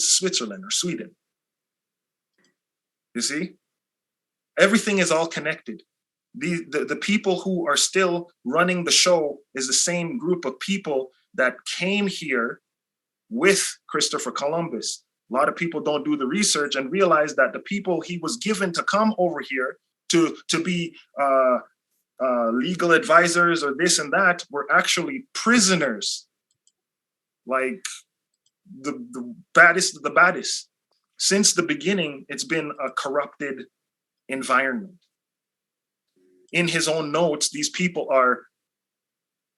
Switzerland or Sweden. You see, everything is all connected. The people who are still running the show is the same group of people that came here with Christopher Columbus. A lot of people don't do the research and realize that the people he was given to come over here to be legal advisors or this and that were actually prisoners, like the baddest of the baddest. Since the beginning, it's been a corrupted environment. In his own notes, these people are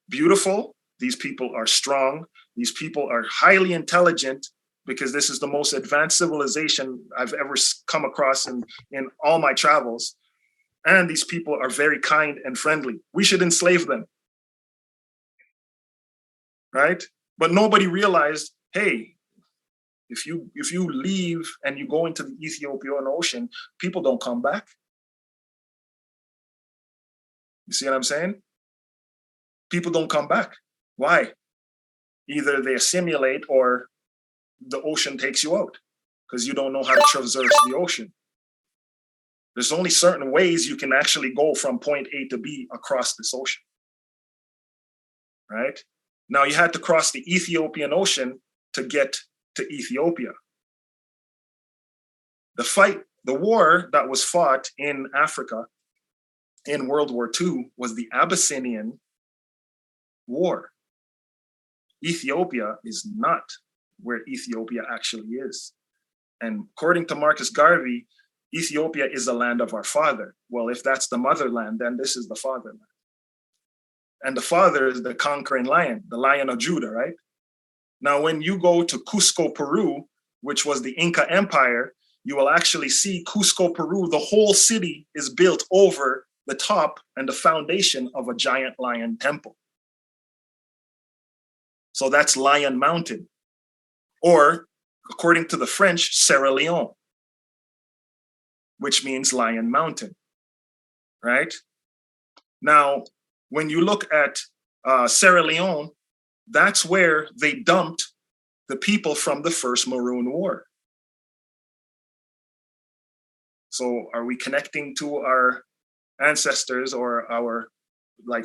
beautiful, these people are strong, these people are highly intelligent, because this is the most advanced civilization I've ever come across in all my travels. And these people are very kind and friendly. We should enslave them, right? But nobody realized, hey, if you leave and you go into the Ethiopian Ocean, people don't come back. You see what I'm saying? People don't come back. Why? Either they assimilate or the ocean takes you out because you don't know how to traverse the ocean. There's only certain ways you can actually go from point A to B across this ocean, right? Now you had to cross the Ethiopian Ocean to get to Ethiopia. The war that was fought in Africa in World War II was the Abyssinian War. Ethiopia is not where Ethiopia actually is. And according to Marcus Garvey, Ethiopia is the land of our father. Well, if that's the motherland, then this is the fatherland. And the father is the conquering lion, the Lion of Judah, right? Now, when you go to Cusco, Peru, which was the Inca Empire, you will actually see Cusco, Peru, the whole city is built over the top and the foundation of a giant lion temple. So that's Lion Mountain. Or, according to the French, Sierra Leone, which means Lion Mountain, right? Now, when you look at Sierra Leone, that's where they dumped the people from the first Maroon War. So are we connecting to our ancestors or our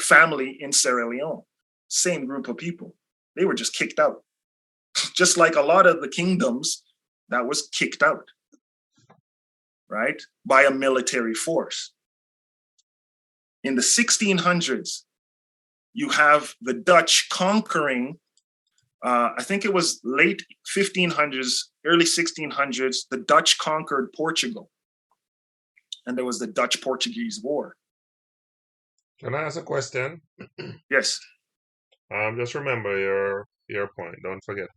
family in Sierra Leone? Same group of people. They were just kicked out. Just like a lot of the kingdoms that was kicked out, right? By a military force. In the 1600s, you have the Dutch conquering, I think it was late 1500s, early 1600s, the Dutch conquered Portugal. And there was the Dutch-Portuguese War. Can I ask a question? Yes. Just remember your point. Don't forget.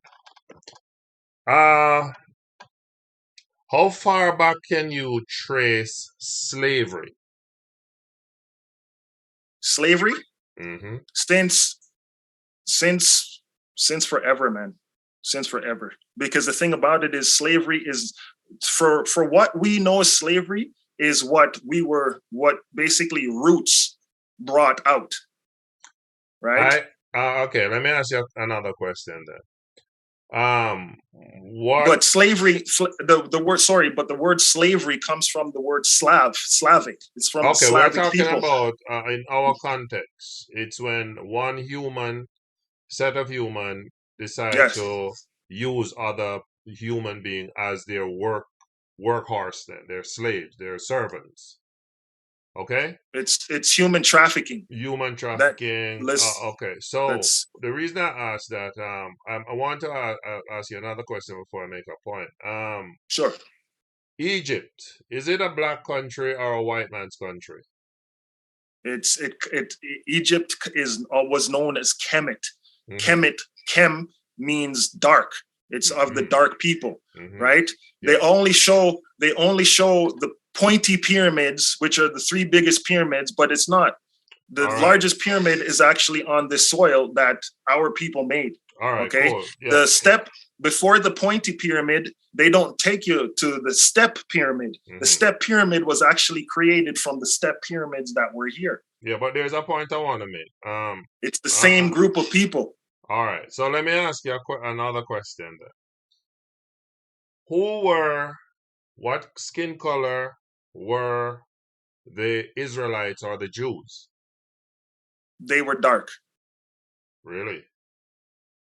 How far back can you trace slavery? Slavery? Mm-hmm. Since forever, man. Since forever. Because the thing about it is slavery is, for what we know as slavery, is what basically roots brought out. Right? Okay, let me ask you another question then. But slavery, the word slavery comes from the word Slavic. It's from the Slavic we're talking people. about in our context. It's when one set of human decide to use other human being as their workhorse. Then they're slaves, they're servants. Okay, it's human trafficking. Human trafficking. Okay, so the reason I asked that, I want to ask you another question before I make a point. Sure. Egypt, is it a black country or a white man's country? Egypt was known as Kemet. Mm-hmm. Kem means dark. It's of the dark people, right? Yeah. They only show the pointy pyramids, which are the three biggest pyramids, but it's not. The largest pyramid is actually on the soil that our people made. All right, okay. Cool. Yeah, the step before the pointy pyramid, they don't take you to the step pyramid. The step pyramid was actually created from the step pyramids that were here. Yeah, but there's a point I want to make. It's the same group of people. All right, so let me ask you another question then. what skin color were the Israelites or the Jews? They were dark. Really?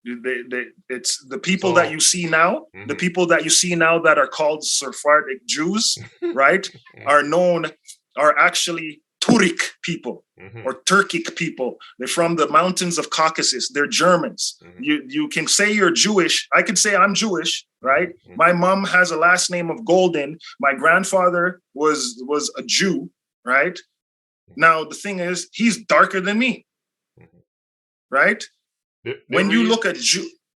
It's the people that you see now, the Mhm. people that you see now that are called Sephardic Jews, right, are actually Turkic people Mhm. or Turkic people. They're from the mountains of Caucasus. They're Germans. Mhm. You can say you're Jewish. I could say I'm Jewish, right? Mhm. My mom has a last name of Golden. My grandfather was a Jew, right? Now the thing is, he's darker than me, Mhm. right? The When you reason. look at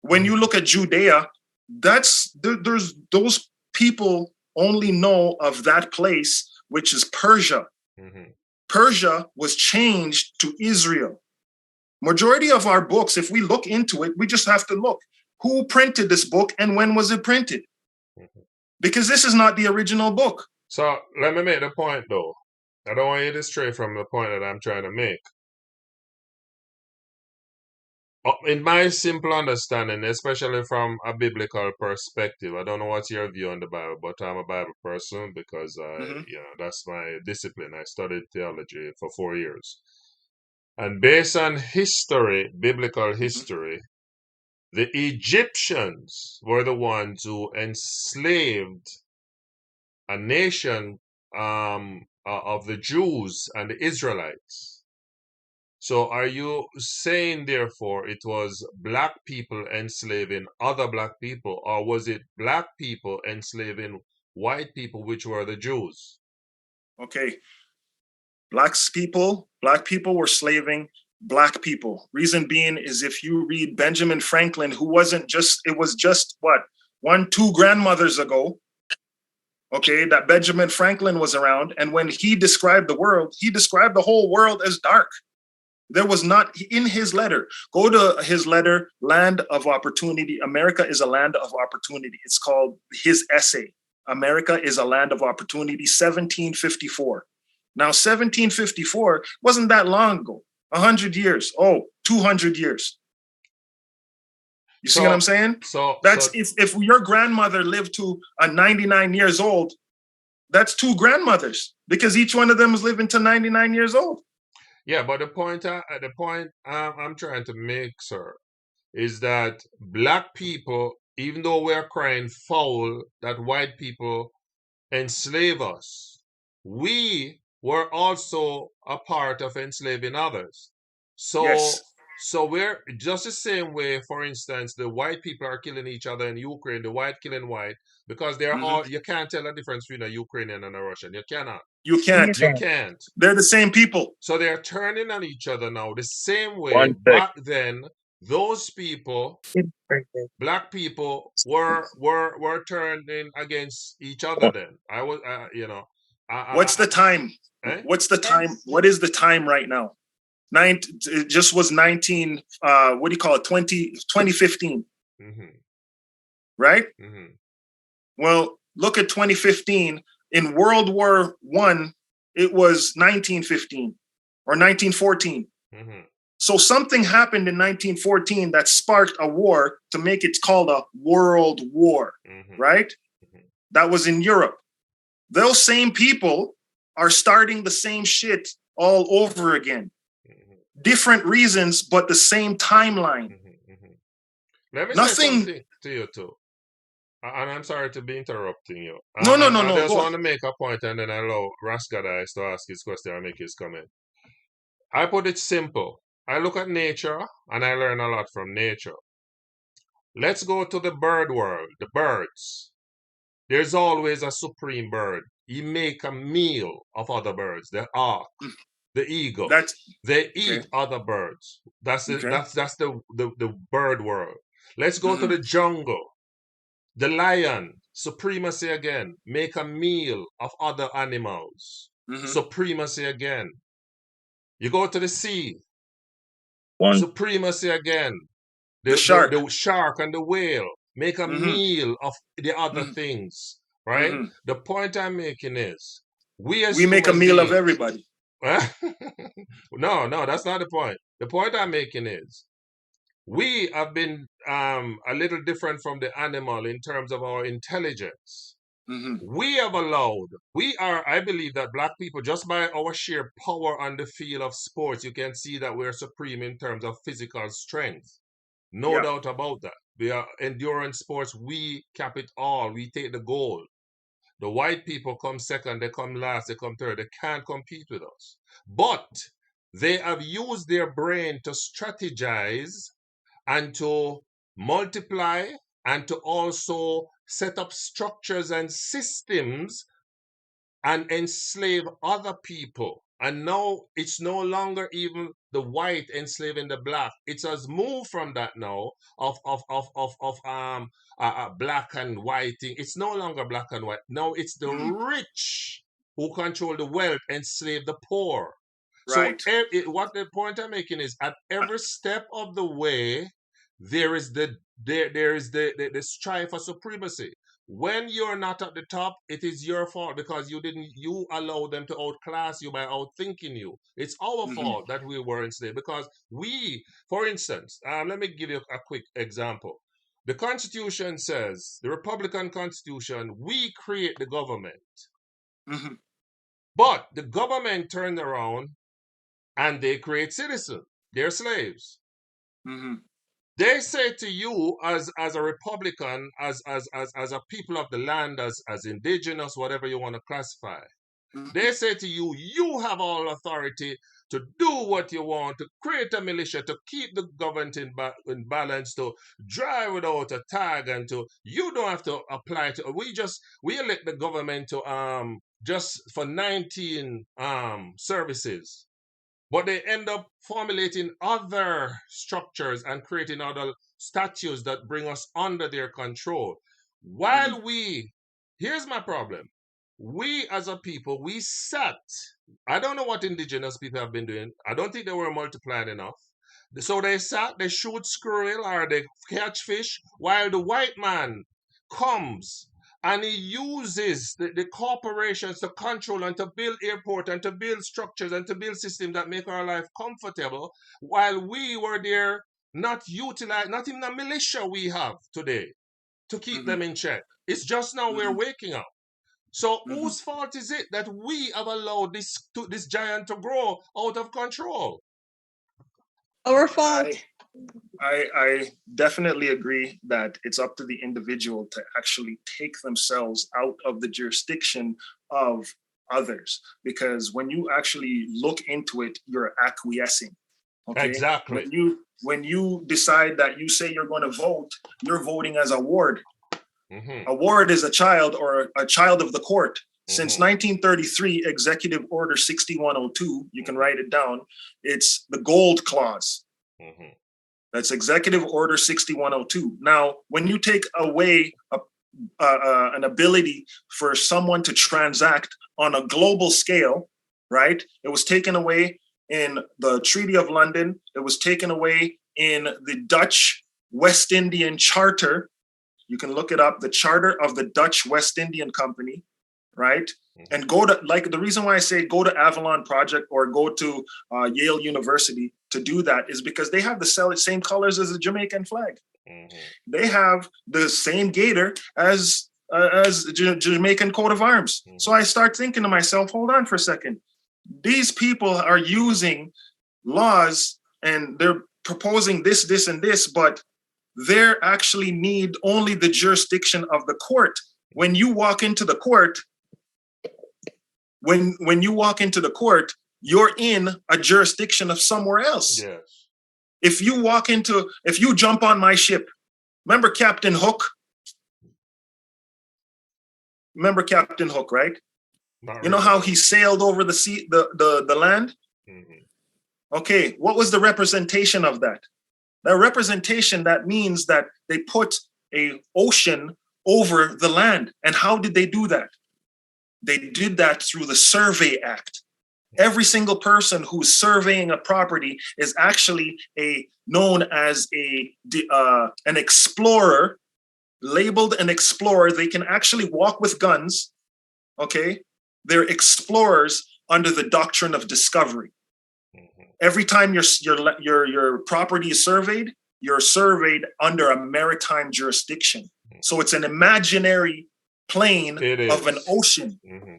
when you look at Judea, there's those people only know of that place, which is Persia. Mhm. Persia was changed to Israel. Majority of our books, if we look into it, we just have to look who printed this book and when was it printed, Mhm. because this is not the original book. So let me make the point though. I don't want you to stray from the point that I'm trying to make. In my simple understanding, especially from a biblical perspective, I don't know what's your view on the Bible, but I'm a Bible person because Mhm. that's my discipline. I studied theology for 4 years. And based on history, biblical Mhm. history, the Egyptians were the ones who enslaved a nation of the Jews and the Israelites. So are you saying, therefore, it was black people enslaving other black people, or was it black people enslaving white people, which were the Jews? Okay, black people were slaving black people. Reason being is if you read Benjamin Franklin, who wasn't just, it was just what, one, two grandmothers ago, okay, that Benjamin Franklin was around. And when he described the world, he described the whole world as dark. There was not in his letter. Go to his letter, Land of Opportunity. America is a land of opportunity. It's called his essay. America is a land of opportunity, 1754. Now, 1754 wasn't that long ago, 100 years. Oh, 200 years. You see what I'm So, saying? so, That's so, if your grandmother lived to a 99 years old, that's two grandmothers because each one of them is living to 99 years old. yeah, but the point I'm trying to make, sir, is that black people, even though we're crying foul that white people enslave us, we were also a part of enslaving others. So, Yes. so we're just the same way. For instance, the white people are killing each other in Ukraine, the white killing white, because they're Mm-hmm. all. You can't tell the difference between a Ukrainian and a Russian. You cannot. You can't. You can't. They're the same people. So they're turning on each other now the same way. One sec. Back then, those people, black people, were turning against each other. Then I was, What's the time? eh? What's the time? What is the time right now? It just was 19, what do you call it? 2015, Mm-hmm. right? Mm-hmm. Well, look at 2015. In World War One, it was 1915 or 1914. Mm-hmm. So something happened in 1914 that sparked a war to make it called a world war, Mm-hmm. right? Mm-hmm. That was in Europe. Those same people are starting the same shit all over again. Mm-hmm. Different reasons, but the same timeline. Mm-hmm. Mm-hmm. Let me say Nothing. something to you too, and I'm sorry to be interrupting you. No, no, no, I no. just Go. want to make a point, and then I allow Rascadis to ask his question and make his comment. I put it simple. I look at nature, and I learn a lot from nature. Let's go to the bird world, the birds. There's always a supreme bird. He make a meal of other birds. The hawk, the eagle. That's They okay. eat other birds. Okay. That's the bird world. Let's go to Mm-hmm. the jungle. The lion, supremacy again. Make a meal of other animals. Mm-hmm. Supremacy again. You go to the sea. One. Supremacy again. The shark. The shark and the whale make a Mm-hmm. meal of the other Mm-hmm. things, right? Mm-hmm. The point I'm making is we as We make a human meal of beings. everybody. No, that's not the point. The point I'm making is We have been a little different from the animal in terms of our intelligence. Mm-hmm. We have allowed, I believe that black people, just by our sheer power on the field of sports, you can see that we're supreme in terms of physical strength. No Yeah. doubt about that. We are endurance sports, we cap it all, we take the gold. The white people come second, they come last, they come third. They can't compete with us. But they have used their brain to strategize and to multiply and to also set up structures and systems and enslave other people. And now it's no longer even the white enslaving the black. It has moved from that now of black and white thing. It's no longer black and white. Now it's the Mm-hmm. rich who control the wealth, enslave the poor. So Right. what the point I'm making is at every step of the way, there is the strive for supremacy. When you're not at the top, it is your fault because you allow them to outclass you by outthinking you. It's our Mm-hmm. fault that we were enslaved because for instance, let me give you a quick example. The Constitution says, the Republican Constitution, we create the government, Mm-hmm. but the government turned around and they create citizens. They're slaves. Mm-hmm. They say to you as a Republican, as a people of the land, as indigenous, whatever you want to classify, Mm-hmm. they say to you, you have all authority to do what you want, to create a militia, to keep the government in balance, to drive without a tag, and to you don't have to apply to. We elect the government to just for 19 services, but they end up formulating other structures and creating other statutes that bring us under their control. Mm-hmm. While here's my problem. We as a people, we sat. I don't know what indigenous people have been doing. I don't think they were multiplying enough. So they sat, they shoot squirrel or they catch fish while the white man comes and he uses the corporations to control and to build airport and to build structures and to build systems that make our life comfortable while we were there not utilized, not even a militia we have today to keep Mm-hmm. them in check. It's just now we're Mm-hmm. waking up. So Mm-hmm. whose fault is it that we have allowed this giant to grow out of control? Our fault. I definitely agree that it's up to the individual to actually take themselves out of the jurisdiction of others. Because when you actually look into it, you're acquiescing. Okay. Exactly. When you decide that you say you're going to vote, you're voting as a ward. Mm-hmm. A ward is a child or a child of the court. Since Mm-hmm. 1933, Executive Order 6102, you can write it down. It's the gold clause. Mm-hmm. That's Executive Order 6102. Now, when you take away an ability for someone to transact on a global scale, right? It was taken away in the Treaty of London. It was taken away in the Dutch West Indian Charter. You can look it up, the Charter of the Dutch West Indian Company, right? Mm-hmm. And go to, like, the reason why I say go to Avalon Project or go to Yale University to do that is because they have the same colors as the Jamaican flag. Mm-hmm. They have the same gator as Jamaican coat of arms. Mm-hmm. So I start thinking to myself, hold on for a second. These people are using laws and they're proposing this, this, and this, but they actually need only the jurisdiction of the court. When you walk into the court, when you walk into the court, you're in a jurisdiction of somewhere else. Yes. If you jump on my ship, remember Captain Hook? Remember Captain Hook, right? You know how he sailed over the sea, the land? Mm-hmm. Okay, what was the representation of that? That representation, that means that they put a ocean over the land. And how did they do that? They did that through the Survey Act. Every single person who's surveying a property is actually known as an explorer, labeled an explorer. They can actually walk with guns. Okay, they're explorers under the doctrine of discovery. Mm-hmm. Every time your property is surveyed, you're surveyed under a maritime jurisdiction. So it's an imaginary plane of an ocean. Mm-hmm.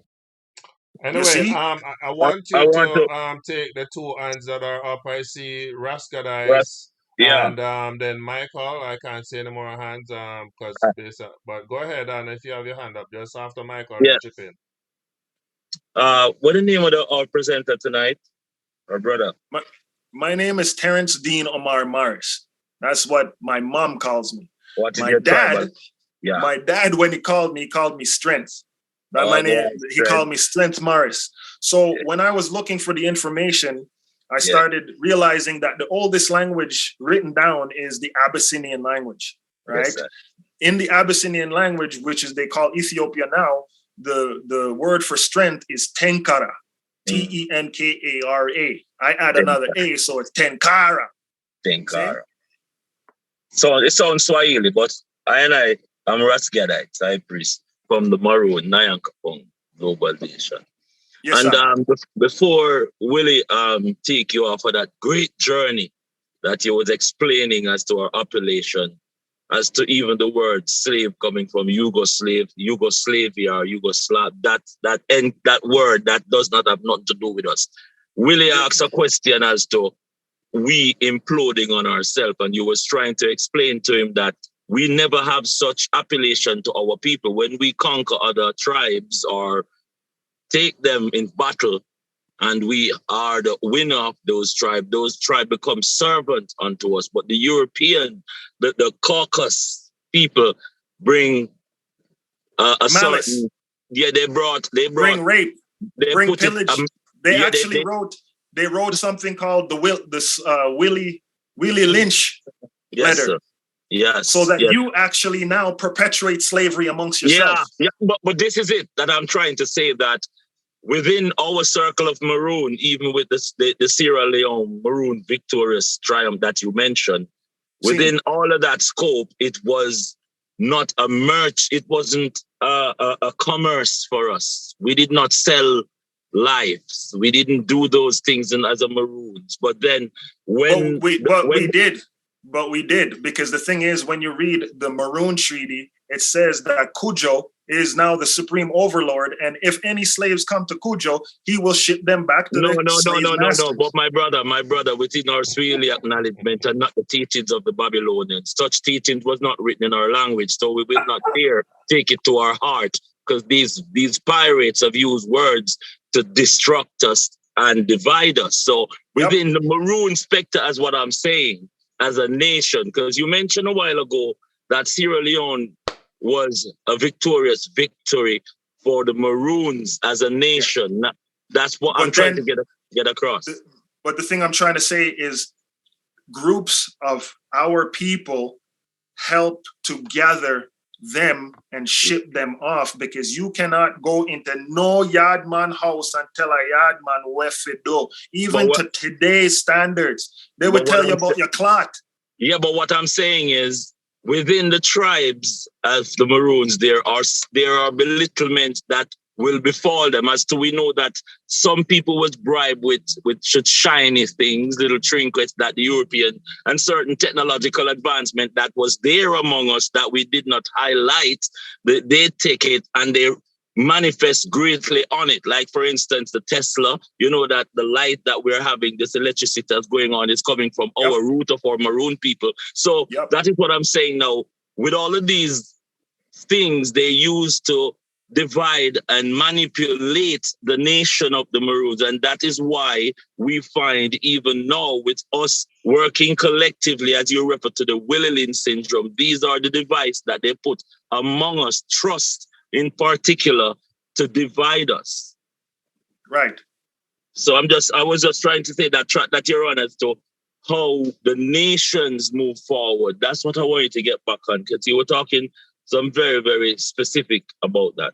You Anyway, see? I want you to take the two hands that are up. I see Raskadice and then Michael. I can't see any more hands because this. But go ahead, and if you have your hand up, just after Michael to chip in. What the name of our presenter tonight, our brother? My name is Terrence Dean Omar Morris. That's what my mom calls me. What is my your dad? tribal? Yeah. My dad, when he called me Strength. That my name, he called me Strength Morris. So when I was looking for the information, I started realizing that the oldest language written down is the Abyssinian language, right? Yes, in the Abyssinian language, which is they call Ethiopia now, the word for strength is Tenkara, Tenkara. I add another A, so it's Tenkara. Tenkara. So it sounds Swahili, but I'm Rasgadite, high priest from the Maroon Nyankapong Global Nation. Yes, and before Willie take you off of that great journey that he was explaining as to our appellation, as to even the word slave coming from Yugoslavia or Yugoslav, that word that does not have nothing to do with us. Willie asked a question as to we imploding on ourselves, and you was trying to explain to him that we never have such appellation to our people. When we conquer other tribes or take them in battle, and we are the winner of those tribes become servant unto us. But the European, the Caucasus people bring a malice. Certain, they brought bring rape, they bring put pillage. They wrote something called the Willie Lynch letter. Sir. Yes. So that you actually now perpetuate slavery amongst yourself. Yeah. But this is it that I'm trying to say, that within our circle of Maroon, even with the Sierra Leone Maroon victorious triumph that you mentioned, within all of that scope, it was not a merch. It wasn't a commerce for us. We did not sell lives. We didn't do those things as a Maroons. But then we did, because the thing is, when you read the Maroon Treaty, it says that Cujo is now the supreme overlord, and if any slaves come to Cujo, he will ship them back to No. masters. But my brother, within our Swahili acknowledgement and not the teachings of the Babylonians, such teachings was not written in our language, so we will not dare take it to our heart, because these pirates have used words to destruct us and divide us. So within the Maroon spectre, as what I'm saying, as a nation, because you mentioned a while ago that Sierra Leone was a victorious victory for the Maroons as a nation. Yeah. That's what I'm trying to get across. But the thing I'm trying to say is groups of our people helped to gather them and ship them off, because you cannot go into no yardman house and tell a yardman where to do. Even to today's standards, they would tell you about your clot. Yeah, but what I'm saying is, within the tribes of the Maroons, there are belittlement that will befall them. As to we know that some people was bribed with shiny things, little trinkets that the European and certain technological advancement that was there among us that we did not highlight. They take it and they manifest greatly on it. Like, for instance, the Tesla, you know that the light that we're having, this electricity that's going on, is coming from our root of our Maroon people. So that is what I'm saying now. With all of these things they use to divide and manipulate the nation of the Maroons. And that is why we find, even now, with us working collectively, as you refer to the Willie Lynch syndrome, these are the devices that they put among us, trust in particular, to divide us. Right. So I was just trying to say that you're on as to how the nations move forward. That's what I wanted to get back on, because you were talking some very, very specific about that.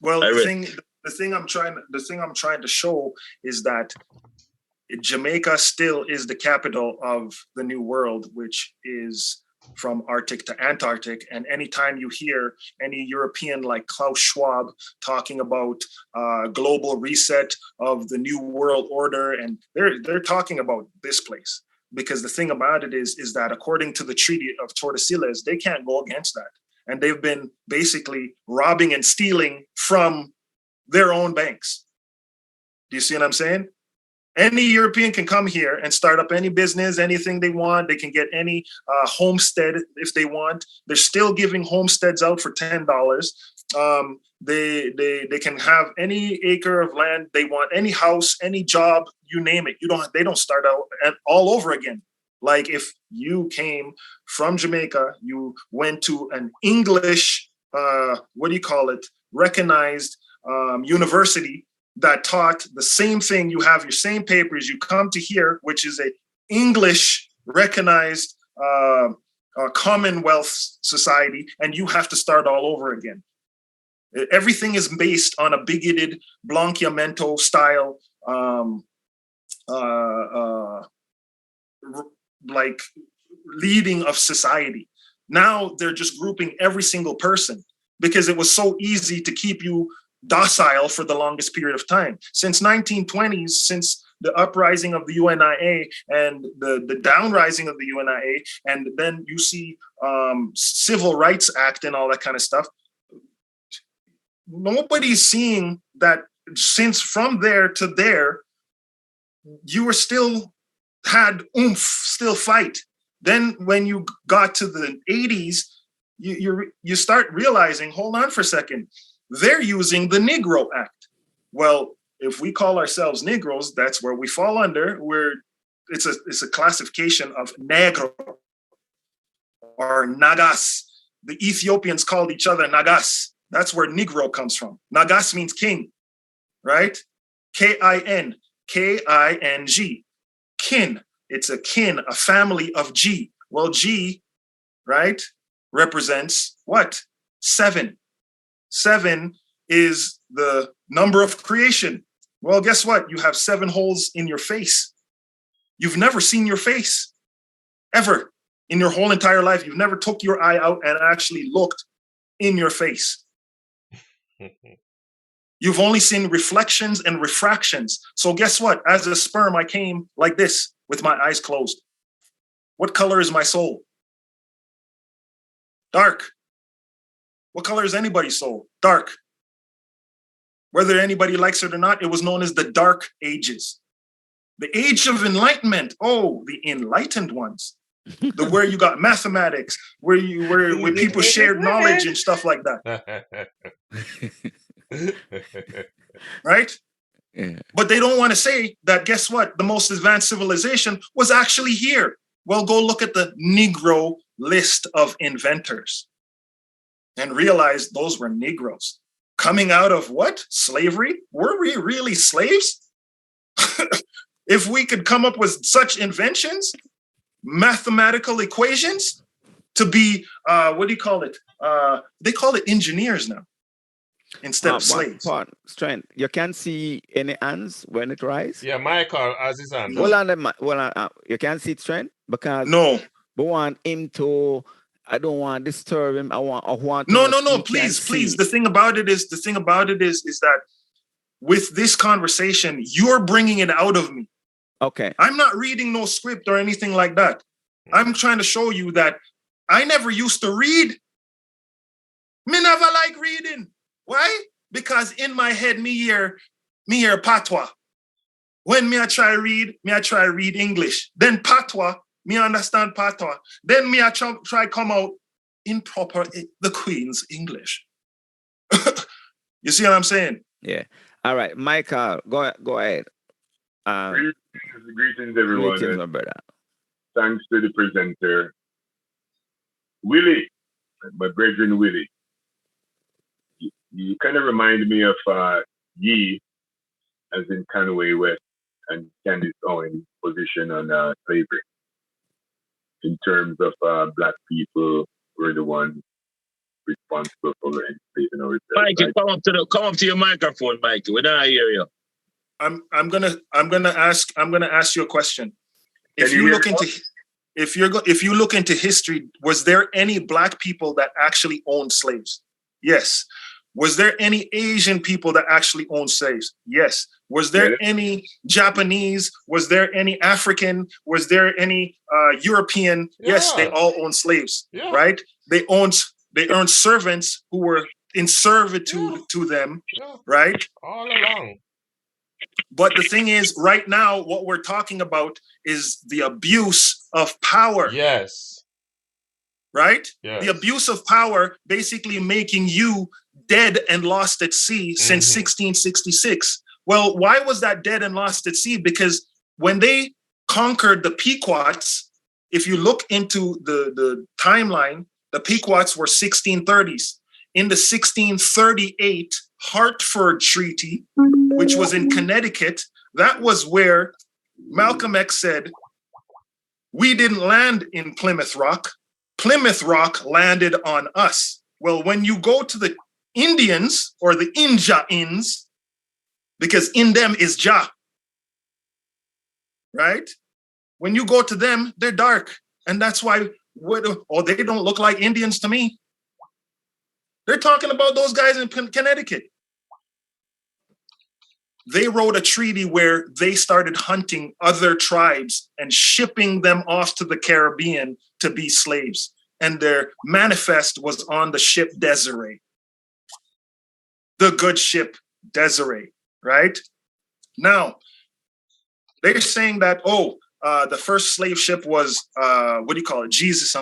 Well, the thing I'm trying to show is that Jamaica still is the capital of the New World, which is from Arctic to Antarctic. And anytime you hear any European like Klaus Schwab talking about global reset of the New World Order, and they're talking about this place. because the thing about it is that according to the Treaty of Tordesillas, they can't go against that. And they've been basically robbing and stealing from their own banks. Do you see what I'm saying? Any European can come here and start up any business, anything they want. They can get any homestead if they want. They're still giving homesteads out for $10. They can have any acre of land they want, any house, any job, you name it. They don't start out all over again. Like if you came from Jamaica, you went to an English, recognized university that taught the same thing. You have your same papers. You come to here, which is a English recognized Commonwealth society, and you have to start all over again. Everything is based on a bigoted Blanqueamento style, like leading of society. Now they're just grouping every single person because it was so easy to keep you docile for the longest period of time. Since 1920s, since the uprising of the UNIA and the downrising of the UNIA, and then you see Civil Rights Act and all that kind of stuff, nobody's seeing that since from there to there, you were still had oomph, still fight. Then when you got to the 80s, you start realizing, hold on for a second, they're using the Negro Act. Well, if we call ourselves Negroes, that's where we fall under. It's a classification of negro or nagas. The Ethiopians called each other nagas. That's where Negro comes from. Nagas means king, right? K-I-N, K-I-N-G. Kin. It's a kin, a family of G. Well, G, right, represents what? 7. 7 is the number of creation. Well, guess what? You have 7 holes in your face. You've never seen your face, ever. In your whole entire life, you've never took your eye out and actually looked in your face. You've only seen reflections and refractions. So guess what? As a sperm, I came like this with my eyes closed. What color is my soul? Dark. What color is anybody's soul? Dark. Whether anybody likes it or not, it was known as the Dark Ages. The Age of Enlightenment. Oh, the enlightened ones. Where you got mathematics, where people shared knowledge and stuff like that. Right? Yeah. But they don't want to say that, guess what? The most advanced civilization was actually here. Well, go look at the Negro list of inventors and realize those were Negroes. Coming out of what? Slavery? Were we really slaves? If we could come up with such inventions, mathematical equations to be, what do you call it? They call it engineers now instead of slaves. Strength. You can see any hands when it rise? Yeah, Michael, as his hand. Hold on, you can't see Strength because no. We want him to. I don't want to disturb him. I want. No. Please. The thing about it is that with this conversation, you're bringing it out of me. Okay. I'm not reading no script or anything like that. I'm trying to show you that I never used to read. Me never like reading. Why? Because in my head, me hear patois. When me I try read English. Then patois, me understand patois. Then me I try come out in proper the Queen's English. You see what I'm saying? Yeah. All right, Michael, go ahead. Greetings, everyone. Greetings, my brother. Thanks to the presenter, Willie, my brethren Willie. You kind of remind me of Yee, as in Conway West and Candace Owens' position on slavery. In terms of black people were the ones responsible for enslaving ourselves. Mikey, right? come up to your microphone, Mikey. We don't hear you. I'm gonna ask you a question. If you look into history, was there any black people that actually owned slaves? Yes. Was there any Asian people that actually owned slaves? Yes. Was there any Japanese? Was there any African? Was there any European? Yes, they all owned slaves, right? They earned servants who were in servitude to them, right? All along. But the thing is, right now, what we're talking about is the abuse of power. Yes. Right? Yes. The abuse of power basically making you dead and lost at sea since 1666. Well, why was that dead and lost at sea? Because when they conquered the Pequots, if you look into the timeline, the Pequots were 1630s. In the 1638 Hartford Treaty, which was in Connecticut, that was where Malcolm X said, we didn't land in Plymouth Rock. Plymouth Rock landed on us. Well, when you go to the Indians or the Inja-ins, because in them is Ja, right? When you go to them, they're dark. And that's why, they don't look like Indians to me. They're talking about those guys in Connecticut. They wrote a treaty where they started hunting other tribes and shipping them off to the Caribbean to be slaves. And their manifest was on the ship Desiree. The good ship Desiree, right? Now, they're saying that, the first slave ship was, Jesus.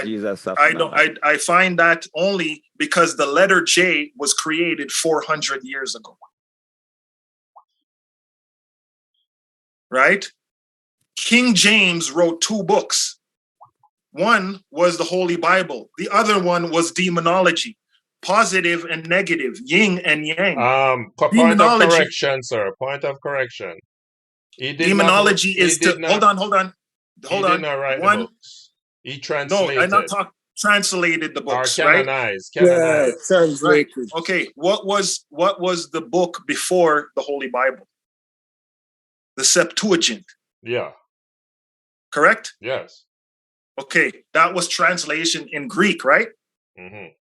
Jesus. I find that only because the letter J was created 400 years ago. Right? King James wrote 2 books. One was the Holy Bible. The other one was demonology, positive and negative, yin and yang. Point of correction, sir. Point of correction. Demonology hold on. He did not write the books. He translated. No, I'm not talking. Translated the books, or canonized. Right? Yeah, translated. Right. Okay. What was the book before the Holy Bible? The Septuagint. Yeah. Correct? Yes. Okay, that was translation in Greek, right? Mm-hmm.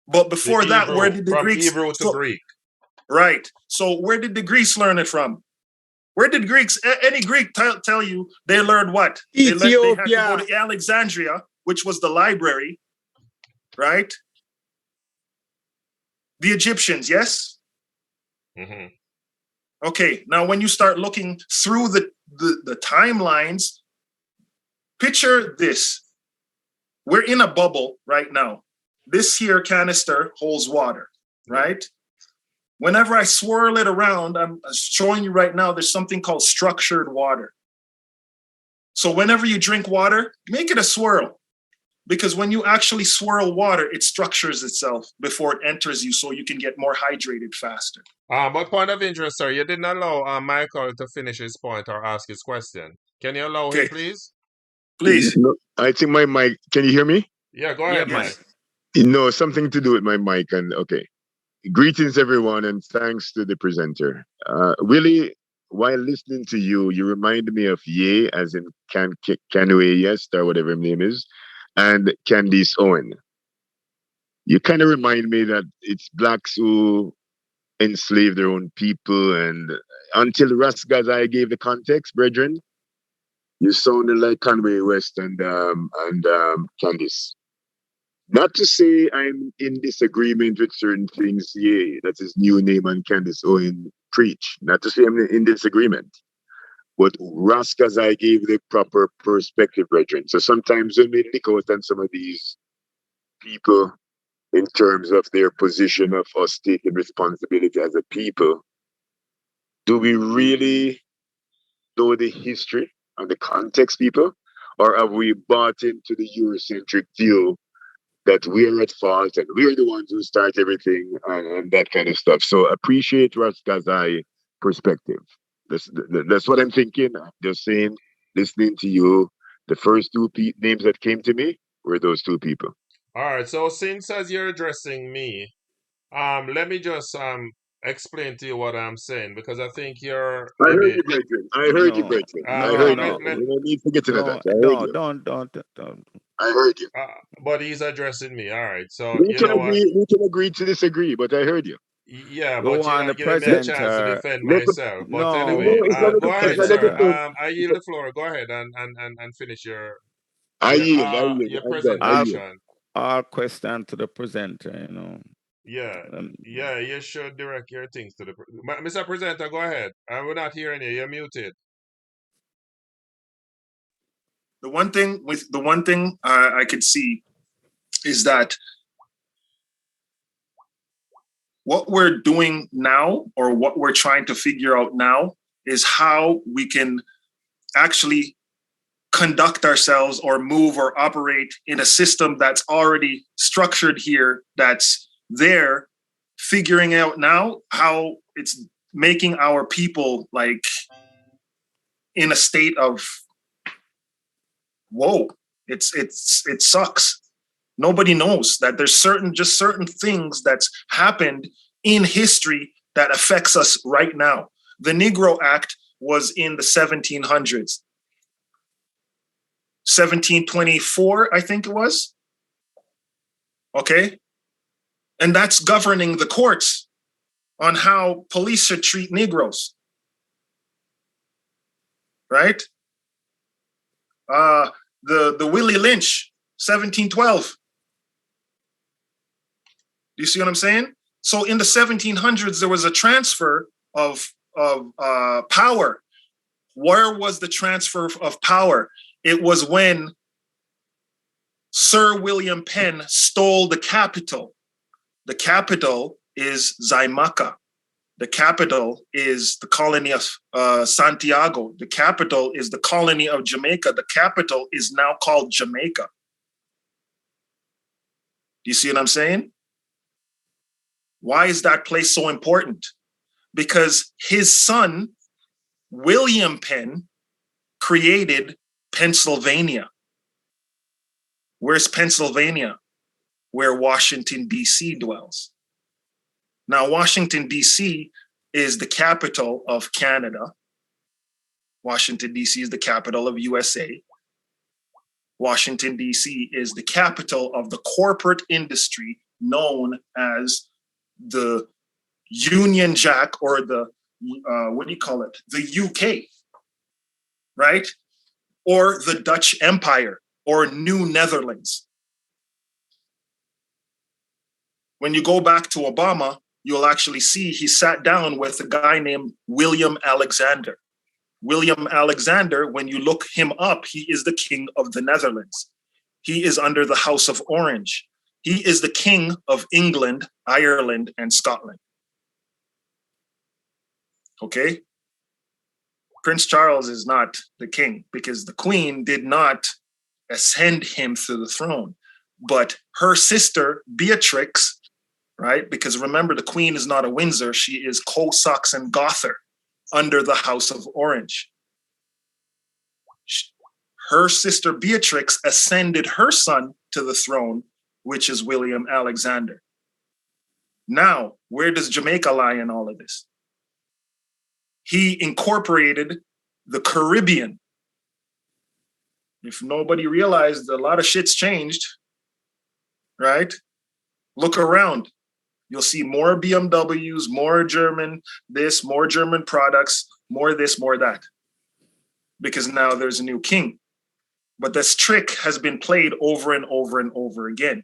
But before that, where did the Greeks? From Hebrew to Greek. Right. So where did the Greeks learn it from? Where did Greeks? Any Greek tell you they learned what? Ethiopia. They had to go to Alexandria, which was the library, right? The Egyptians, yes. Mm-hmm. Okay. Now, when you start looking through the timelines, picture this. We're in a bubble right now. This here canister holds water, right? Whenever I swirl it around, I'm showing you right now, there's something called structured water. So whenever you drink water, make it a swirl. Because when you actually swirl water, it structures itself before it enters you so you can get more hydrated faster. But point of interest, sir, you didn't allow Michael to finish his point or ask his question. Can you allow him, please? Please. No, I think my mic, can you hear me? Yeah, go ahead, Mike. No, something to do with my mic. And okay. Greetings, everyone, and thanks to the presenter. Willie, while listening to you, you remind me of Ye, as in Kanye West, or whatever his name is, and Candice Owen. You kind of remind me that it's blacks who enslave their own people, and until Ras Gazai gave the context, brethren, you sounded like Kanye West and Candice. Not to say I'm in disagreement with certain things, that's his new name, and Candice Owen preach. Not to say I'm in disagreement. But Ras Gazai gave the proper perspective, brethren. So sometimes when we look out on some of these people in terms of their position of us taking responsibility as a people, do we really know the history and the context, people? Or have we bought into the Eurocentric view that we're at fault and we're the ones who start everything and that kind of stuff? So appreciate Ras Gazai perspective. That's what I'm thinking. I'm just saying, listening to you, the first 2 names that came to me were those 2 people. All right. So since as you're addressing me, let me just explain to you what I'm saying, because I think you're. I heard you, brethren. I heard you. No, You don't need to get into that. I heard you. don't. I heard you. But he's addressing me. All right. So We you can know what? agree. We can agree to disagree, but I heard you. Yeah, Go but you're on, the not giving me a Let, chance to presenter. defend let the, myself. But no, anyway, No, it's not a go it's ahead, not a sir. defense. I yield the floor. Go ahead and finish I yield. I yield. your I'm done. I yield. presentation. all question to the presenter, you know. Yeah, Um, yeah, you should direct your things to the Mr. Presenter. Go ahead. We're not hearing you. You're muted. The one thing I could see is that what we're doing now, or what we're trying to figure out now, is how we can actually conduct ourselves or move or operate in a system that's already structured here, that's there, figuring out now how it's making our people like in a state of whoa. It sucks. Nobody knows that there's certain things that's happened in history that affects us right now. The Negro Act was in the 1700s. 1724, I think it was. Okay. And that's governing the courts on how police should treat Negroes. Right? The Willie Lynch, 1712. Do you see what I'm saying? So in the 1700s, there was a transfer of power. Where was the transfer of power? It was when Sir William Penn stole the capital. The capital is Zaimaka. The capital is the colony of Santiago. The capital is the colony of Jamaica. The capital is now called Jamaica. Do you see what I'm saying? Why is that place so important? Because his son, William Penn, created Pennsylvania. Where's Pennsylvania? Where Washington, D.C. dwells. Now, Washington, D.C. is the capital of Canada. Washington, D.C. is the capital of USA. Washington, D.C. is the capital of the corporate industry known as the Union Jack, or the, what do you call it? The UK, right? Or the Dutch Empire, or New Netherlands. When you go back to Obama, you'll actually see he sat down with a guy named William Alexander. William Alexander, when you look him up, he is the king of the Netherlands. He is under the House of Orange. He is the king of England, Ireland, and Scotland. Okay? Prince Charles is not the king because the queen did not ascend him to the throne. But her sister, Beatrix, right? Because remember, the queen is not a Windsor. She is Co-Saxon Gotha under the House of Orange. Her sister Beatrix ascended her son to the throne, which is William Alexander. Now, where does Jamaica lie in all of this? He incorporated the Caribbean. If nobody realized, a lot of shit's changed, right? Look around. You'll see more BMWs, more German this, more German products, more this, more that. Because now there's a new king. But this trick has been played over and over and over again,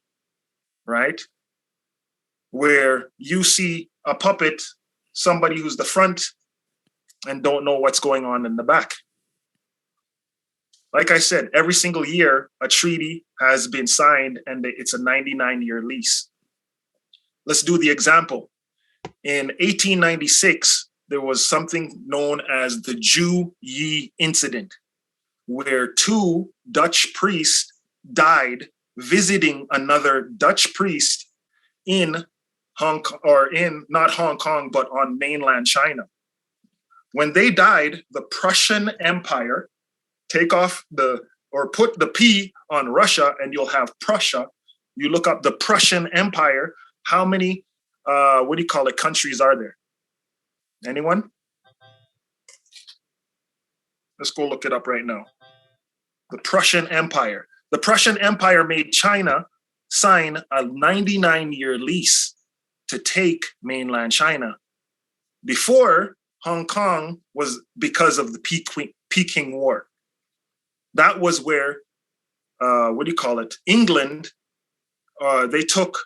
right? Where you see a puppet, somebody who's the front, and don't know what's going on in the back. Like I said, every single year, a treaty has been signed and it's a 99-year lease. Let's do the example. In 1896, there was something known as the Ju Yi incident, where two Dutch priests died visiting another Dutch priest in Hong Kong, or in not Hong Kong, but on mainland China. When they died, the Prussian Empire, take off or put the P on Russia and you'll have Prussia. You look up the Prussian Empire. How many, countries are there? Anyone? Let's go look it up right now. The Prussian Empire. The Prussian Empire made China sign a 99-year lease to take mainland China. Before, Hong Kong was because of the Peking War. That was where, England, they took,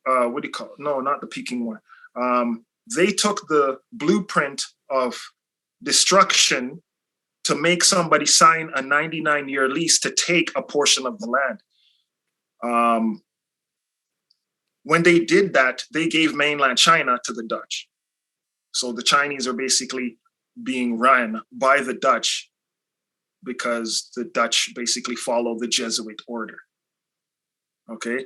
no, not the Peking War. They took the blueprint of destruction to make somebody sign a 99-year lease to take a portion of the land. When they did that, they gave mainland China to the Dutch. So the Chinese are basically being run by the Dutch because the Dutch basically follow the Jesuit order. Okay.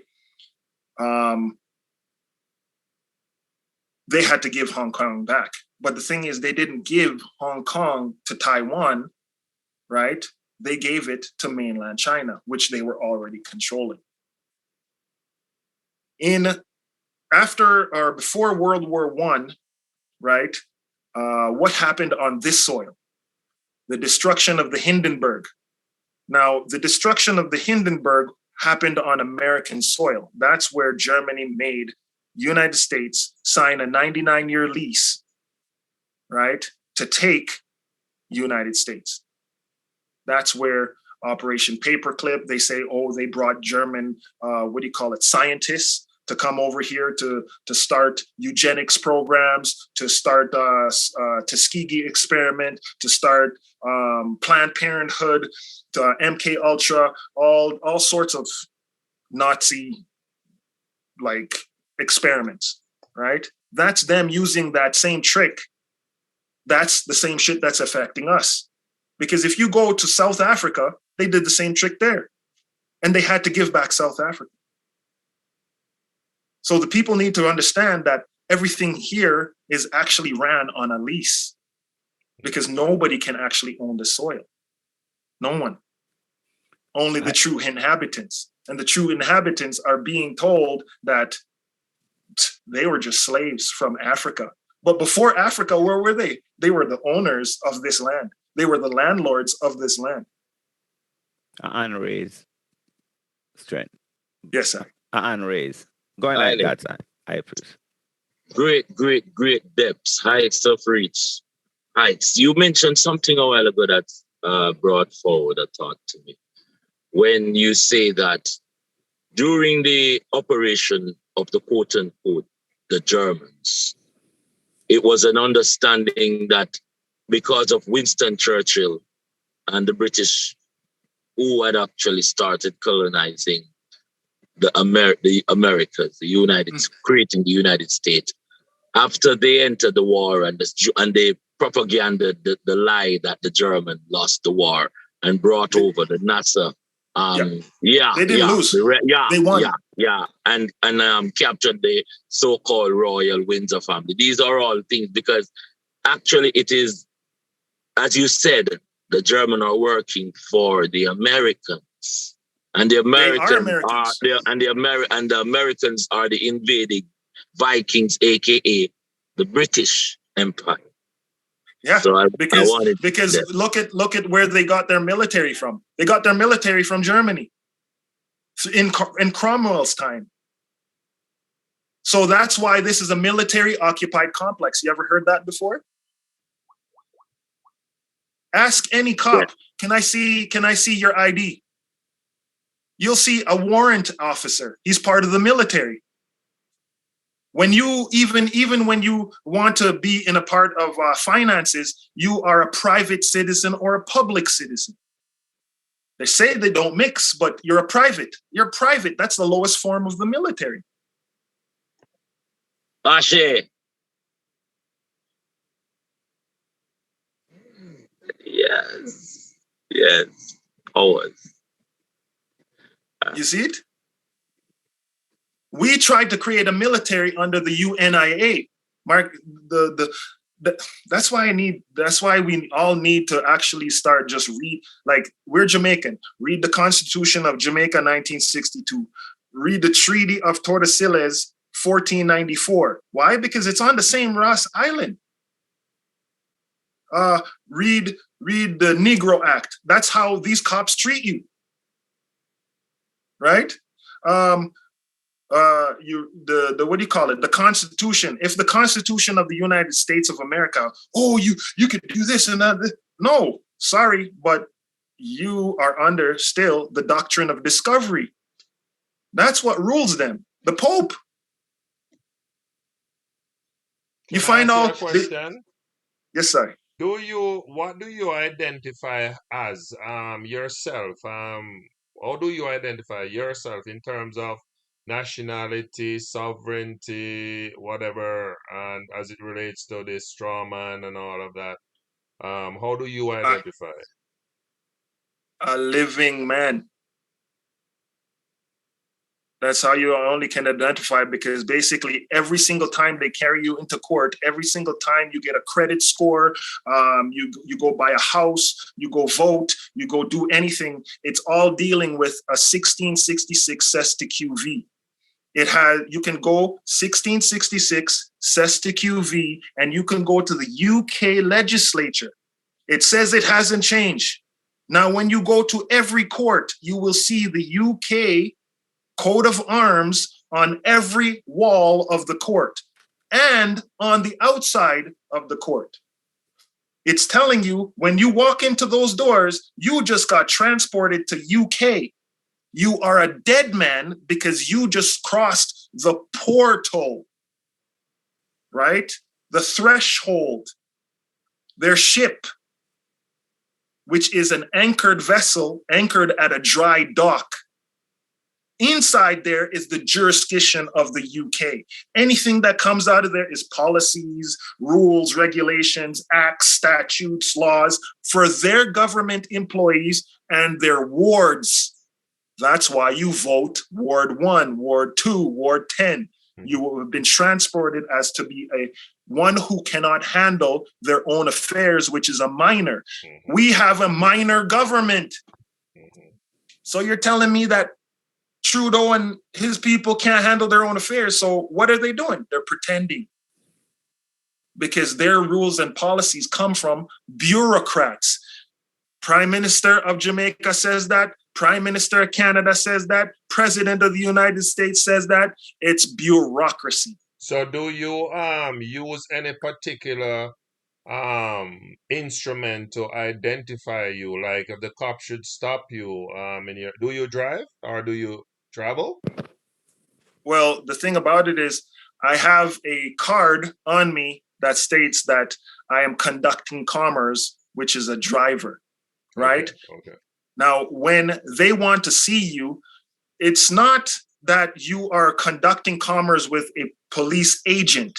They had to give Hong Kong back. But the thing is, they didn't give Hong Kong to Taiwan, right? They gave it to mainland China, which they were already controlling. Before World War I, right? What happened on this soil? The destruction of the Hindenburg. Now, the destruction of the Hindenburg happened on American soil. That's where Germany made United States sign a 99-year lease, right, to take United States. That's where Operation Paperclip, they say, oh, they brought German, scientists to come over here to start eugenics programs, to start Tuskegee experiment, to start Planned Parenthood, to MK Ultra, all sorts of Nazi like experiments, right? That's them using that same trick. That's the same shit that's affecting us. Because if you go to South Africa, they did the same trick there. And they had to give back South Africa. So the people need to understand that everything here is actually ran on a lease because nobody can actually own the soil. No one. Only the true inhabitants. And the true inhabitants are being told that they were just slaves from Africa. But before Africa, where were they? They were the owners of this land. They were the landlords of this land. Unraised strength. Yes, sir. Unraised. Going like that, sir. I appreciate. Great depths, heights of reach. Heights. You mentioned something a while ago that brought forward a thought to me. When you say that during the operation of the quote unquote, the Germans, it was an understanding that because of Winston Churchill and the British who had actually started colonizing the Americas, creating the United States, after they entered the war and they propaganded the lie that the Germans lost the war and brought over the NASA. They didn't lose. They won. And captured the so-called royal Windsor family. These are all things because actually it is, as you said, the Germans are working for the Americans, and the Americans are the invading Vikings, aka the British Empire. Yeah, so because look at where they got their military from. They got their military from Germany in Cromwell's time. So that's why this is a military occupied complex. You ever heard that before? Ask any cop, can I see your ID? You'll see a warrant officer. He's part of the military. When you even when you want to be in a part of finances, you are a private citizen or a public citizen. They say they don't mix, but you're a private. You're private. That's the lowest form of the military. Ashe. Yes. Always. You see it? We tried to create a military under the UNIA. Mark, that's why we all need to actually start just read, like we're Jamaican. Read the Constitution of Jamaica 1962. Read the Treaty of Tordesillas 1494. Why? Because it's on the same Ross Island. Read the Negro Act. That's how these cops treat you. right? What do you call it? The Constitution. If the Constitution of the United States of America, oh, you could do this and that. No, sorry, but you are under still the doctrine of discovery. That's what rules them. The Pope. You find all. Question? Yes, sir. What do you identify as yourself? How do you identify yourself in terms of nationality, sovereignty, whatever, and as it relates to the straw man and all of that? How do you identify? A living man. That's how you only can identify, because basically every single time they carry you into court, every single time you get a credit score, you go buy a house, you go vote, you go do anything, it's all dealing with a 1666 sesquiquv. You can go 1666 sesquiquv, and you can go to the UK legislature. It says it hasn't changed. Now, when you go to every court, you will see the UK coat of arms on every wall of the court and on the outside of the court. It's telling you when you walk into those doors, you just got transported to UK. You are a dead man because you just crossed the portal, right? The threshold. Their ship, which is an anchored vessel anchored at a dry dock. Inside there is the jurisdiction of the UK. Anything that comes out of there is policies, rules, regulations, acts, statutes, laws for their government employees and their wards. That's why you vote Ward 1, Ward 2, Ward 10. You have been transported as to be one who cannot handle their own affairs, which is a minor. We have a minor government. So you're telling me that Trudeau and his people can't handle their own affairs. So what are they doing? They're pretending, because their rules and policies come from bureaucrats. Prime Minister of Jamaica says that. Prime Minister of Canada says that. President of the United States says that. It's bureaucracy. So do you use any particular instrument to identify you? Like if the cop should stop you, do you drive or do you travel? Well, the thing about it is I have a card on me that states that I am conducting commerce, which is a driver, right? Okay. Now, when they want to see you, it's not that you are conducting commerce with a police agent,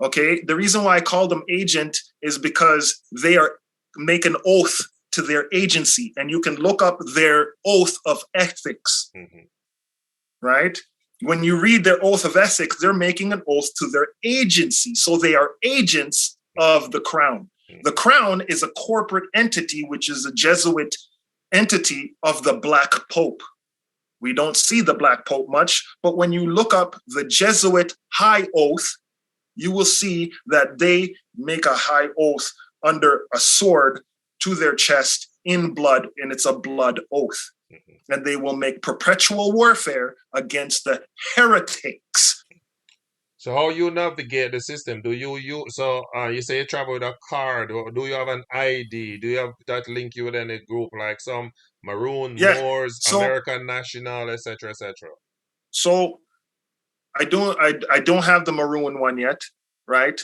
okay? The reason why I call them agent is because they make an oath to their agency, and you can look up their oath of ethics, right? When you read their oath of ethics, they're making an oath to their agency. So they are agents of the crown. The crown is a corporate entity, which is a Jesuit entity of the Black Pope. We don't see the Black Pope much, but when you look up the Jesuit high oath, you will see that they make a high oath under a sword to their chest in blood, and it's a blood oath. And they will make perpetual warfare against the heretics. So how you navigate the system? Do you you say you travel with a card, or do you have an ID? Do you have that link you with any group like some Maroon, Moors, American National, etc., etc.? So I don't have the Maroon one yet, right?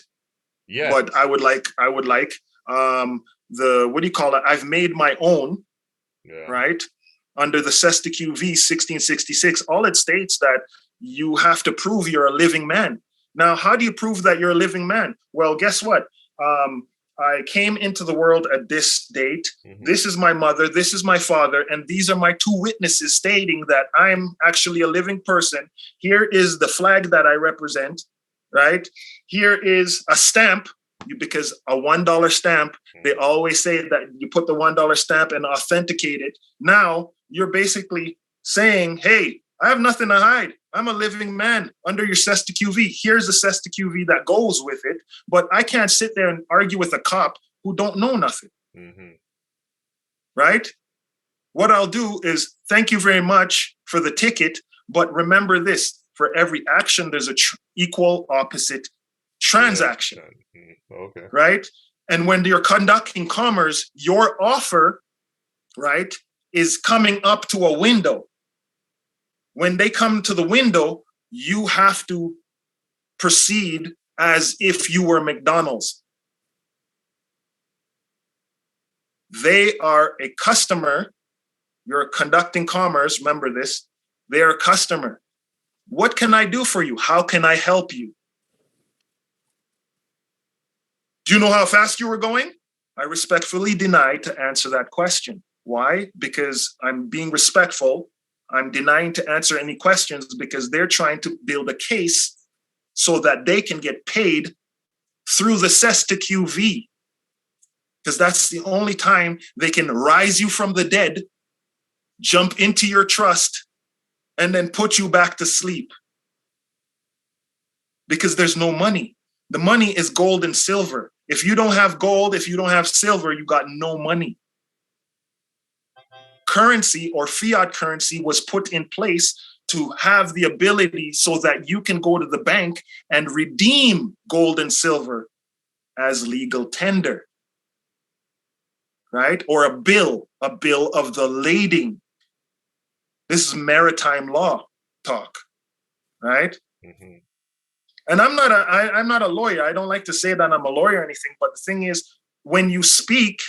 Yeah. But I would like the, what do you call it? I've made my own, right? Under the sesquiquv 1666, all it states that you have to prove you're a living man. Now, how do you prove that you're a living man? Well, guess what? I came into the world at this date. This is my mother, this is my father, and these are my two witnesses stating that I'm actually a living person. Here is the flag that I represent, right? Here is a stamp, because a $1 stamp, they always say that you put the $1 stamp and authenticate it. Now, you're basically saying, hey, I have nothing to hide. I'm a living man under your sesquiquv. Here's the sesquiquv that goes with it. But I can't sit there and argue with a cop who don't know nothing. Right? what I'll do is thank you very much for the ticket, but remember this, for every action, there's a equal opposite transaction, okay, right? And when you're conducting commerce, your offer, right, is coming up to a window. When they come to the window, you have to proceed as if you were McDonald's. They are a customer. You're conducting commerce. Remember this. They are a customer. What can I do for you? How can I help you? Do you know how fast you were going? I respectfully deny to answer that question. Why? Because I'm being respectful. I'm denying to answer any questions because they're trying to build a case so that they can get paid through the cess to QV. Because that's the only time they can rise you from the dead, jump into your trust, and then put you back to sleep. Because there's no money. The money is gold and silver. If you don't have gold, if you don't have silver, you got no money. Currency or fiat currency was put in place to have the ability so that you can go to the bank and redeem gold and silver as legal tender, right? Or a bill of the lading. This is maritime law talk, right? Mm-hmm. And I'm not a lawyer. I don't like to say that I'm a lawyer or anything, but the thing is, when you speak,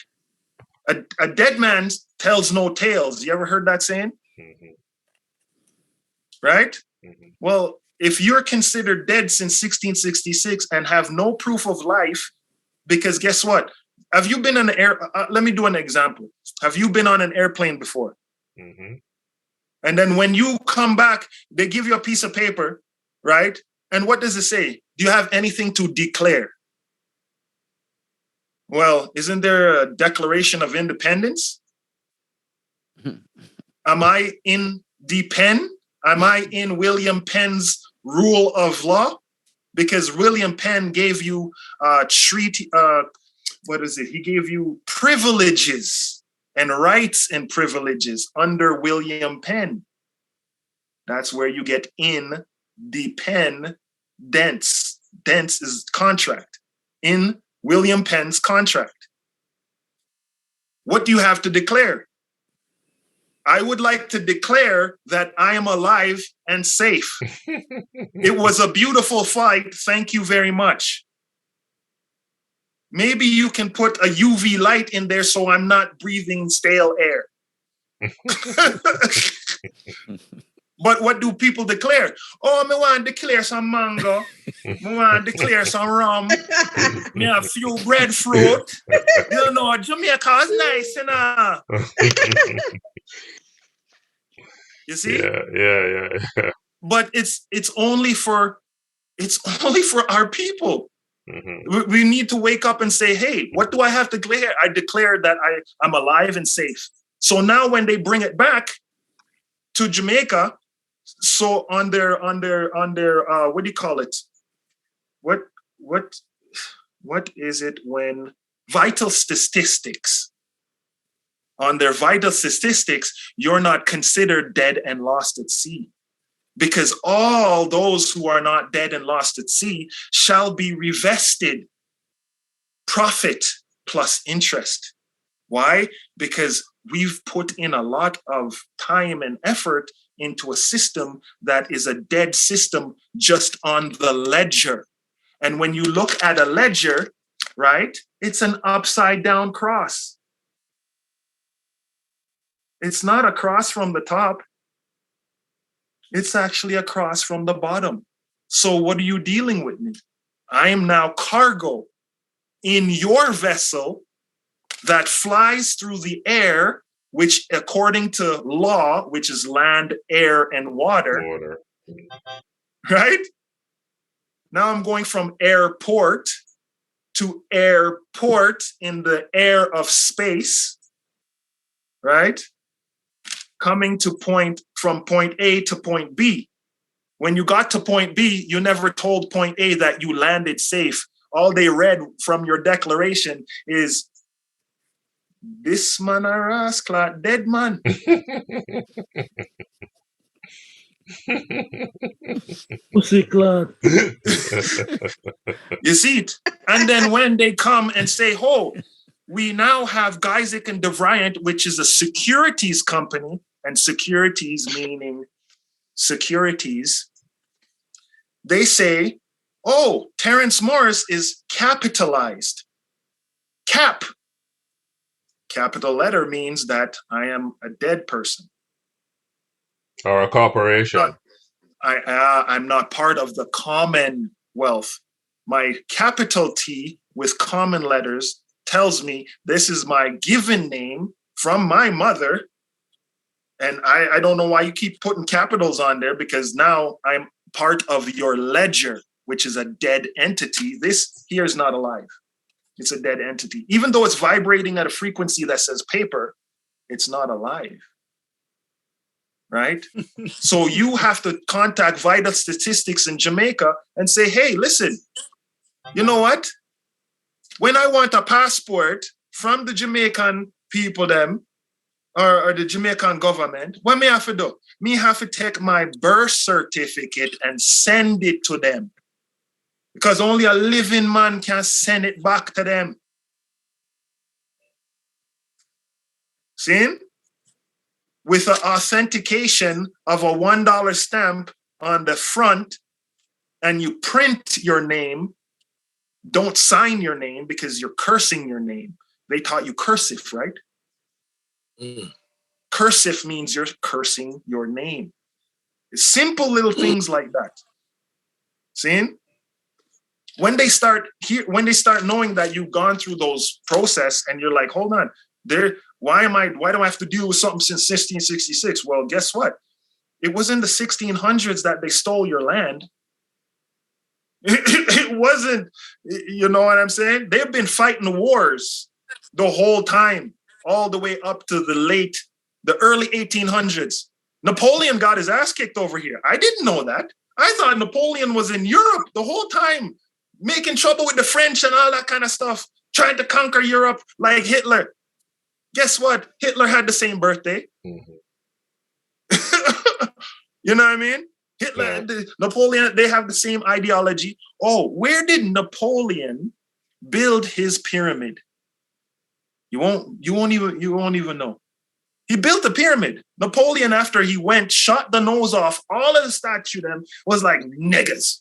a dead man tells no tales. You ever heard that saying? Mm-hmm. Right? Mm-hmm. Well, if you're considered dead since 1666 and have no proof of life, because guess what? Have you been on an air? Let me do an example. Have you been on an airplane before? Mm-hmm. And then when you come back, they give you a piece of paper, right? And what does it say? Do you have anything to declare? Well, isn't there a Declaration of Independence? Am I in Penn? Am I in William Penn's rule of law? Because William Penn gave you treaty. What is it? He gave you privileges and rights and privileges under William Penn. That's where you get independence. Dence is contract. In William Penn's contract. What do you have to declare? I would like to declare that I am alive and safe. It was a beautiful flight. Thank you very much. Maybe you can put a UV light in there so I'm not breathing stale air. But what do people declare? Oh, me want to declare some mango. Me want to declare some rum. Me a few breadfruit. You know, Jamaica is nice, you know. You see? Yeah. But it's only for our people. Mm-hmm. We need to wake up and say, hey, what do I have to declare? I declare that I'm alive and safe. So now when they bring it back to Jamaica, so on their what do you call it? What is it when vital statistics? On their vital statistics, you're not considered dead and lost at sea. Because all those who are not dead and lost at sea shall be revested profit plus interest. Why? Because we've put in a lot of time and effort into a system that is a dead system just on the ledger. And when you look at a ledger, right, it's an upside down cross. It's not a cross from the top. It's actually a cross from the bottom. So what are you dealing with me? I am now cargo in your vessel that flies through the air, which according to law, which is land, air, and water. Right? Now I'm going from airport to airport in the air of space, right? Coming to from point A to point B. When you got to point B, you never told point A that you landed safe. All they read from your declaration is This man a rascal, dead man. Pussy clot. You see it? And then when they come and say, oh, we now have Geisig and DeVriant, which is a securities company, and securities meaning securities. They say, oh, Terrence Morris is capitalized. Cap. Capital letter means that I am a dead person. Or a corporation. I'm not part of the commonwealth. My capital T with common letters tells me this is my given name from my mother. And I don't know why you keep putting capitals on there, because now I'm part of your ledger, which is a dead entity. This here is not alive. It's a dead entity. Even though it's vibrating at a frequency that says paper, it's not alive. Right? So you have to contact Vital Statistics in Jamaica and say, hey, listen, you know what? When I want a passport from the Jamaican people, them, or the Jamaican government, what me have to do? Me have to take my birth certificate and send it to them. Because only a living man can send it back to them. See? With an authentication of a $1 stamp on the front, and you print your name, don't sign your name because you're cursing your name. They taught you cursive, right? Cursive means you're cursing your name. It's simple little things like that. See? When they start knowing that you've gone through those process and you're like, hold on, why do I have to deal with something since 1666? Well, guess what? It was in the 1600s that they stole your land. It wasn't, you know what I'm saying? They've been fighting wars the whole time, all the way up to the early 1800s. Napoleon got his ass kicked over here. I didn't know that. I thought Napoleon was in Europe the whole time, making trouble with the French and all that kind of stuff, trying to conquer Europe like Hitler. Guess what? Hitler had the same birthday. Mm-hmm. You know what I mean? Hitler, Napoleon, they have the same ideology. Oh, where did Napoleon build his pyramid? You won't even know. He built a pyramid. Napoleon, after he went, shot the nose off all of the statue, them was like, niggas.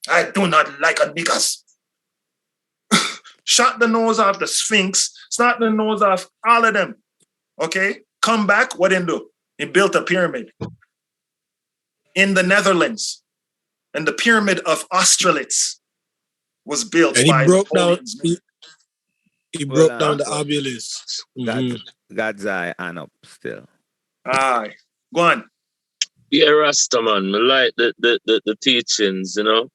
I do not like a niggas. Shot the nose off the Sphinx, shot the nose off all of them. Okay? Come back, what did he do? He built a pyramid in the Netherlands. And the pyramid of Austerlitz was built by Napoleon's men. He broke down the obelisks. God's eye and up still. Aye. Go on. Yeah, Rastaman, I like the teachings, you know.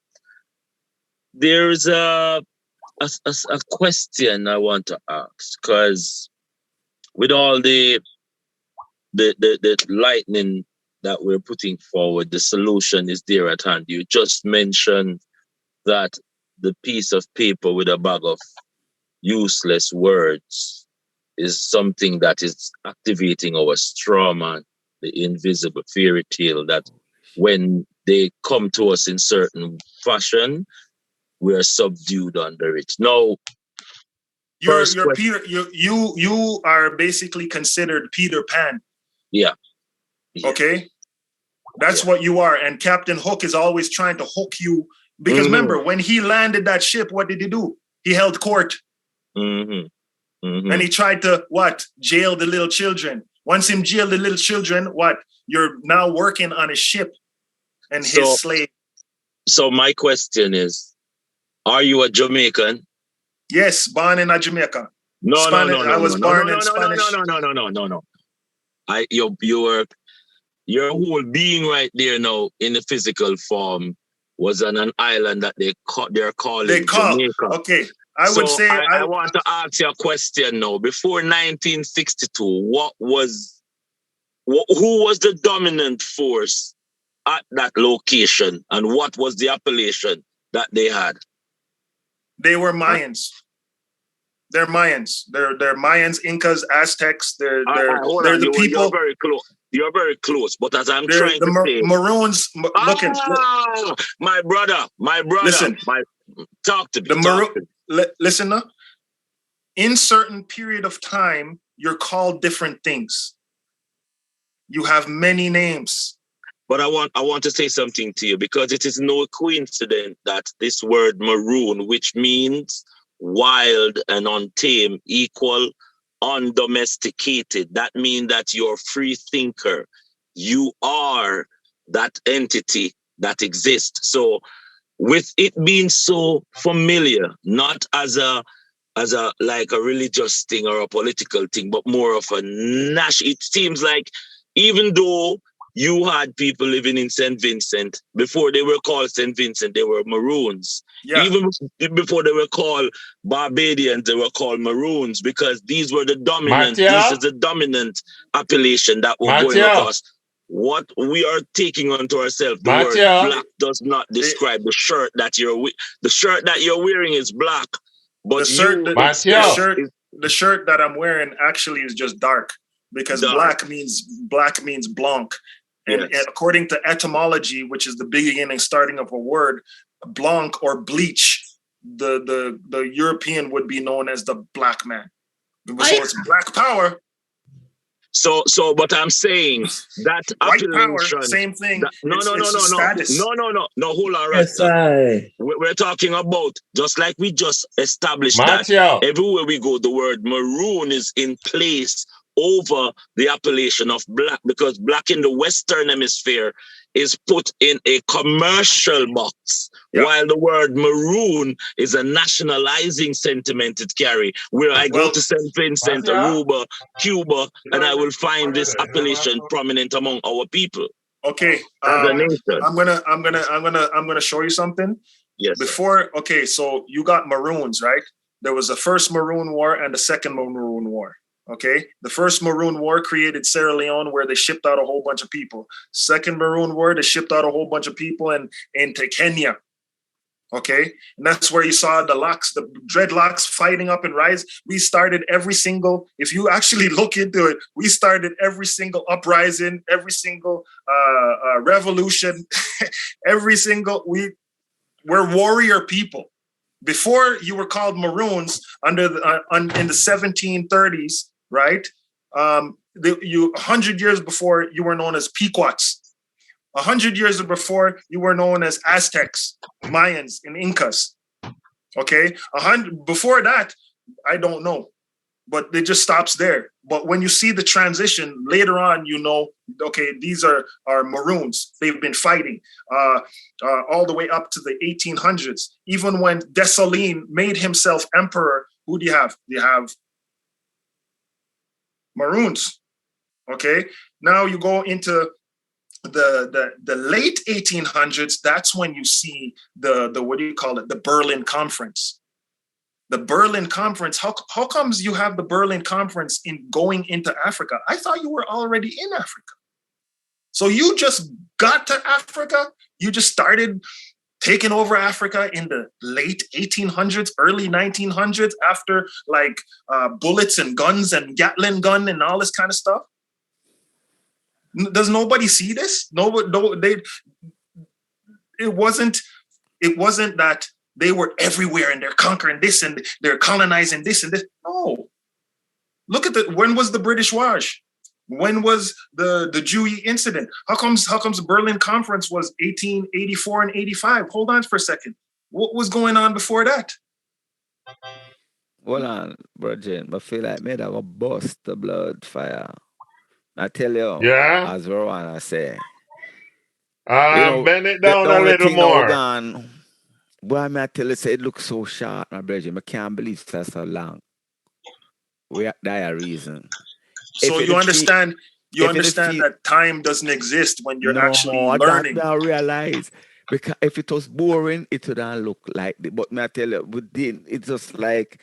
There's a question I want to ask, because with all the lightning that we're putting forward, the solution is there at hand. You just mentioned that the piece of paper with a bag of useless words is something that is activating our straw man, the invisible fairy tale that when they come to us in certain fashion, we are subdued under it. Now, you're Peter. You are basically considered Peter Pan. Yeah. Okay. That's what you are. And Captain Hook is always trying to hook you. Because remember, when he landed that ship, what did he do? He held court. And he tried to, jail the little children. Once him jail the little children, you're now working on a ship and his slave. So my question is, are you a Jamaican? Yes, born in Jamaica. No. I was born in Spanish. No. Your whole being right there now in the physical form was on an island that they're calling Jamaica. Okay. I would say I want to ask you a question now. Before 1962, who was the dominant force at that location, and what was the appellation that they had? They were Mayans. They're Mayans. They're Mayans, Incas, Aztecs. They're hold they're on. the You're people. very close. You're very close. But as I'm They're trying the to say, Maroons. Look at. my brother, Listen. Talk to me. Listen now. In certain period of time, you're called different things. You have many names. But I want to say something to you, because it is no coincidence that this word maroon, which means wild and untamed, equal undomesticated. That means that you're a free thinker. You are that entity that exists. So with it being so familiar, not as a like a religious thing or a political thing, but more of a national, it seems like even though you had people living in St. Vincent, before they were called St. Vincent, they were Maroons. Yeah. Even before they were called Barbadians, they were called Maroons, because these were the dominant, this is the dominant appellation that were going across. What we are taking onto ourselves, the word black does not describe the shirt that you're wearing is black. But the shirt that I'm wearing actually is just dark, because black means blanc. And according to etymology, which is the beginning starting of a word, blanc or bleach, the European would be known as the black man. So it's black power. So but I'm saying that white power, same thing. No, hold on, yes, we're talking about, just like we just established that everywhere we go, the word maroon is in place over the appellation of black, because black in the Western Hemisphere is put in a commercial box, while the word maroon is a nationalizing sentiment it carry. Where I go to St. Vincent, Aruba, Cuba, and I will find this appellation prominent among our people. Okay, I'm gonna show you something. Yes. So you got Maroons, right? There was the first Maroon War and the second Maroon War. Okay, the first Maroon War created Sierra Leone, where they shipped out a whole bunch of people. Second Maroon War, they shipped out a whole bunch of people into Kenya. Okay, and that's where you saw the dreadlocks fighting up and rise. We started every single, if you actually look into it, we started every single uprising, every single revolution, we're warrior people. Before you were called Maroons in the 1730s, right? 100 years before, you were known as Pequots. 100 years before, you were known as Aztecs, Mayans, and Incas. Okay, before that, I don't know, but it just stops there. But when you see the transition later on, you know, okay, these are Maroons. They've been fighting all the way up to the 1800s. Even when Dessalines made himself emperor, who do you have? You have Maroons. Okay, now you go into the late 1800s. That's when you see the what do you call it? The Berlin Conference. The Berlin Conference. How comes you have the Berlin Conference in going into Africa? I thought you were already in Africa. So you just got to Africa. You just started taking over Africa in the late 1800s, early 1900s, after like bullets and guns and Gatling gun and all this kind of stuff. Does nobody see this? It wasn't that they were everywhere and they're conquering this and they're colonizing this and this. No. Look at when was the British Raj? When was the Dewey incident? How comes the Berlin Conference was 1884 and 85? Hold on for a second. What was going on before that? Hold on, bro Jane. I feel like me that go bust the blood fire. I tell you, as Rowan say. Bend it down a little more. Boy, I tell you, say it looks so sharp, my brother. I can't believe that's so long. We have that reason. So you understand that time doesn't exist when you're actually learning. I realize, because if it was boring, it wouldn't look like it. But I tell you, it's just like,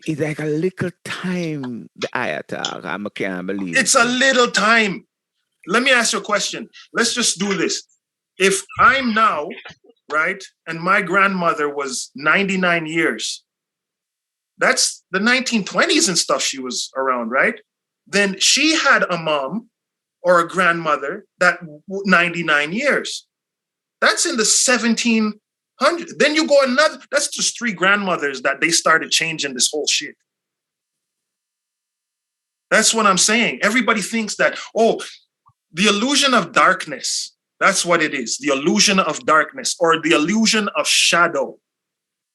it's like a little time the eye talk. I can't believe it's a little time. Let me ask you a question. Let's just do this. If I'm now, right, and my grandmother was 99 years, That's the 1920s and stuff she was around, right? Then she had a mom or a grandmother that 99 years. That's in the 1700s. Then you go another, that's just 3 grandmothers that they started changing this whole shit. That's what I'm saying. Everybody thinks that, oh, the illusion of darkness, that's what it is. The illusion of darkness or the illusion of shadow.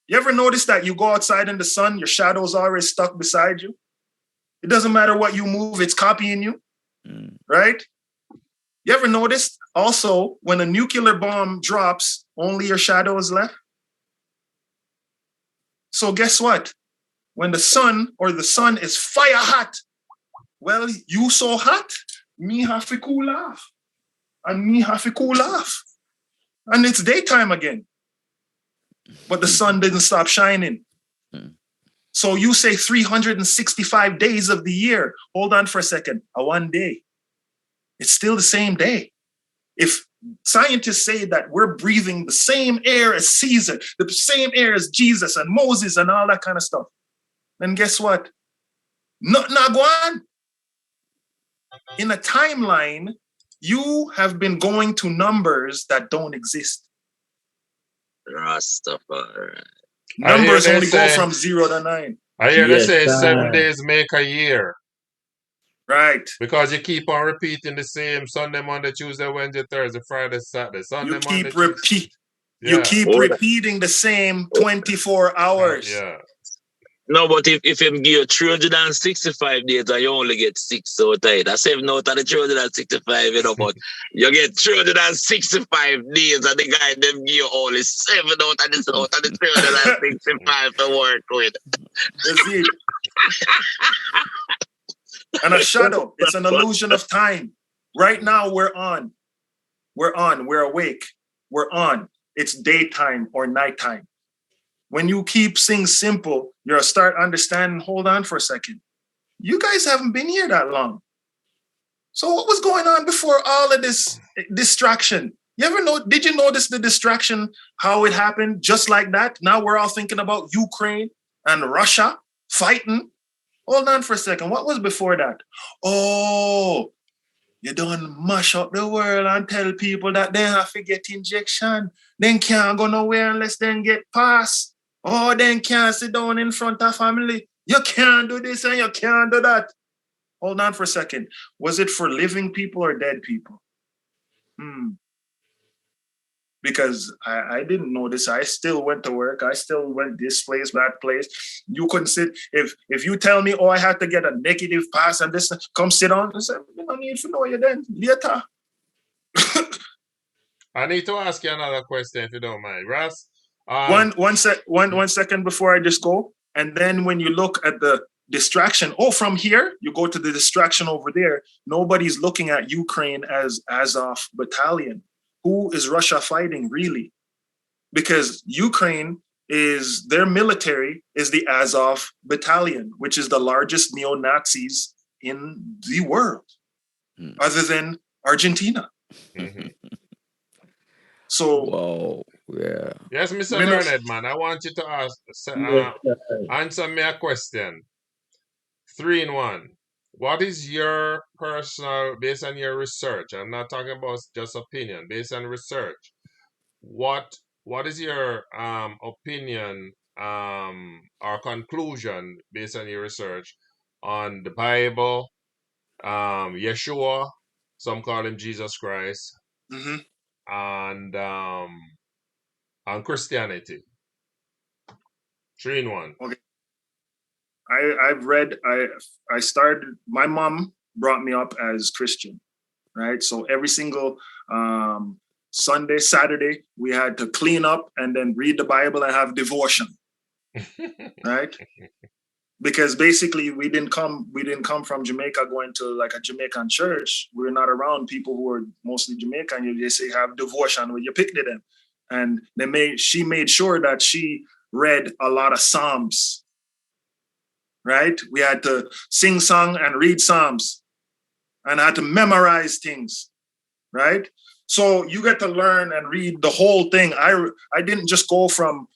You ever notice that you go outside in the sun, your shadow's always stuck beside you? It doesn't matter what you move, it's copying you, right? You ever notice also when a nuclear bomb drops, only your shadow is left? So guess what? When the sun is fire hot, well, you so hot, me have to cool off. And me have to cool off. And it's daytime again. But the sun didn't stop shining. So you say 365 days of the year. Hold on for a second. A one day. It's still the same day. If scientists say that we're breathing the same air as Caesar, the same air as Jesus and Moses and all that kind of stuff, then guess what? Not go on. In a timeline, you have been going to numbers that don't exist. Rastafari. Numbers only go from 0 to 9. I hear they say 7 days make a year. Right. Because you keep on repeating the same Sunday, Monday, Tuesday, Wednesday, Thursday, Friday, Saturday. Sunday, You keep repeating the same 24 hours. Yeah. No, but if him give you 365 days and you only get 6 so tight, that's 7 out of the 365, you know, but you get 365 days and the guy them give you only 7 out of the 365 to work with. You see? And a shadow, it's an illusion of time. Right now we're on. We're awake. We're on. It's daytime or nighttime. When you keep things simple, you'll start understanding, hold on for a second. You guys haven't been here that long. So what was going on before all of this distraction? Did you notice the distraction, how it happened just like that? Now we're all thinking about Ukraine and Russia fighting. Hold on for a second. What was before that? Oh, you don't mash up the world and tell people that they have to get injection. Then can't go nowhere unless they get passed. Oh, then can't sit down in front of family. You can't do this and you can't do that. Hold on for a second. Was it for living people or dead people? Because I didn't know this. I still went to work. I still went this place, that place. You couldn't sit. If you tell me, oh, I had to get a negative pass and this, come sit on. I said, we don't need to know you then. Later. I need to ask you another question if you don't mind. Russ? One second before I just go. And then when you look at the distraction, from here, you go to the distraction over there. Nobody's looking at Ukraine as Azov battalion. Who is Russia fighting really? Because Ukraine their military is the Azov battalion, which is the largest neo-Nazis in the world, other than Argentina. So, whoa, yeah. Yes, Mr. Learned, man. I want you to answer me a question. 3 in 1. What is your personal, based on your research? I'm not talking about just opinion, based on research. What is your opinion or conclusion based on your research on the Bible, Yeshua, some call him Jesus Christ, and on Christianity? 3 in 1. Okay. I started, my mom brought me up as Christian, right? So every single Sunday, Saturday, we had to clean up and then read the Bible and have devotion, right? Because basically we didn't come from Jamaica going to like a Jamaican church. We're not around people who are mostly Jamaican. You just say have devotion when you picnic them. And she made sure that she read a lot of Psalms. Right? We had to sing song and read Psalms and had to memorize things, right? So you get to learn and read the whole thing. I didn't just go from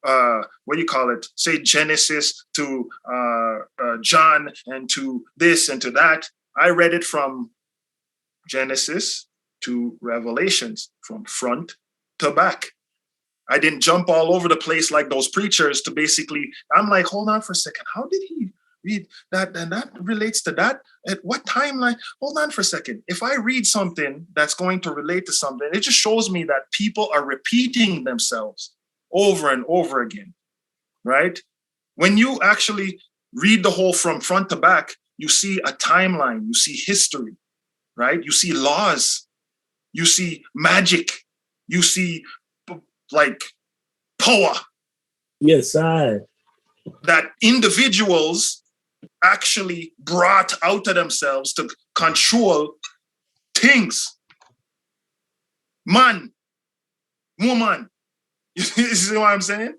what do you call it? Say Genesis to John and to this and to that. I read it from Genesis to Revelations, from front to back. I didn't jump all over the place like those preachers to basically, I'm like, hold on for a second. How did he read that? And that relates to that? At what timeline? Hold on for a second. If I read something that's going to relate to something, it just shows me that people are repeating themselves over and over again, right? When you actually read the whole from front to back, you see a timeline, you see history, right? You see laws, you see magic, you see like power. Yes, I. That individuals actually brought out of themselves to control things. Man, woman. You see what I'm saying?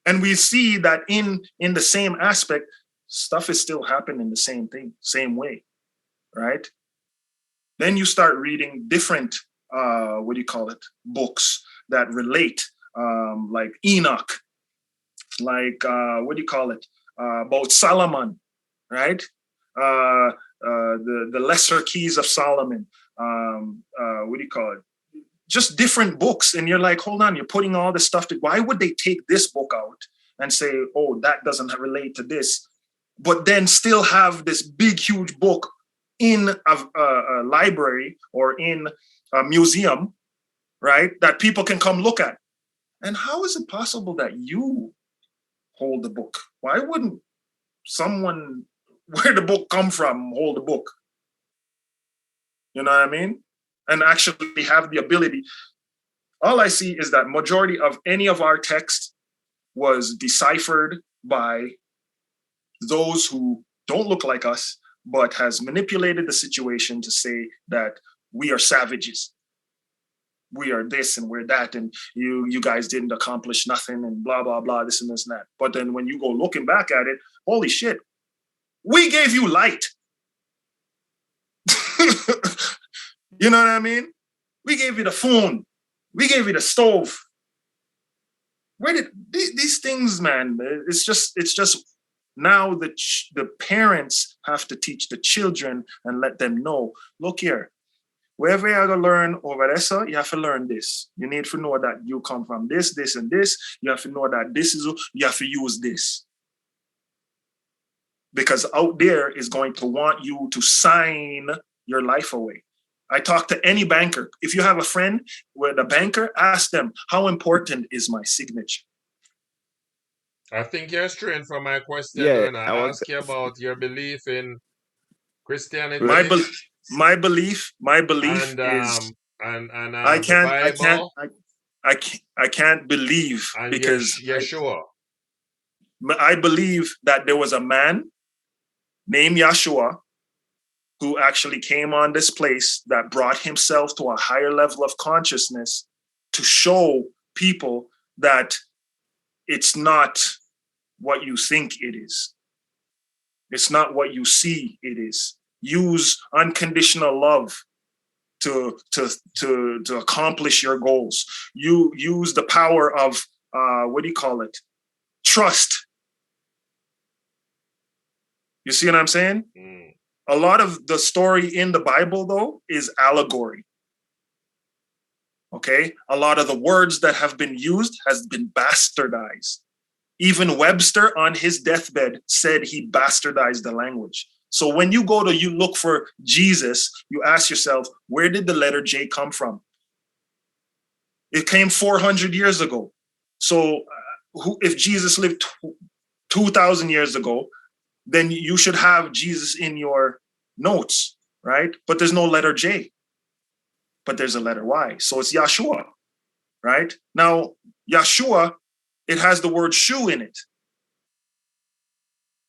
And we see that in the same aspect, stuff is still happening the same thing, same way, right? Then you start reading different, what do you call it, books that relate, like Enoch, like, what do you call it, about Solomon, right? The Lesser Keys of Solomon, what do you call it? Just different books. And you're like, hold on, you're putting all this stuff to, why would they take this book out and say, oh, that doesn't relate to this, but then still have this big, huge book in a library or in a museum, right, that people can come look at? And how is it possible that you hold the book? Why wouldn't someone where the book come from hold the book? You know what I mean? And actually have the ability. All I see is that majority of any of our text was deciphered by those who don't look like us, but has manipulated the situation to say that we are savages. We are this and we're that, and you guys didn't accomplish nothing and blah, blah, blah, this and this and that. But then when you go looking back at it, holy shit, we gave you light. You know what I mean? We gave you the phone. We gave you the stove. Where did these things, man? It's just now the parents have to teach the children and let them know, look here, wherever you're going to learn over there, sir, you have to learn this. You need to know that you come from this, this, and this. You have to know that this is, you have to use this. Because out there is going to want you to sign your life away. I talk to any banker. If you have a friend with a banker, ask them, how important is my signature? I think you're straying from my question. Yeah, When I ask you about your belief in Christianity. My belief and, is the Bible. I can't believe, and because you're sure. I believe that there was a man named Yeshua who actually came on this place that brought himself to a higher level of consciousness to show people that it's not what you think it is. It's not what you see it is. Use unconditional love to accomplish your goals. You use the power of what do you call it? Trust. You see what I'm saying? Mm. A lot of the story in the Bible, though, is allegory. Okay? A lot of the words that have been used has been bastardized. Even Webster on his deathbed said he bastardized the language. So when you go to, you look for Jesus, you ask yourself, where did the letter J come from? It came 400 years ago. So if Jesus lived 2,000 years ago, then you should have Jesus in your notes, right? But there's no letter J, but there's a letter Y. So it's Yeshua, right? Now, Yeshua, it has the word shoe in it.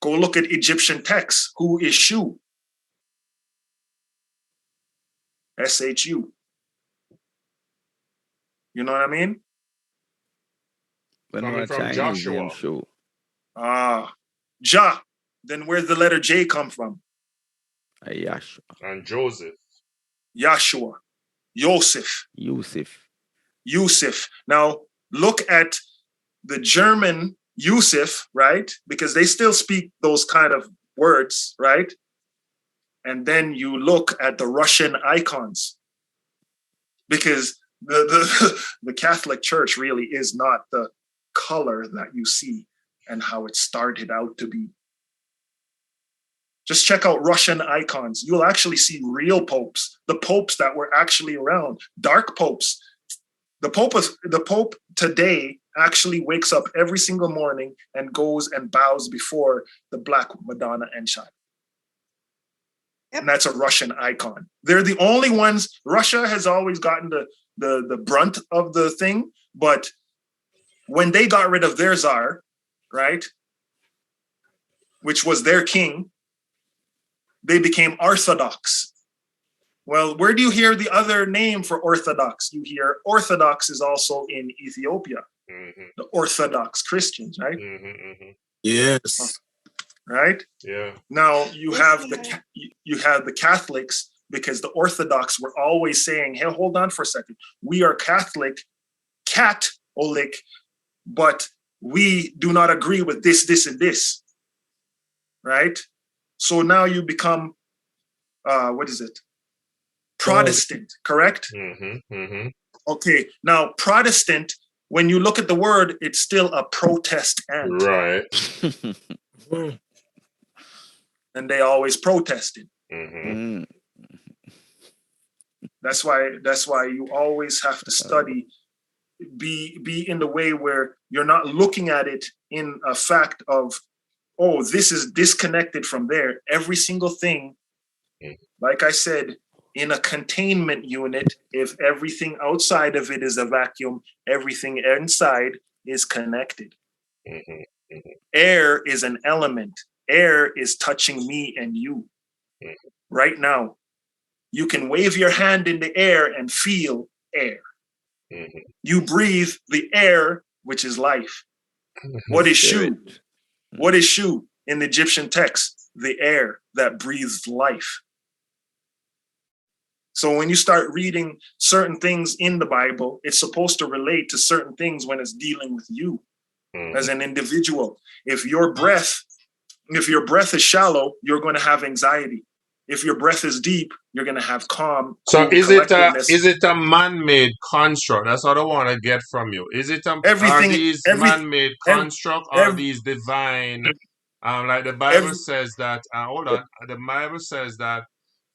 Go look at Egyptian texts. Who is Shu? S-H-U. You know what I mean? Coming from Joshua. Ja. Then where's the letter J come from? Yashua. And Joseph. Yashua. Yosef. Yusuf. Yusuf. Now, look at the German Yusuf, right? Because they still speak those kind of words, right? And then you look at the Russian icons, because the Catholic Church really is not the color that you see and how it started out to be. Just check out Russian icons. You'll actually see real popes, the popes that were actually around, dark popes. The Pope today actually wakes up every single morning and goes and bows before the Black Madonna and Child. And that's a Russian icon. They're the only ones. Russia has always gotten the brunt of the thing, but when they got rid of their Tsar, right, which was their king, they became Orthodox. Well, where do you hear the other name for Orthodox? You hear Orthodox is also in Ethiopia, the Orthodox Christians, right? Yes. Right? Yeah. Now you have the Catholics, because the Orthodox were always saying, hey, hold on for a second. We are Catholic, but we do not agree with this, this, and this. Right? So now you become, what is it? Protestant, correct? Okay, now Protestant, when you look at the word, it's still a protestant. Right. And they always protested. That's why you always have to study, be in the way where you're not looking at it in a fact of, oh, this is disconnected from there. Every single thing, like I said, in a containment unit, if everything outside of it is a vacuum, everything inside is connected. Air is an element. Air is touching me and you right now. You can wave your hand in the air and feel air. You breathe the air, which is life. What is Shu? What is Shu in the Egyptian text? The air that breathes life. So when you start reading certain things in the Bible, it's supposed to relate to certain things when it's dealing with you as an individual. If your breath is shallow, you're going to have anxiety. If your breath is deep, you're going to have calm. So is it a man-made construct? That's what I want to get from you. Is it are these man-made construct, or are these divine? Like the Bible says that. Hold on. The Bible says that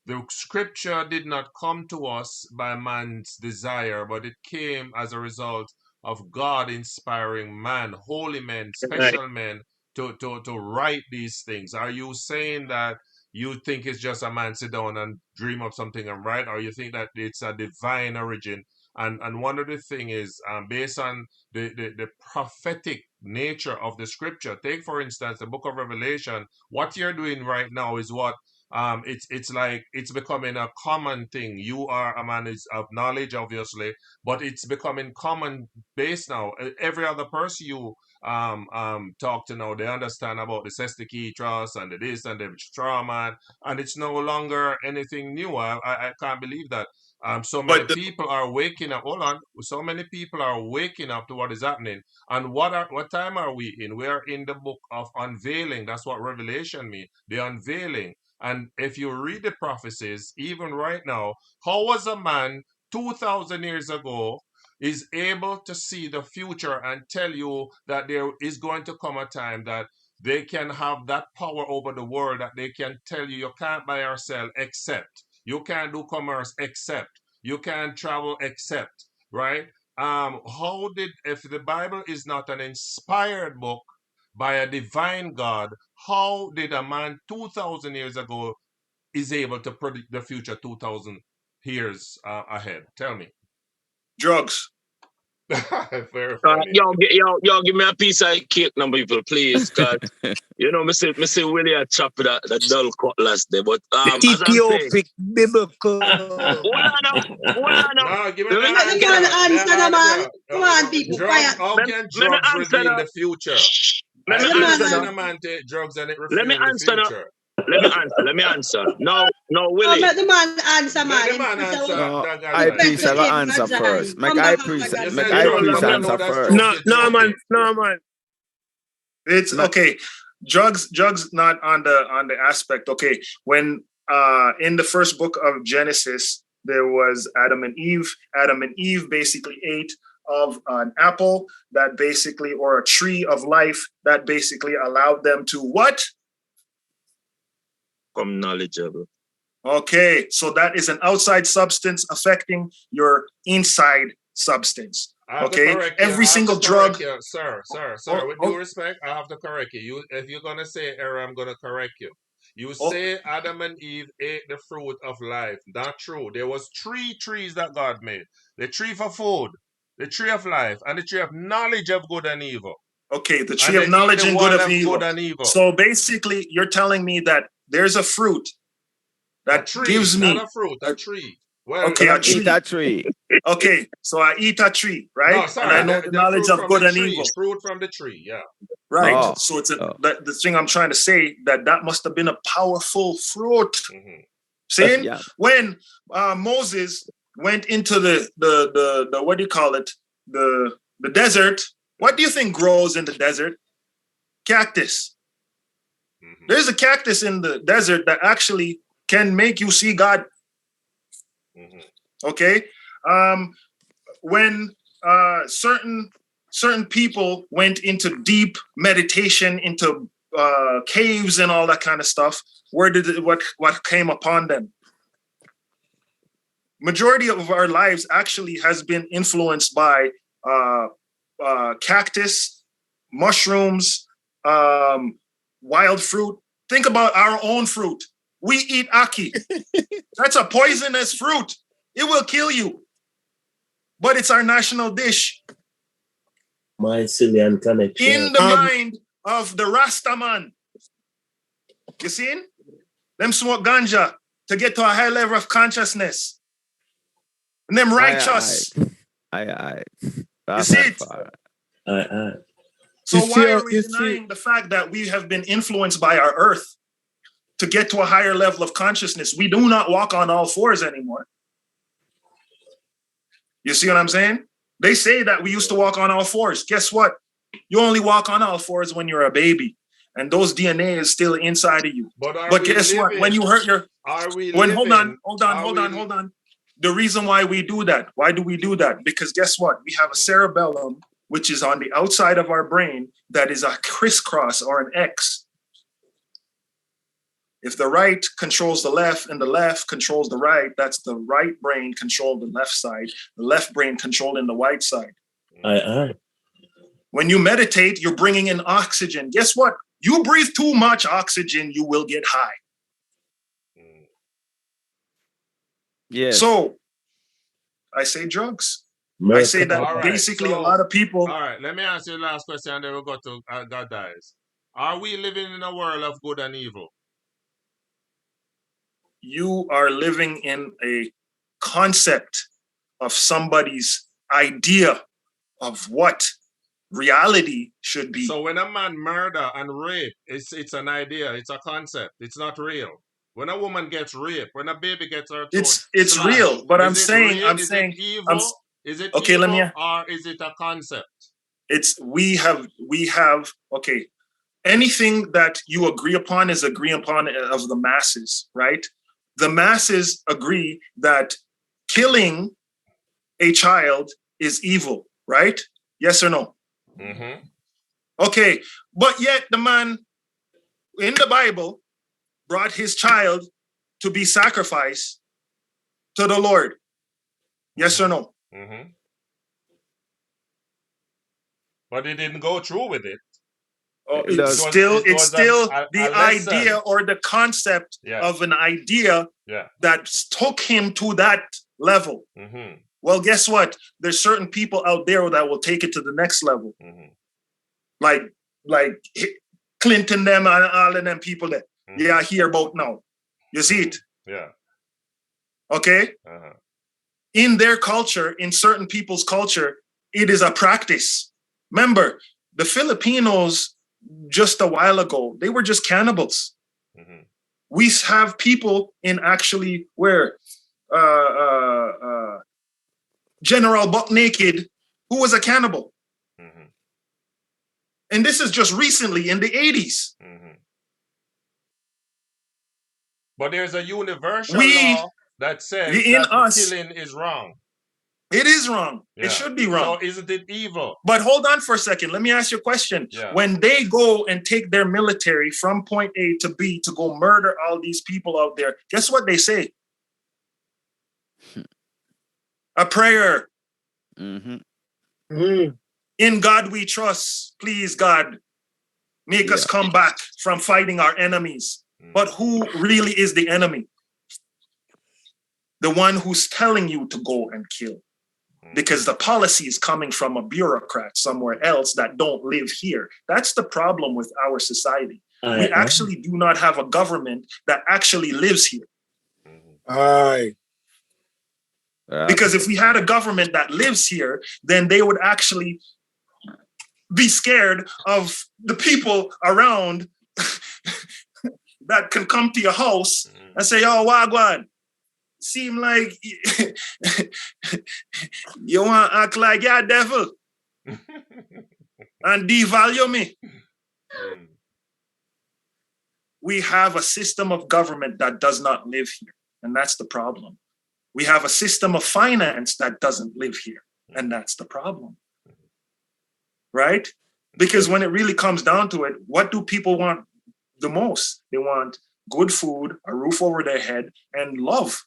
the scripture did not come to us by man's desire, but it came as a result of God inspiring man, holy men, special men, to write these things. Are you saying that you think it's just a man sit down and dream of something and write, or you think that it's a divine origin? And one of the thing is, based on the prophetic nature of the scripture. Take, for instance, the book of Revelation. What you're doing right now is what it's like it's becoming a common thing. You are a man of knowledge, obviously, but it's becoming common base now. Every other person you talk to now, they understand about the Sestakey Trust and the this and the straw man, and it's no longer anything new. I can't believe that. So many people are waking up. Hold on. So many people are waking up to what is happening. And what time are we in? We are in the book of unveiling. That's what Revelation means. The unveiling. And if you read the prophecies, even right now, how was a man 2,000 years ago is able to see the future and tell you that there is going to come a time that they can have that power over the world, that they can tell you can't buy or sell except, you can't do commerce except, you can't travel except, right? If the Bible is not an inspired book by a divine God, how did a man 2,000 years ago is able to predict the future 2,000 years ahead? Tell me. Drugs. Very funny. Y'all, give me a piece of cake, now, people, please. Cause you know, me say Willie a chop that dull cutlass there, but the Ethiopic biblical. Hold on. No, give me Let the man answer, man. Come on, people, quiet. How can drugs reveal the future? Let me understand a man take drugs and it reveals the future. Let me answer. Now, No, Willie. Let the man answer, man. Let the man answer. No, That guy high died. priest I got answer first. Make high priest answer first. No, man. It's okay. Drugs not on the aspect. Okay, when in the first book of Genesis there was Adam and Eve. Adam and Eve basically ate of an apple that basically, or a tree of life that basically allowed them to what? Become knowledgeable. Okay, so that is an outside substance affecting your inside substance. Okay, every single drug. Sir. With due respect, I have to correct you. If you're gonna say error, I'm gonna correct you. You say Adam and Eve ate the fruit of life. Not true. There was 3 trees that God made: the tree for food, the tree of life, and the tree of knowledge of good and evil. Okay, the tree of knowledge and good and evil. So basically, you're telling me that there's a fruit that gives me not a fruit, a tree. Well, okay, I eat that tree. Okay, so I eat a tree, right? No, sorry, and I know the knowledge of good and evil. Fruit from the tree, yeah. Right. Oh, so it's the thing I'm trying to say, that must have been a powerful fruit. Mm-hmm. Seeing when Moses went into the what do you call it? The desert. What do you think grows in the desert? Cactus. Mm-hmm. There's a cactus in the desert that actually can make you see God. Mm-hmm. Okay. When certain people went into deep meditation, into caves and all that kind of stuff, what came upon them? Majority of our lives actually has been influenced by cactus, mushrooms, wild fruit. Think about our own fruit. We eat ackee. That's a poisonous fruit. It will kill you. But it's our national dish. Mycelium connection. In the mind of the Rastaman. You see? Them smoke ganja to get to a high level of consciousness. And them righteous. Aye. You see it? So why are we denying the fact that we have been influenced by our earth to get to a higher level of consciousness? We do not walk on all fours anymore. You see what I'm saying? They say that we used to walk on all fours. Guess what? You only walk on all fours when you're a baby, and those DNA is still inside of you. But guess what? When you hurt your, hold on. The reason why we do that, why do we do that? Because guess what? We have a cerebellum, which is on the outside of our brain, that is a crisscross or an X. If the right controls the left and the left controls the right, that's the right brain control the left side, the left brain controlling the right side. When you meditate, you're bringing in oxygen. Guess what? You breathe too much oxygen, you will get high. Yeah. So I say drugs. I say that basically a lot of people. All right, let me ask you the last question and then we'll go to God dies. Are we living in a world of good and evil? You are living in a concept of somebody's idea of what reality should be. So when a man murder and rape, it's an idea, it's a concept, it's not real. When a woman gets raped, when a baby gets her it's real. But I'm saying evil? Is it okay, evil, let me, or is it a concept? We have okay. Anything that you agree upon is agree upon of the masses, right? The masses agree that killing a child is evil, right? Yes or no? Mm-hmm. Okay, but yet the man in the Bible brought his child to be sacrificed to the Lord. Yes or no? Mm-hmm. But he didn't go through with it. It's still the idea or the concept of an idea that took him to that level. Mm-hmm. Well, guess what? There's certain people out there that will take it to the next level. Mm-hmm. Like Clinton, them and all of them people that I hear about now. You see it? Yeah. Okay? Uh-huh. In their culture, in certain people's culture, it is a practice. Remember, the Filipinos just a while ago, they were just cannibals. Mm-hmm. We have people in actually where General Buck Naked, who was a cannibal. Mm-hmm. And this is just recently in the 80s. Mm-hmm. But there's a universal law that says that killing is wrong. It is wrong. Yeah. It should be wrong. So isn't it evil? But hold on for a second. Let me ask you a question. Yeah. When they go and take their military from point A to B to go murder all these people out there, guess what they say? A prayer. Mm-hmm. In God we trust. Please, God, make us come back from fighting our enemies. But who really is the enemy? The one who's telling you to go and kill. Because the policy is coming from a bureaucrat somewhere else that don't live here. That's the problem with our society. We actually do not have a government that actually lives here. Because if we had a government that lives here, then they would actually be scared of the people around that can come to your house and say, "Oh, Wagwan, seem like you want to act like you're devil and devalue me." We have a system of government that does not live here, and that's the problem. We have a system of finance that doesn't live here, and that's the problem. Right? Because when it really comes down to it, what do people want the most? They want good food, a roof over their head, and love.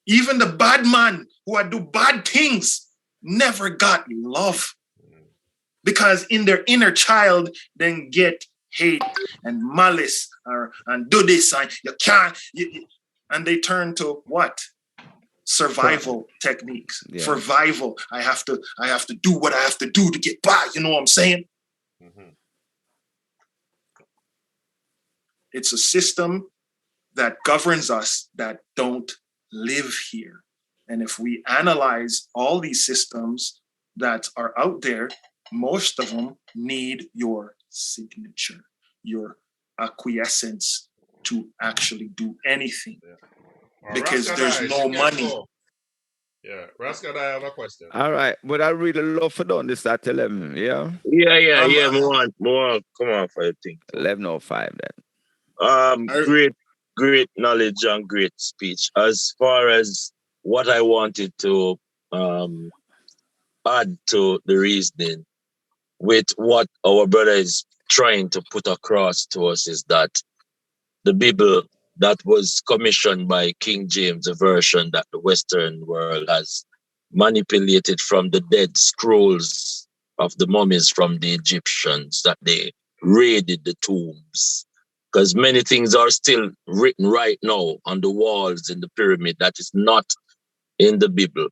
Even the bad man who would do bad things never got love. Because in their inner child, then get hate and malice and do this and you can't. And they turn to what? Survival techniques. Yeah. Survival. I have to do what I have to do to get by. You know what I'm saying? It's a system that governs us that don't live here. And if we analyze all these systems that are out there, most of them need your signature, your acquiescence to actually do anything. Because there's no money. Yeah, Rascal, I have a question. All right, but I really love for doing this at 11, yeah? Yeah, more. Come on for your thing. 11:05 then. Great knowledge and great speech. As far as what I wanted to add to the reasoning with what our brother is trying to put across to us is that the Bible that was commissioned by King James, a version that the Western world has manipulated from the dead scrolls of the mummies from the Egyptians, that they raided the tombs. Because many things are still written right now on the walls in the pyramid that is not in the Bible.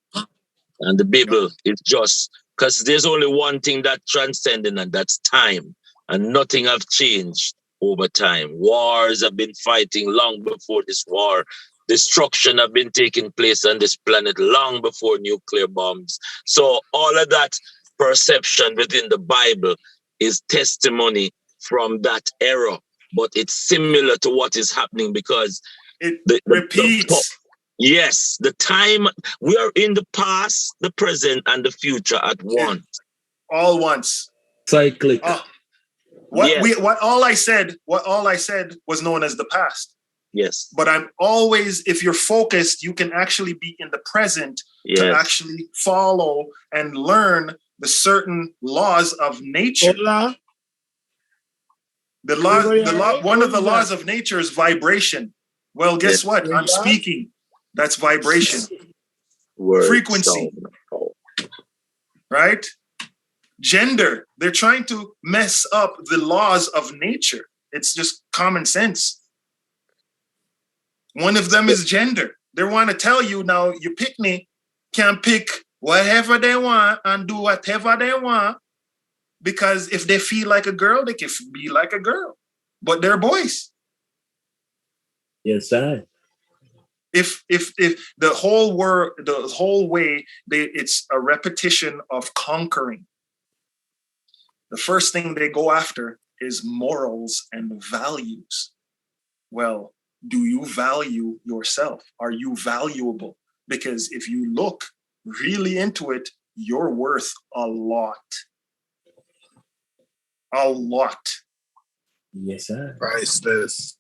And the Bible is just, because there's only one thing that transcending, and that's time. And nothing have changed over time. Wars have been fighting long before this war. Destruction have been taking place on this planet long before nuclear bombs. So all of that perception within the Bible is testimony from that era. But it's similar to what is happening because it repeats. Yes, the time, we are in the past, the present, and the future at once. All once. Cyclic. What all I said was known as the past. Yes. But I'm always, if you're focused, you can actually be in the present to actually follow and learn the certain laws of nature. Hola. One of the laws of nature is vibration. Well, guess what? I'm speaking. That's vibration. Frequency. Right? Gender. They're trying to mess up the laws of nature. It's just common sense. One of them is gender. They want to tell you now, you pick me, can pick whatever they want and do whatever they want. Because if they feel like a girl, they can be like a girl. But they're boys. Yes, sir. If the whole way, it's a repetition of conquering. The first thing they go after is morals and values. Well, do you value yourself? Are you valuable? Because if you look really into it, you're worth a lot. A lot. Yes, sir. Priceless.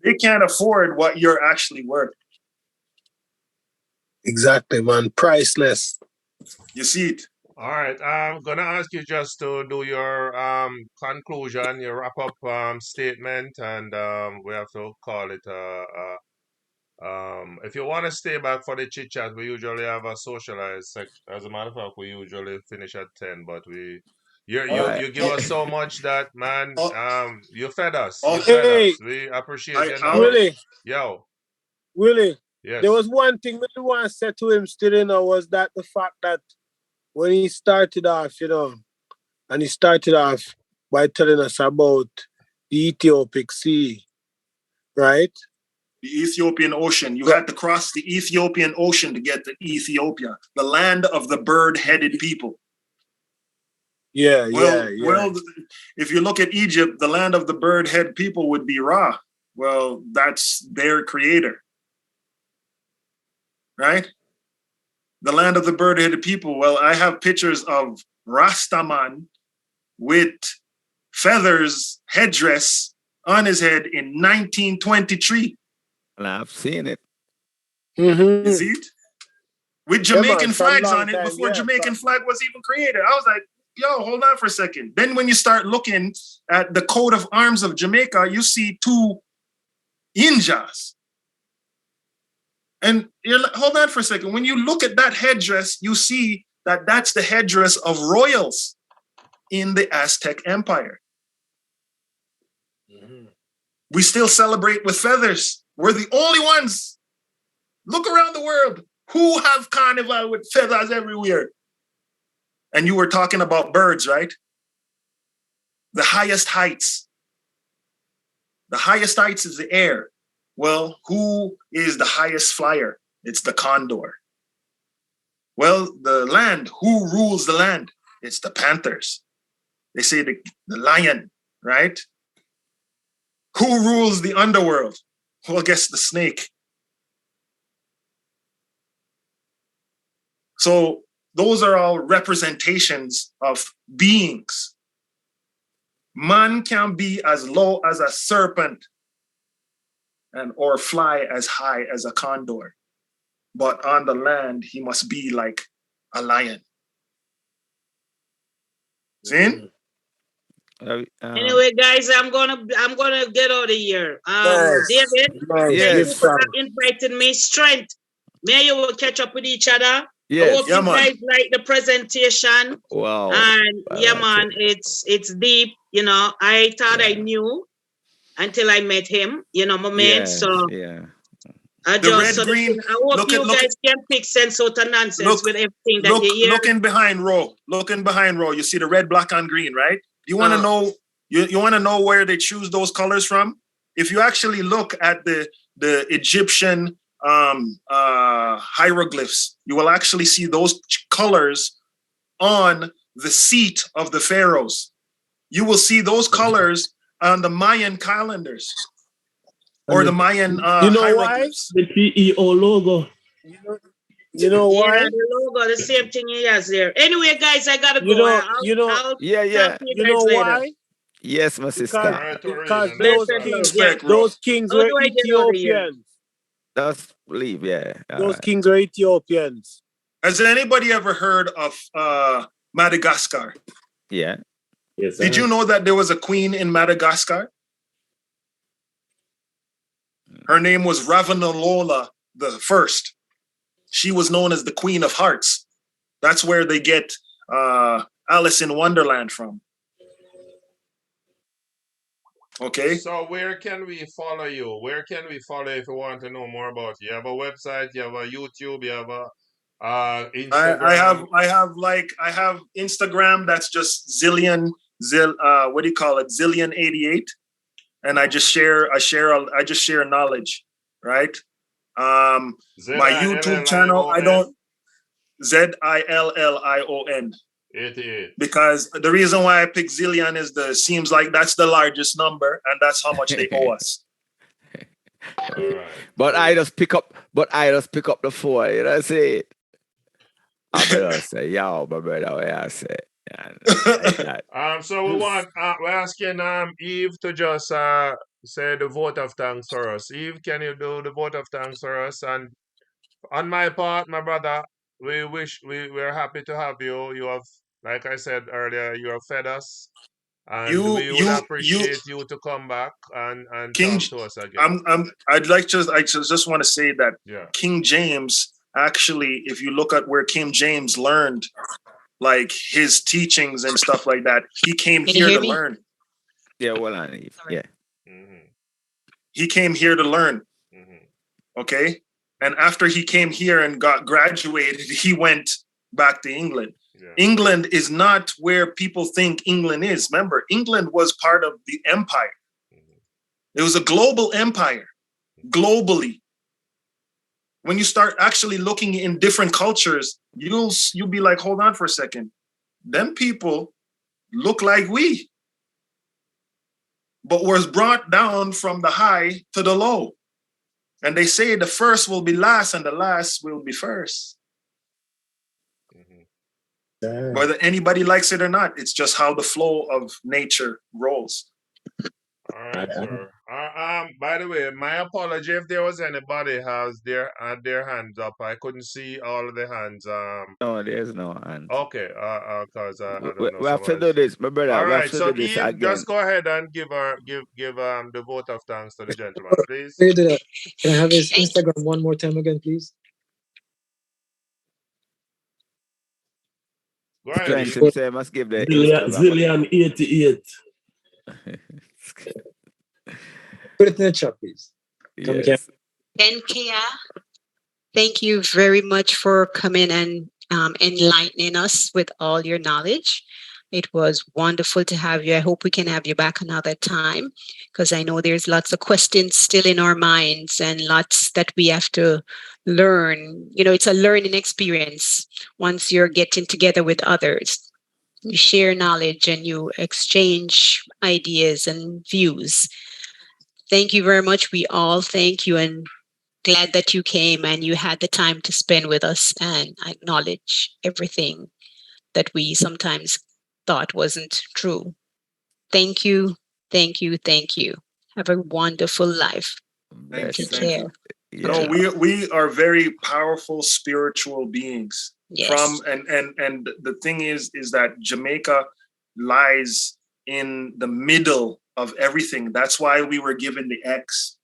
They can't afford what you're actually worth. Exactly, man. Priceless. You see it? All right. I'm gonna ask you just to do your conclusion, your wrap up statement, and we have to call it if you want to stay back for the chit chat, we usually have a socialized section. As a matter of fact, we usually finish at 10, but you give us so much that, man, you fed us. You fed Hey, us. We appreciate your knowledge. Willie, Yo, Willie, yes. there was one thing we want to say to him still, was that the fact that when he started off, and he started off by telling us about the Ethiopic Sea, right? The Ethiopian Ocean. You had to cross the Ethiopian Ocean to get to Ethiopia, the land of the bird-headed people. Yeah, Well, if you look at Egypt, the land of the bird-head people would be Ra. Well, that's their creator, right? The land of the bird-headed people. Well, I have pictures of Rastaman with feathers, headdress on his head in 1923. And I've seen it. You see it? With Jamaican flags on it before Jamaican flag was even created. I was like, yo, hold on for a second. Then when you start looking at the coat of arms of Jamaica, you see two Injas. And you're like, hold on for a second. When you look at that headdress, you see that that's the headdress of royals in the Aztec Empire. We still celebrate with feathers. We're the only ones. Look around the world. Who have carnival with feathers everywhere? And you were talking about birds, right? The highest heights. The highest heights is the air. Well, who is the highest flyer? It's the condor. Well, the land, who rules the land? It's the panthers. They say the lion, right? Who rules the underworld? Well, I guess the snake. So those are all representations of beings. Man can be as low as a serpent or fly as high as a condor. But on the land, he must be like a lion. See? Anyway, guys, I'm gonna get out of here. David, thank you for inviting me. Strength. May you will catch up with each other. Yes. I hope you guys like the presentation. Wow. And man, it's deep. I thought I knew until I met him. My man. So I just I hope you guys can pick sense out of nonsense with everything that you hear. Looking behind row. You see the red, black, and green, right? You want to know? You want to know where they choose those colors from? If you actually look at the Egyptian hieroglyphs, you will actually see those colors on the seat of the pharaohs. You will see those colors on the Mayan calendars or the Mayan hieroglyphs. The PEO logo. You know why? Yeah, the logo, the same thing he has there. Anyway, guys, I gotta go. I'll talk to you guys later. Why? Yes, my sister. Because those kings were Ethiopians. Let's leave, Those kings were Ethiopians. Has anybody ever heard of Madagascar? Yeah. Yes. Did you know that there was a queen in Madagascar? Her name was Ravalola the First. She was known as the Queen of Hearts. That's where they get Alice in Wonderland from. Okay. So where can we follow you? Where can we follow if you want to know more about you? You have a website, you have a YouTube, you have a Instagram. I have Instagram that's just Zillion 88, and I just share knowledge, right? My YouTube channel, I don't Zillion. 88. Because the reason why I picked zillion is seems like that's the largest number, and that's how much they owe us. All right. But cool. I just pick up the 4, you know what I'm saying? I better say, yo, my brother, what I say. So we're asking Eve to just say the vote of thanks for us. Eve, can you do the vote of thanks for us? And on my part, my brother, we're happy to have you. You have, like I said earlier, you have fed us, and we would appreciate you to come back and King, talk to us again. I just want to say that King James, actually, if you look at where King James learned, like his teachings and stuff like that, he came here to learn. Yeah, well, yeah. He came here to learn. Okay, and after he came here and got graduated, he went back to England. England is not where people think England is. Remember, England was part of the empire. It was a global empire, globally. When you start actually looking in different cultures, you'll be like, hold on for a second. Them people look like we, but was brought down from the high to the low. And they say the first will be last and the last will be first. Whether anybody likes it or not, it's just how the flow of nature rolls. All right, sir. By the way, my apology if there was anybody has their hands up. I couldn't see all of the hands. No, there's no hands. Okay. Because I don't know. We have to do this, my brother. All we right. have to So do this Eve, again. just go ahead and give the vote of thanks to the gentleman, please. Can you do that? Can I have his Instagram one more time again, please? Go ahead. Say must give the Zillion 88. Put it in the chat, please. Yes. Kia, thank you very much for coming and enlightening us with all your knowledge. It was wonderful to have you. I hope we can have you back another time, because I know there's lots of questions still in our minds and lots that we have to learn. You know, it's a learning experience once you're getting together with others. You share knowledge and you exchange ideas and views. Thank you very much. We all thank you, and glad that you came and you had the time to spend with us and acknowledge everything that we sometimes thought wasn't true. Thank you. Thank you. Thank you. Have a wonderful life. Take care. No, we are very powerful spiritual beings. Yes. And the thing is that Jamaica lies in the middle of everything. That's why we were given the X.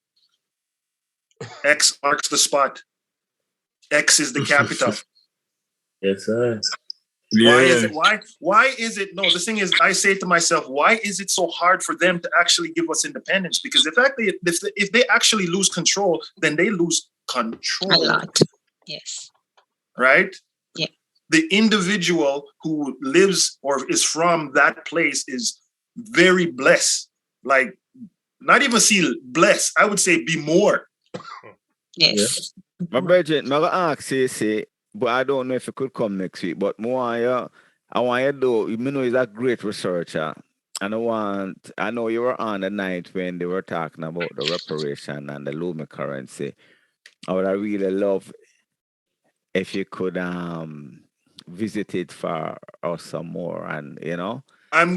X marks the spot. X is the capital. Yes, sir. Why is it? Why is it? No, the thing is, I say to myself, why is it so hard for them to actually give us independence? Because if they actually lose control, then they lose control. A lot. Yes. Right? Yeah. The individual who lives or is from that place is very blessed. Like, not even see blessed. I would say be more. Yes. My brother, I'm going to ask you, say, but I don't know if you could come next week. But I want you to do, you know, he's a great researcher. And I know you were on the night when they were talking about the reparation and the Lumi currency. I would really love if you could visit it for us some more, and you know. What I'm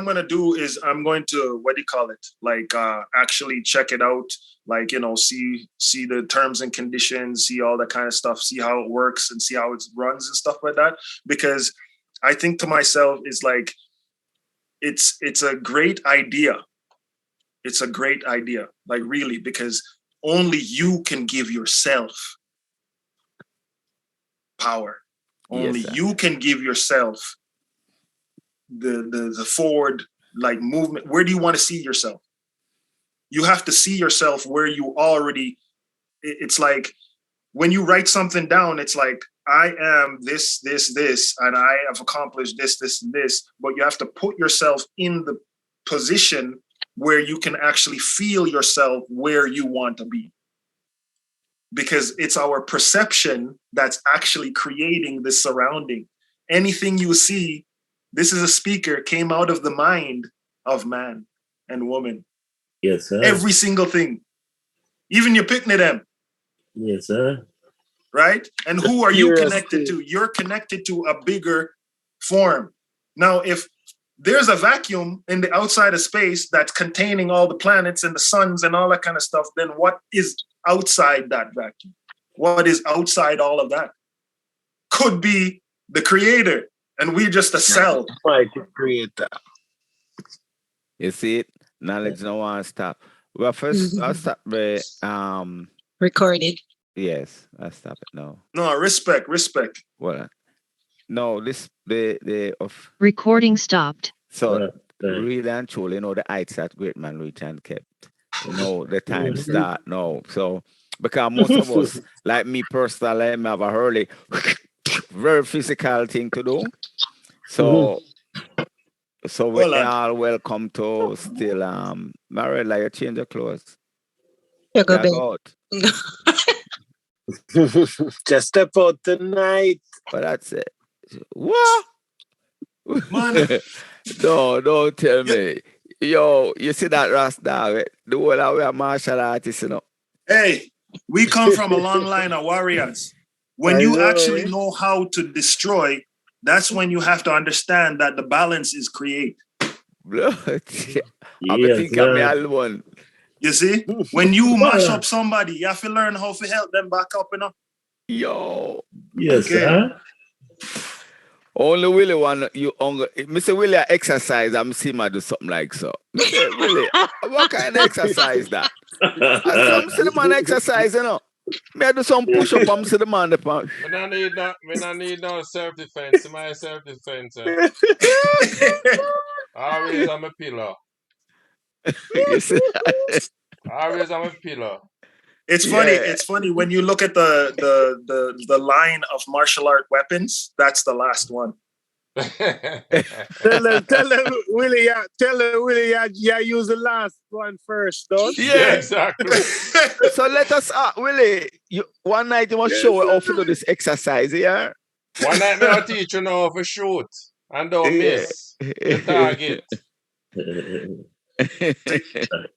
gonna do is I'm going to, what do you call it? Like actually check it out, like, you know, see the terms and conditions, see all that kind of stuff, see how it works and see how it runs and stuff like that. Because I think to myself, it's like it's a great idea. It's a great idea, like really, because only you can give yourself power. Only you can give yourself the forward like movement. Where do you want to see yourself? You have to see yourself where you already. It's like when you write something down, it's like, I am this, and I have accomplished this, and this. But you have to put yourself in the position where you can actually feel yourself where you want to be. Because it's our perception that's actually creating this surrounding. anything you see, this is a speaker, came out of the mind of man and woman. Yes, sir. Every single thing. Even your picnic them. Yes, sir. Right? And who are you connected to? You're connected to a bigger form. Now, if there's a vacuum in the outside of space that's containing all the planets and the suns and all that kind of stuff, then what is outside that vacuum? What is outside all of that? Could be the creator, and we're just a cell. Mighty creator. You see it? Knowledge no one stop. Well, first I'll stop by recorded. Yes, I'll stop it now. No, respect. Well, no, this the of recording stopped. So really and truly, the heights that great man reach and kept. The time start now. So because most of us, like me personally, I have a early very physical thing to do. So we all welcome to still married, like you change your clothes. You go out. Just step out tonight. But that's it. What? Man. No, don't tell me. Yo, you see that Rasta? The whole of we are martial artists, Hey, we come from a long line of warriors. When you actually know how to destroy, that's when you have to understand that the balance is create. I think I'm the old one. You see? When you mash up somebody, you have to learn how to help them back up, Yo. Yes, sir. Only Willie want you Mr. Willie exercise, I'm seeing him do something like so. Mr. Willie, what kind of exercise that? I'm see the man exercise, Me I do some push up, I'm see the man the punch. Me not need no self-defense. My self-defense. Always I'm a pillar. You see? Always I'm a pillar. It's funny. It's funny when you look at the line of martial art weapons. That's the last one. tell them, Willie. Yeah, use the last one first, though. Yeah, exactly. So let us, Willie. One night you must show how to do this exercise, yeah. One night me I'll teach you how to shoot and don't miss the target.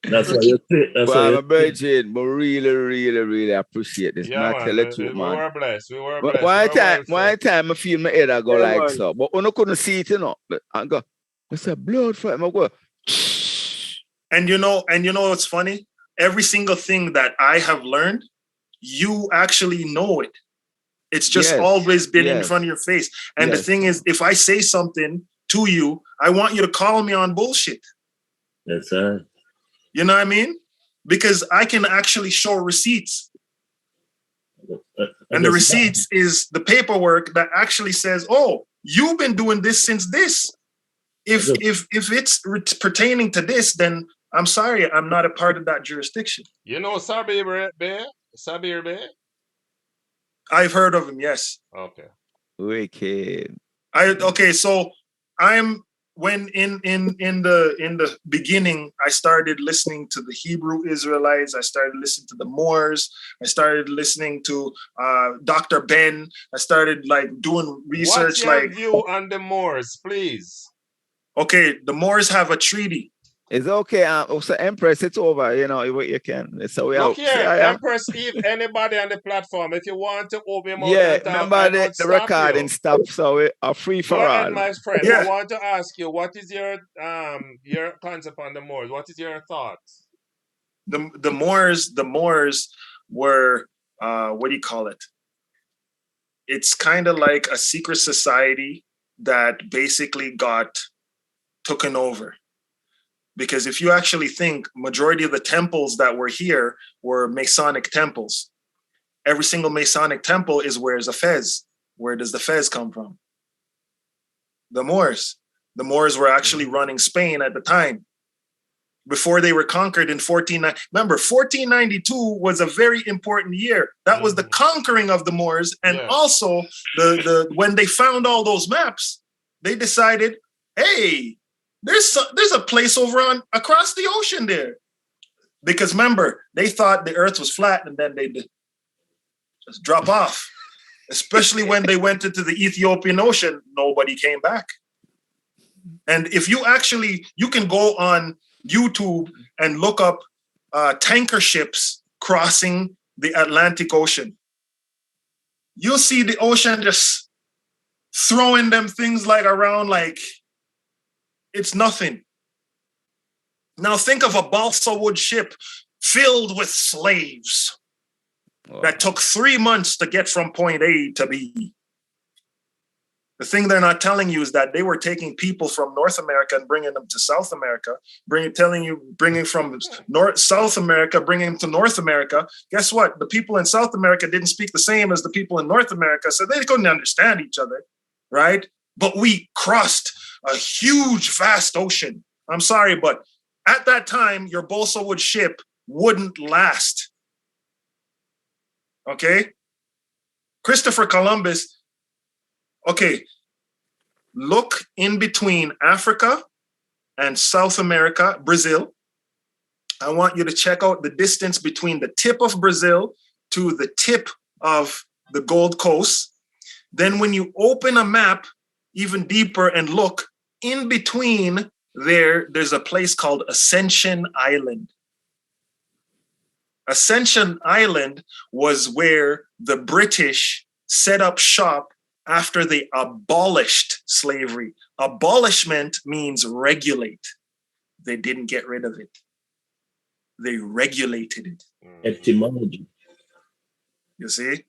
That's why you say. I'm a virgin, but really appreciate this. Yeah, man. We were blessed. One time I feel my head I go like so, but when I couldn't see it, I go, I said blood for him. I go. And you know what's funny? Every single thing that I have learned, you actually know it. It's just always been in front of your face. And the thing is, if I say something to you, I want you to call me on bullshit. Yes, sir. You know what I mean? Because I can actually show receipts. And the receipts is the paperwork that actually says, oh, you've been doing this since this. If it's pertaining to this, then I'm sorry, I'm not a part of that jurisdiction. You know Sabir Bey? I've heard of him, yes. Okay. Wicked. So I'm when in the beginning, I started listening to the Hebrew Israelites. I started listening to the Moors. I started listening to Dr. Ben. I started doing research. What's your view on the Moors, please? Okay, the Moors have a treaty. It's okay. So Empress, it's over. You can. So we look here, Empress. If anybody on the platform, if you want to open your mouth, remember the recording stuff. So we are free for all. Ahead, my friend. Yeah. I want to ask you, what is your concept on the Moors? What is your thoughts? The Moors were what do you call it? It's kind of like a secret society that basically got taken over. Because if you actually think, majority of the temples that were here were Masonic temples. Every single Masonic temple is where is a fez. Where does the fez come from? The Moors. The Moors were actually running Spain at the time. Before they were conquered in 1490. Remember, 1492 was a very important year. That was the conquering of the Moors. And also, the when they found all those maps, they decided, hey, there's a place over across the ocean there. Because remember, they thought the earth was flat and then they just drop off. Especially when they went into the Ethiopian Ocean, nobody came back. And if you can go on YouTube and look up tanker ships crossing the Atlantic Ocean. You'll see the ocean just throwing them things like around like it's nothing. Now think of a balsa wood ship filled with slaves that took 3 months to get from point A to B. The thing they're not telling you is that they were taking people from North America and bringing them to South America, bringing from South America, bringing them to North America. Guess what? The people in South America didn't speak the same as the people in North America, so they couldn't understand each other, right? But we crossed a huge, vast ocean. I'm sorry, but at that time, your balsa wood ship wouldn't last. Okay? Christopher Columbus. Okay, look in between Africa and South America, Brazil. I want you to check out the distance between the tip of Brazil to the tip of the Gold Coast. Then when you open a map even deeper and look in between there's a place called Ascension Island. Ascension Island was where the British set up shop after they abolished slavery. Abolishment means regulate. They didn't get rid of it. They regulated it. Etymology. You see?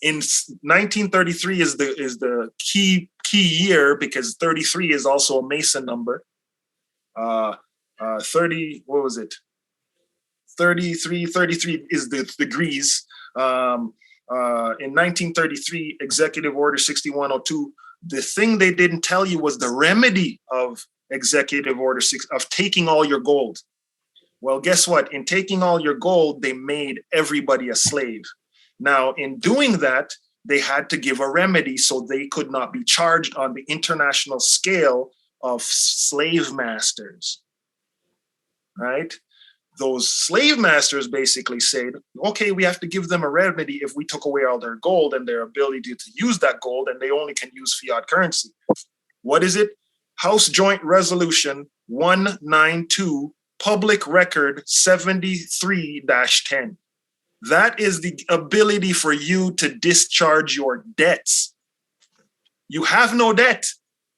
In 1933 is the key year because 33 is also a Mason number. 33 is the degrees. In 1933, Executive Order 6102, the thing they didn't tell you was the remedy of Executive Order 6 of taking all your gold. Well, guess what? In taking all your gold, they made everybody a slave. Now, in doing that, they had to give a remedy so they could not be charged on the international scale of slave masters, right? Those slave masters basically said, okay, we have to give them a remedy if we took away all their gold and their ability to use that gold, and they only can use fiat currency. What is it? House Joint Resolution 192, Public Record 73-10. That is the ability for you to discharge your debts. You have no debt.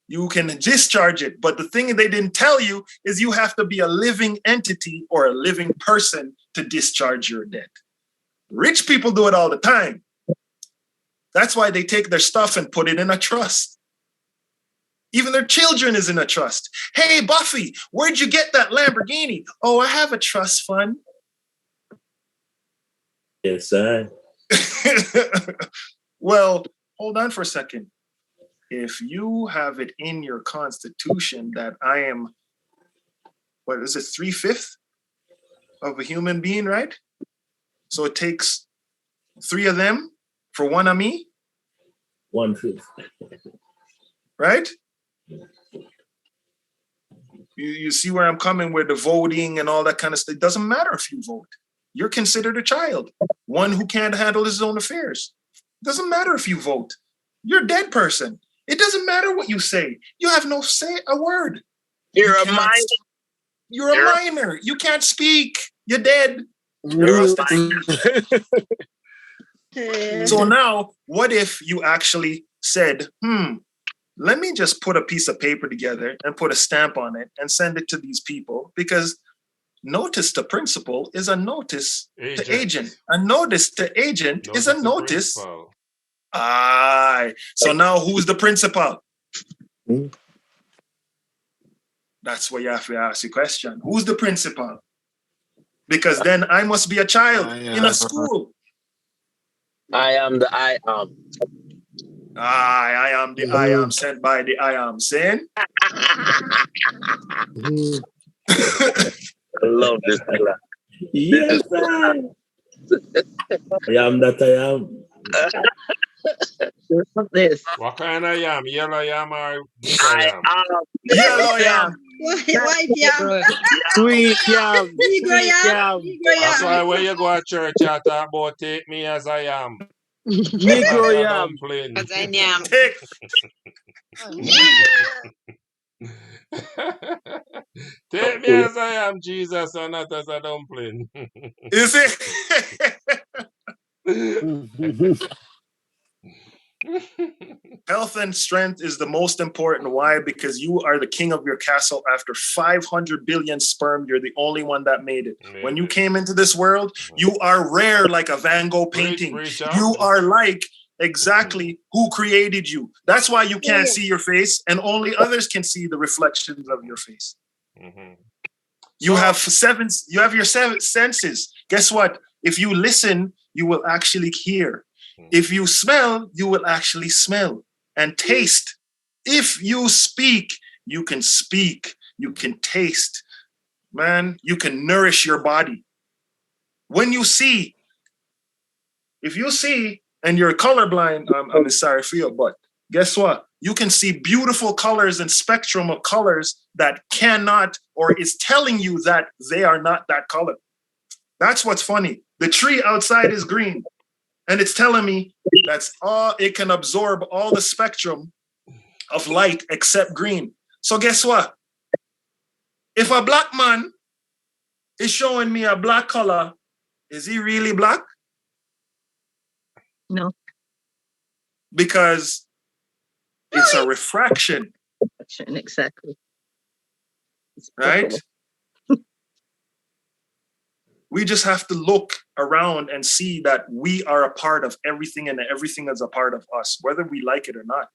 You can discharge it. But the thing they didn't tell you is you have to be a living entity or a living person to discharge your debt. Rich people do it all the time. That's why they take their stuff and put it in a trust. Even their children is in a trust. Hey, Buffy, where'd you get that Lamborghini? Oh, I have a trust fund. Yes, sir. Well, hold on for a second. If you have it in your constitution that I am, what is it, 3/5 of a human being, right? So it takes 3 of them for 1 of me? 1/5. Right? You see where I'm coming with the voting and all that kind of stuff. It doesn't matter if you vote. You're considered a child, one who can't handle his own affairs. It doesn't matter if you vote. You're a dead person. It doesn't matter what you say. You have no say a word. You're a minor. You're a minor. You can't speak. You're dead. So now, what if you actually said, let me just put a piece of paper together and put a stamp on it and send it to these people, because notice to principal is a notice to agent. A notice to agent is a notice. Aye. So now who's the principal? That's where you have to ask the question. Who's the principal? Because then I must be a child in a school. I am the I am. I am the I am sent by the I am sent. I love this. Yes, sir. I am that I am. This. What kind of yam? Yellow yam or blue yam? Yellow yam. White yam. Sweet yam. Negro yam. That's why when you go to church, you talk about take me as I am. Negro yam. Because I yam. Take me as I am, Jesus, and not as a dumpling. Is it? Health and strength is the most important. Why? Because you are the king of your castle. After 500 billion sperm, you're the only one that made it. When you came into this world, you are rare like a Van Gogh painting. You are like exactly who created you. That's why you can't see your face, and only others can see the reflections of your face. You have your seven senses. Guess what? If you listen, you will actually hear. If you smell, you will actually smell and taste. If you speak, you can speak. You can taste. Man, you can nourish your body. When you see, if you see and you're colorblind, I'm sorry for you, but guess what? You can see beautiful colors and spectrum of colors that cannot, or is telling you that they are not that color. That's what's funny. The tree outside is green. And it's telling me that's all it can absorb, all the spectrum of light except green. So guess what? If a black man is showing me a black color, is he really black? No. Because it's a refraction. Exactly. Right? We just have to look around and see that we are a part of everything and everything is a part of us, whether we like it or not.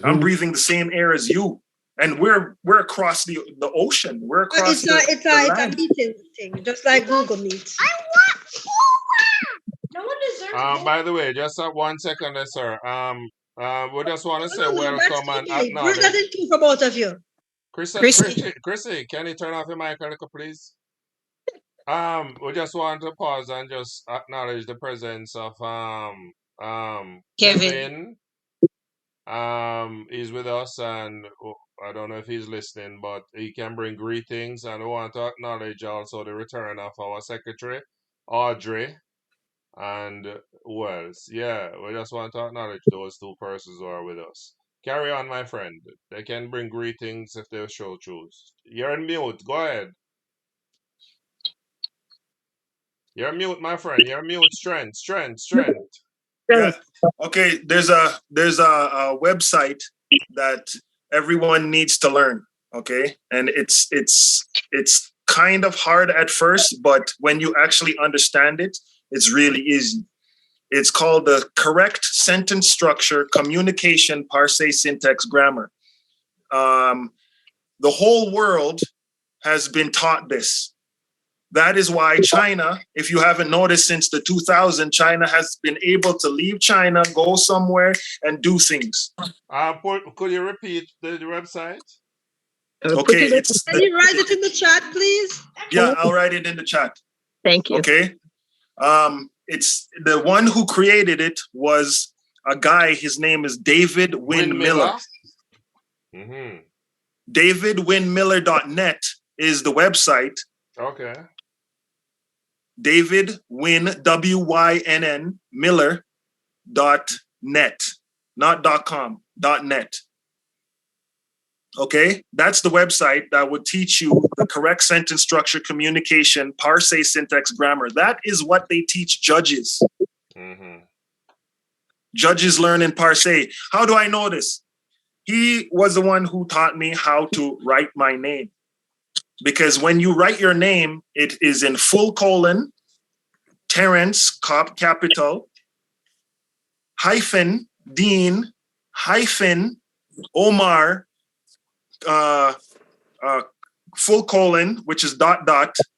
I'm breathing the same air as you. And we're across the ocean. We're across it's a meeting thing, just like Google Meet. I want no one deserves by the way, just 1 second, sir. We just want to say welcome and acknowledge. Where's that in for both of you? Chrissy, can you turn off your mic a little, please? We just want to pause and just acknowledge the presence of Kevin. He's with us, and I don't know if he's listening, but he can bring greetings. And we want to acknowledge also the return of our secretary, Audrey, and who else? Yeah, we just want to acknowledge those two persons who are with us. Carry on, my friend. They can bring greetings if they so choose. You're on mute. Go ahead. You're mute, my friend. You're mute. Strength. Yeah. Okay. There's a website that everyone needs to learn. Okay, and it's kind of hard at first, but when you actually understand it, it's really easy. It's called the Correct Sentence Structure, Communication, Parse, Syntax, Grammar. The whole world has been taught this. That is why China, if you haven't noticed since the 2000s, China has been able to leave China, go somewhere and do things. Could you repeat the website? Okay. Can you write it in the chat, please? Yeah, I'll write it in the chat. Thank you. Okay. It's the one who created it was a guy. His name is David Wynn Miller. DavidWynnMiller.net is the website. Okay. David Wynn, WYNN Miller.net, not .com, .net. Okay, that's the website that would teach you the correct sentence structure, communication, parse, syntax, grammar. That is what they teach judges. Judges learn in parse. How do I know this? He was the one who taught me how to write my name. Because when you write your name, it is in full colon, Terence, capital, hyphen, Dean, hyphen, Omar, full colon, which is ...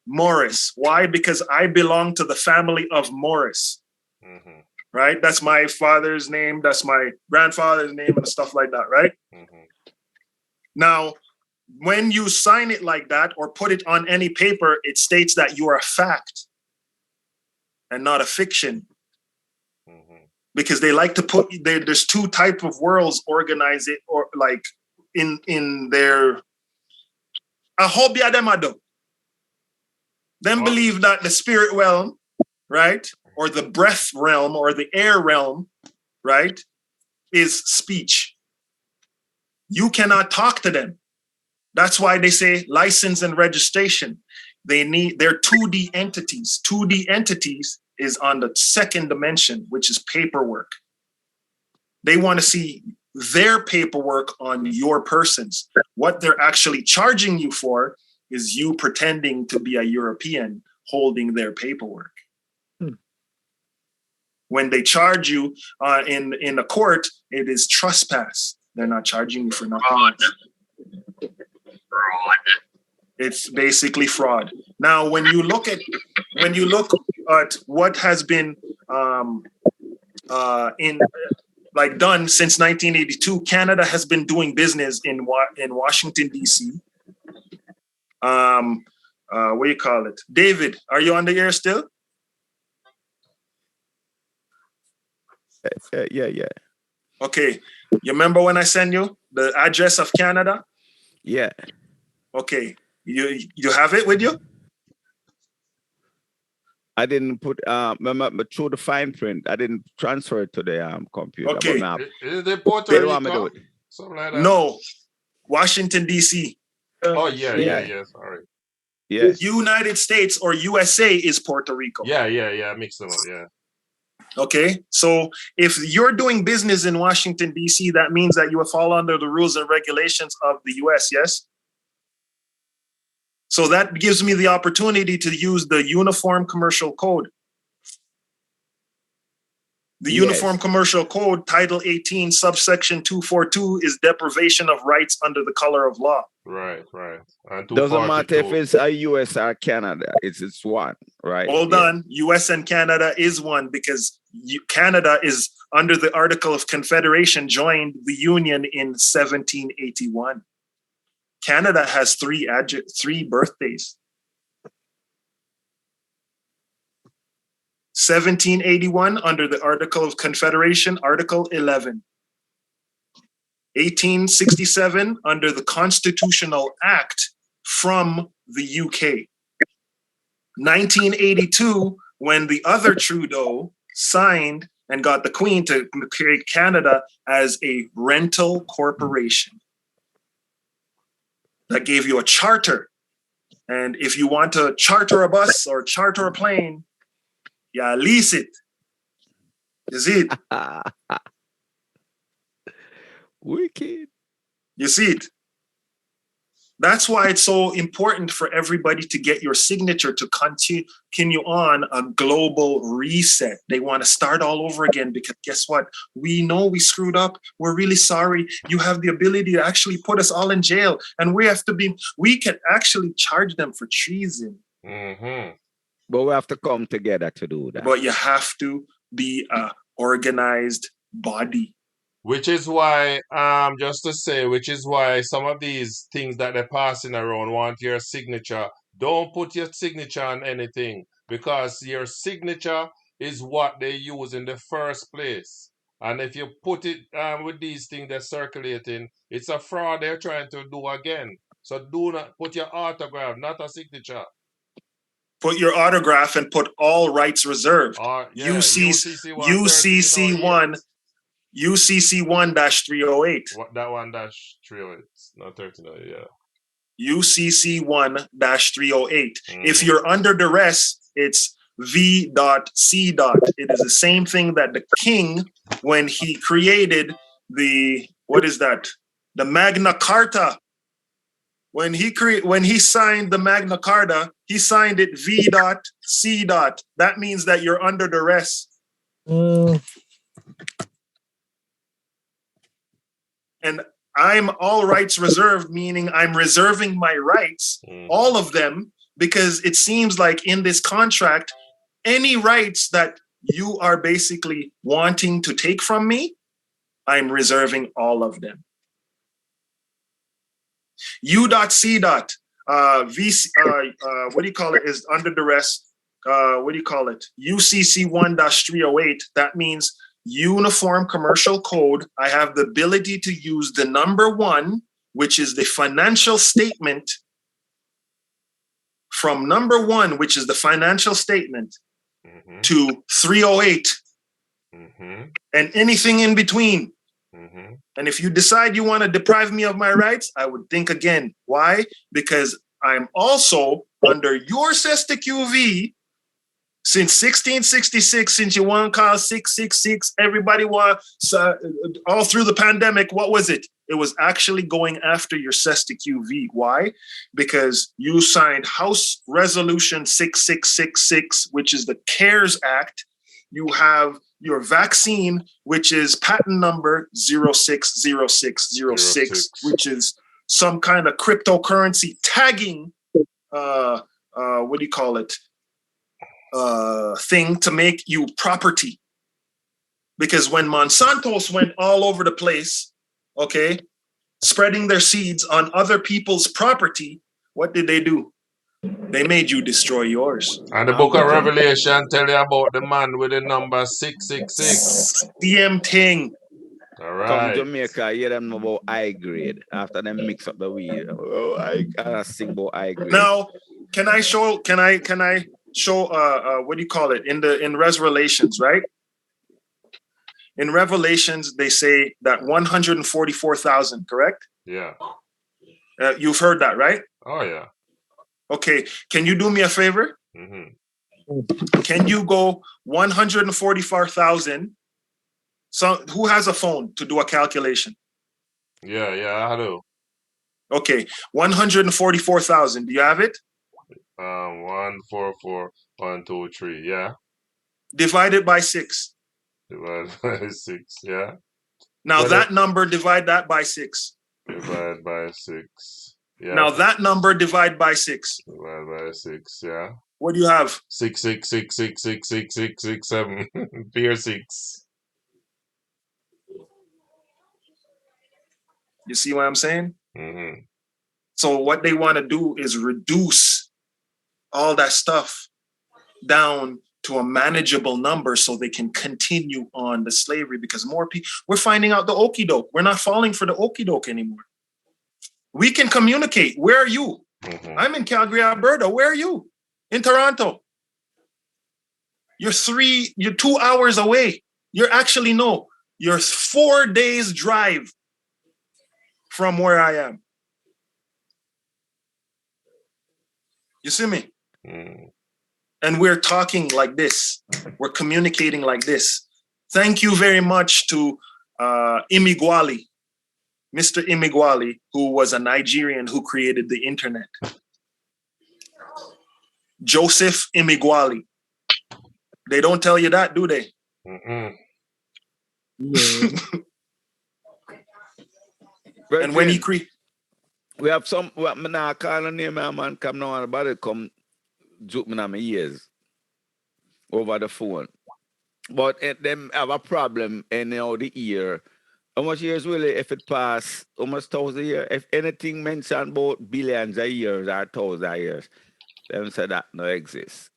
Morris. Why? Because I belong to the family of Morris. Right? That's my father's name. That's my grandfather's name and stuff like that, right? Now, when you sign it like that or put it on any paper, it states that you are a fact and not a fiction. Because they like to put, there's two type of worlds organize it or like in their, I hope them believe that the spirit realm, right, or the breath realm or the air realm, right, is speech. You cannot talk to them. That's why they say license and registration. They're 2D entities. 2D entities is on the second dimension, which is paperwork. They want to see their paperwork on your persons. What they're actually charging you for is you pretending to be a European holding their paperwork. When they charge you in a court, it is trespass. They're not charging you for nothing. It's basically fraud. Now, when you look at what has been done since 1982, Canada has been doing business in Washington D.C. What do you call it? David, are you on the air still? Yeah. Okay. You remember when I sent you the address of Canada? Yeah. Okay. You have it with you? I didn't put through the fine print. I didn't transfer it to the computer. Okay. Is it Puerto Rico? Something like that? No. Washington, D.C. Oh, yeah. Sorry. Yeah. United States or USA is Puerto Rico. Yeah. Mix them up, yeah. Okay. So if you're doing business in Washington, D.C., that means that you will fall under the rules and regulations of the U.S., yes? So that gives me the opportunity to use the Uniform Commercial Code. The Uniform Commercial Code, Title 18, subsection 242 is deprivation of rights under the color of law. Right. And doesn't matter if it's a US or Canada, it's one, right? Hold on. US and Canada is one because Canada is under the Article of Confederation, joined the Union in 1781. Canada has three birthdays. 1781 under the Article of Confederation, Article 11. 1867 under the Constitutional Act from the UK. 1982 when the other Trudeau signed and got the Queen to create Canada as a rental corporation. That gave you a charter. And if you want to charter a bus or charter a plane, lease it. You see it? Wicked. You see it? That's why it's so important for everybody to get your signature to continue on a global reset. They want to start all over again because guess what? We know we screwed up. We're really sorry. You have the ability to actually put us all in jail. And we can actually charge them for treason. Mm-hmm. But we have to come together to do that. But you have to be an organized body. Which is why, which is why some of these things that they're passing around want your signature. Don't put your signature on anything because your signature is what they use in the first place. And if you put it with these things they're circulating, it's a fraud they're trying to do again. So do not put your autograph, not a signature. Put your autograph and put all rights reserved. UCC 1-308. That 1-308, not 39, yeah. UCC 1-308. If you're under duress, it's V.C. It is the same thing that the king, when he created the Magna Carta. When he signed the Magna Carta, he signed it V.C. That means that you're under duress. And I'm all rights reserved, meaning I'm reserving my rights, all of them, because it seems like in this contract, any rights that you are basically wanting to take from me, I'm reserving all of them. U.C. VC, what do you call it, is under duress. What do you call it? UCC 1-308. That means Uniform Commercial Code. I have the ability to use the number 1, which is the financial statement. From number 1, which is the financial statement, to 308 and anything in between. And if you decide you want to deprive me of my rights, I would think again. Why? Because I'm also under your Sesta QV since 1666, since you want to call 666, everybody wants, all through the pandemic, what was it? It was actually going after your Sesta QV. Why? Because you signed House Resolution 6666, which is the CARES Act. You have your vaccine, which is patent number 060606, which is some kind of cryptocurrency tagging, what do you call it? Thing to make you property. Because when Monsanto's went all over the place, okay, spreading their seeds on other people's property, what did they do? They made you destroy yours. And the book of Revelation tell you about the man with the number 666. DM thing. All right. Come Jamaica, hear them about high grade. After them mix up the weed. Oh, I sing about high grade. Now, can I show what do you call it? In Revelations, right? In Revelations, they say that 144,000, correct? Yeah. You've heard that, right? Oh, yeah. Okay. Can you do me a favor? Can you go 144,000? So who has a phone to do a calculation? Yeah, I do. Okay. 144,000. Do you have it? 144,123. Yeah. Divided by 6. Divided by 6. Yeah. Now that number, divide that by 6. Divide by 6. Yeah. Now that number, divide by 6. Divide by 6. Yeah. What do you have? 666666667. Beer 6. You see what I'm saying? So what they want to do is reduce all that stuff down to a manageable number so they can continue on the slavery, because more people, we're finding out the okie doke. We're not falling for the okie doke anymore. We can communicate. Where are you? I'm in Calgary, Alberta. Where are you? In Toronto. You're 2 hours away. You're 4 days drive from where I am. You see me? And we're talking like this. We're communicating like this. Thank you very much to Imigwali, Mr. Imigwali, who was a Nigerian who created the internet. Joseph Imigwali. They don't tell you that, do they? And when he we have some, what me now call a name, man, come now, about it come joke me on my ears over the phone. But them have a problem in the ear. How much years will it if it pass almost 1,000 years? If anything mentioned about billions of years or 1,000 years, them say that no exists.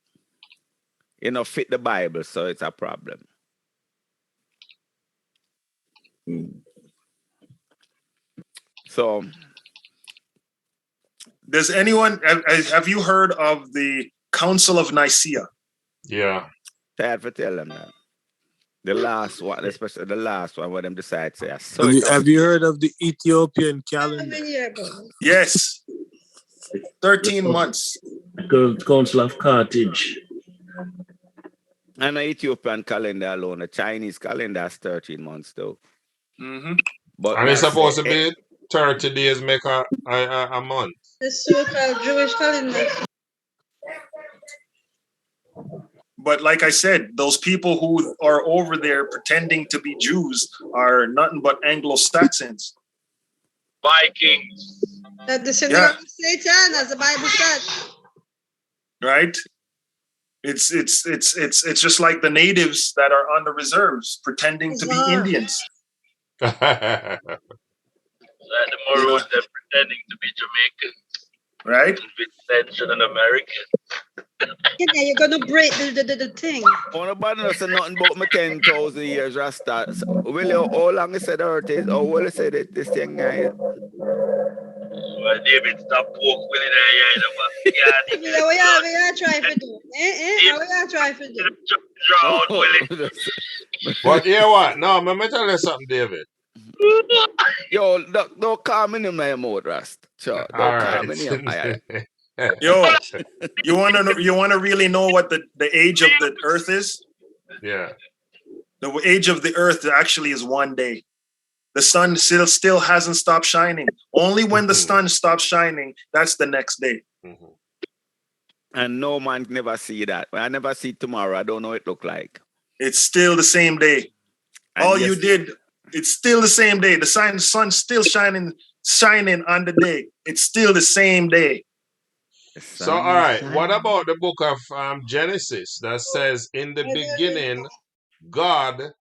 You know, fit the Bible, so it's a problem. So, does anyone have you heard of the Council of Nicaea? Yeah. Tired for tell them that. The last one, especially the last one, where them decide to say. So have you heard of the Ethiopian calendar? Yes. 13 months. The Council of Carthage. And the Ethiopian calendar alone, the Chinese calendar is 13 months though. But and it's supposed to be 30 days make a month. The so-called Jewish calendar. But like I said, those people who are over there pretending to be Jews are nothing but Anglo-Saxons. Vikings. That the synagogue of Satan, as the Bible said. Right? It's just like the natives that are on the reserves pretending to be Indians. The Maroons, they're pretending to be Jamaican. Right? With an American. Yeah, you're gonna break the thing. Nobody knows nothing about my 10,000 years Rasta. Will you how long you said the earth is? Or will you say that this thing guys? David, stop poke Willie there, Yeah, we are trying to do. We are trying to do. Draw out Willie. But hear what? No, let me tell you something, David. Yo, don't call me in my mode, Rust. Sure, don't call me in my Yo, you wanna really know what the age of the earth is? Yeah. The age of the earth actually is 1 day. The sun still hasn't stopped shining. Only when the sun stops shining, that's the next day. And no man never see that. I never see tomorrow. I don't know what it look like. It's still the same day. And all you did, it's still the same day. The sun's still shining on the day. It's still the same day. So, all right, what about the book of Genesis that says, in the beginning, God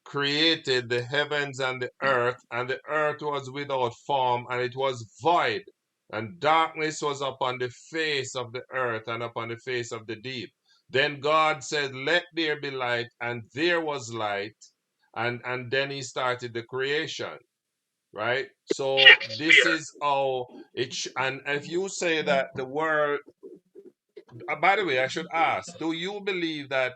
created the heavens and the earth was without form, and it was void, and darkness was upon the face of the earth and upon the face of the deep. Then God said, let there be light, and there was light, and then he started the creation, right? So this is how it, and if you say that the world, by the way, I should ask, do you believe that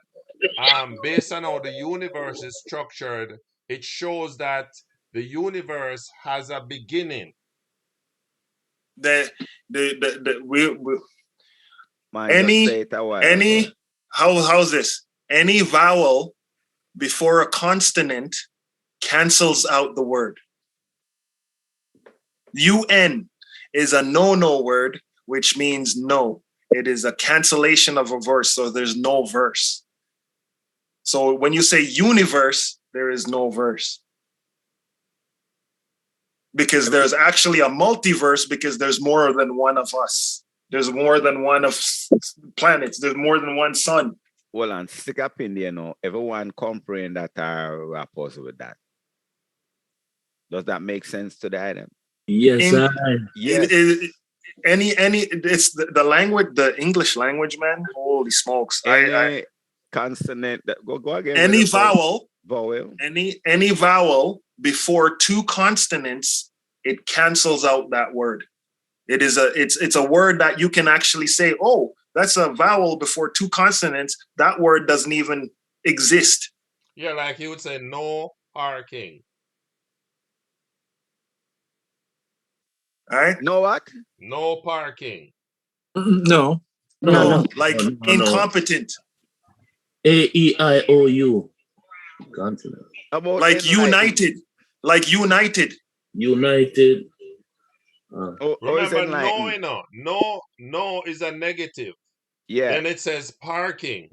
based on how the universe is structured, it shows that the universe has a beginning? How's this? Any vowel before a consonant cancels out the word. UN is a no word, which means no. It is a cancellation of a verse, so there's no verse. So when you say universe, there is no verse. Because there's actually a multiverse, because there's more than one of us. There's more than one of planets. There's more than one sun. Well, and stick up in there, everyone comprehend that are rapport with that. Does that make sense to the item? Yes, it's the language, the English language, man. Holy smokes! Any consonant that go again. Any vowel, vowel. Any vowel before two consonants, it cancels out that word. It's a word that you can actually say, oh, that's a vowel before two consonants. That word doesn't even exist. Yeah, like you would say, no parking. All right. No what? No parking. No. Like incompetent. AEIOU. Continent. Like united. Like united. United. Remember, no is a negative. Yeah. Then it says parking.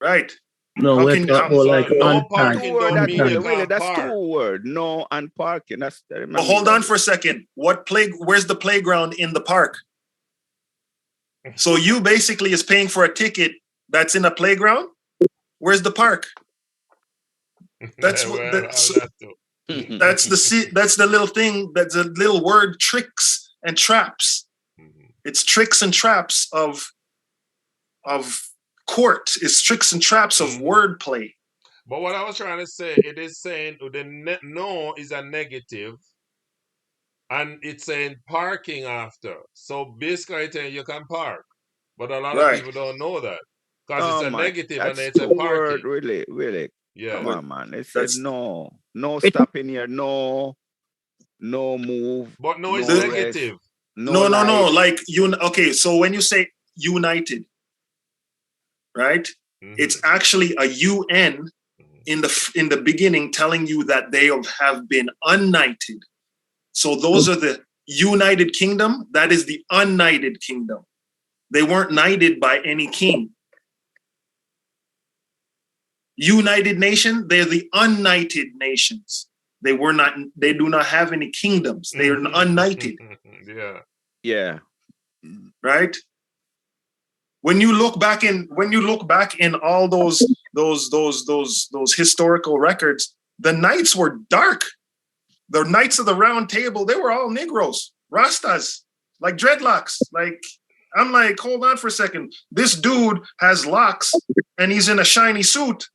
Right. No, we're talking like no parking don't mean you can't that's park. 2 words. No and parking. That's well, hold on for a second. Where's the playground in the park? So you basically is paying for a ticket that's in a playground? Where's the park? That's that's the little thing, that's a little word, tricks and traps. It's tricks and traps of court. It's tricks and traps of wordplay. But what I was trying to say, it is saying the no is a negative, and it's saying parking after. So basically, it's saying you can park, but a lot of people don't know that because it's a negative and it's a parking. Really. Yeah. Come on, man. It says no stopping here, no move. But no is negative. No. Like okay, so when you say united, right? It's actually a UN in the beginning telling you that they have been united. So those are the United Kingdom. That is the united kingdom. They weren't knighted by any king. United Nation, they're the united nations. They do not have any kingdoms. They are united. Yeah. Right? When you look back in all those historical records, the knights were dark. The knights of the round table, they were all Negroes, Rastas, like dreadlocks. Like, I'm like, hold on for a second. This dude has locks and he's in a shiny suit.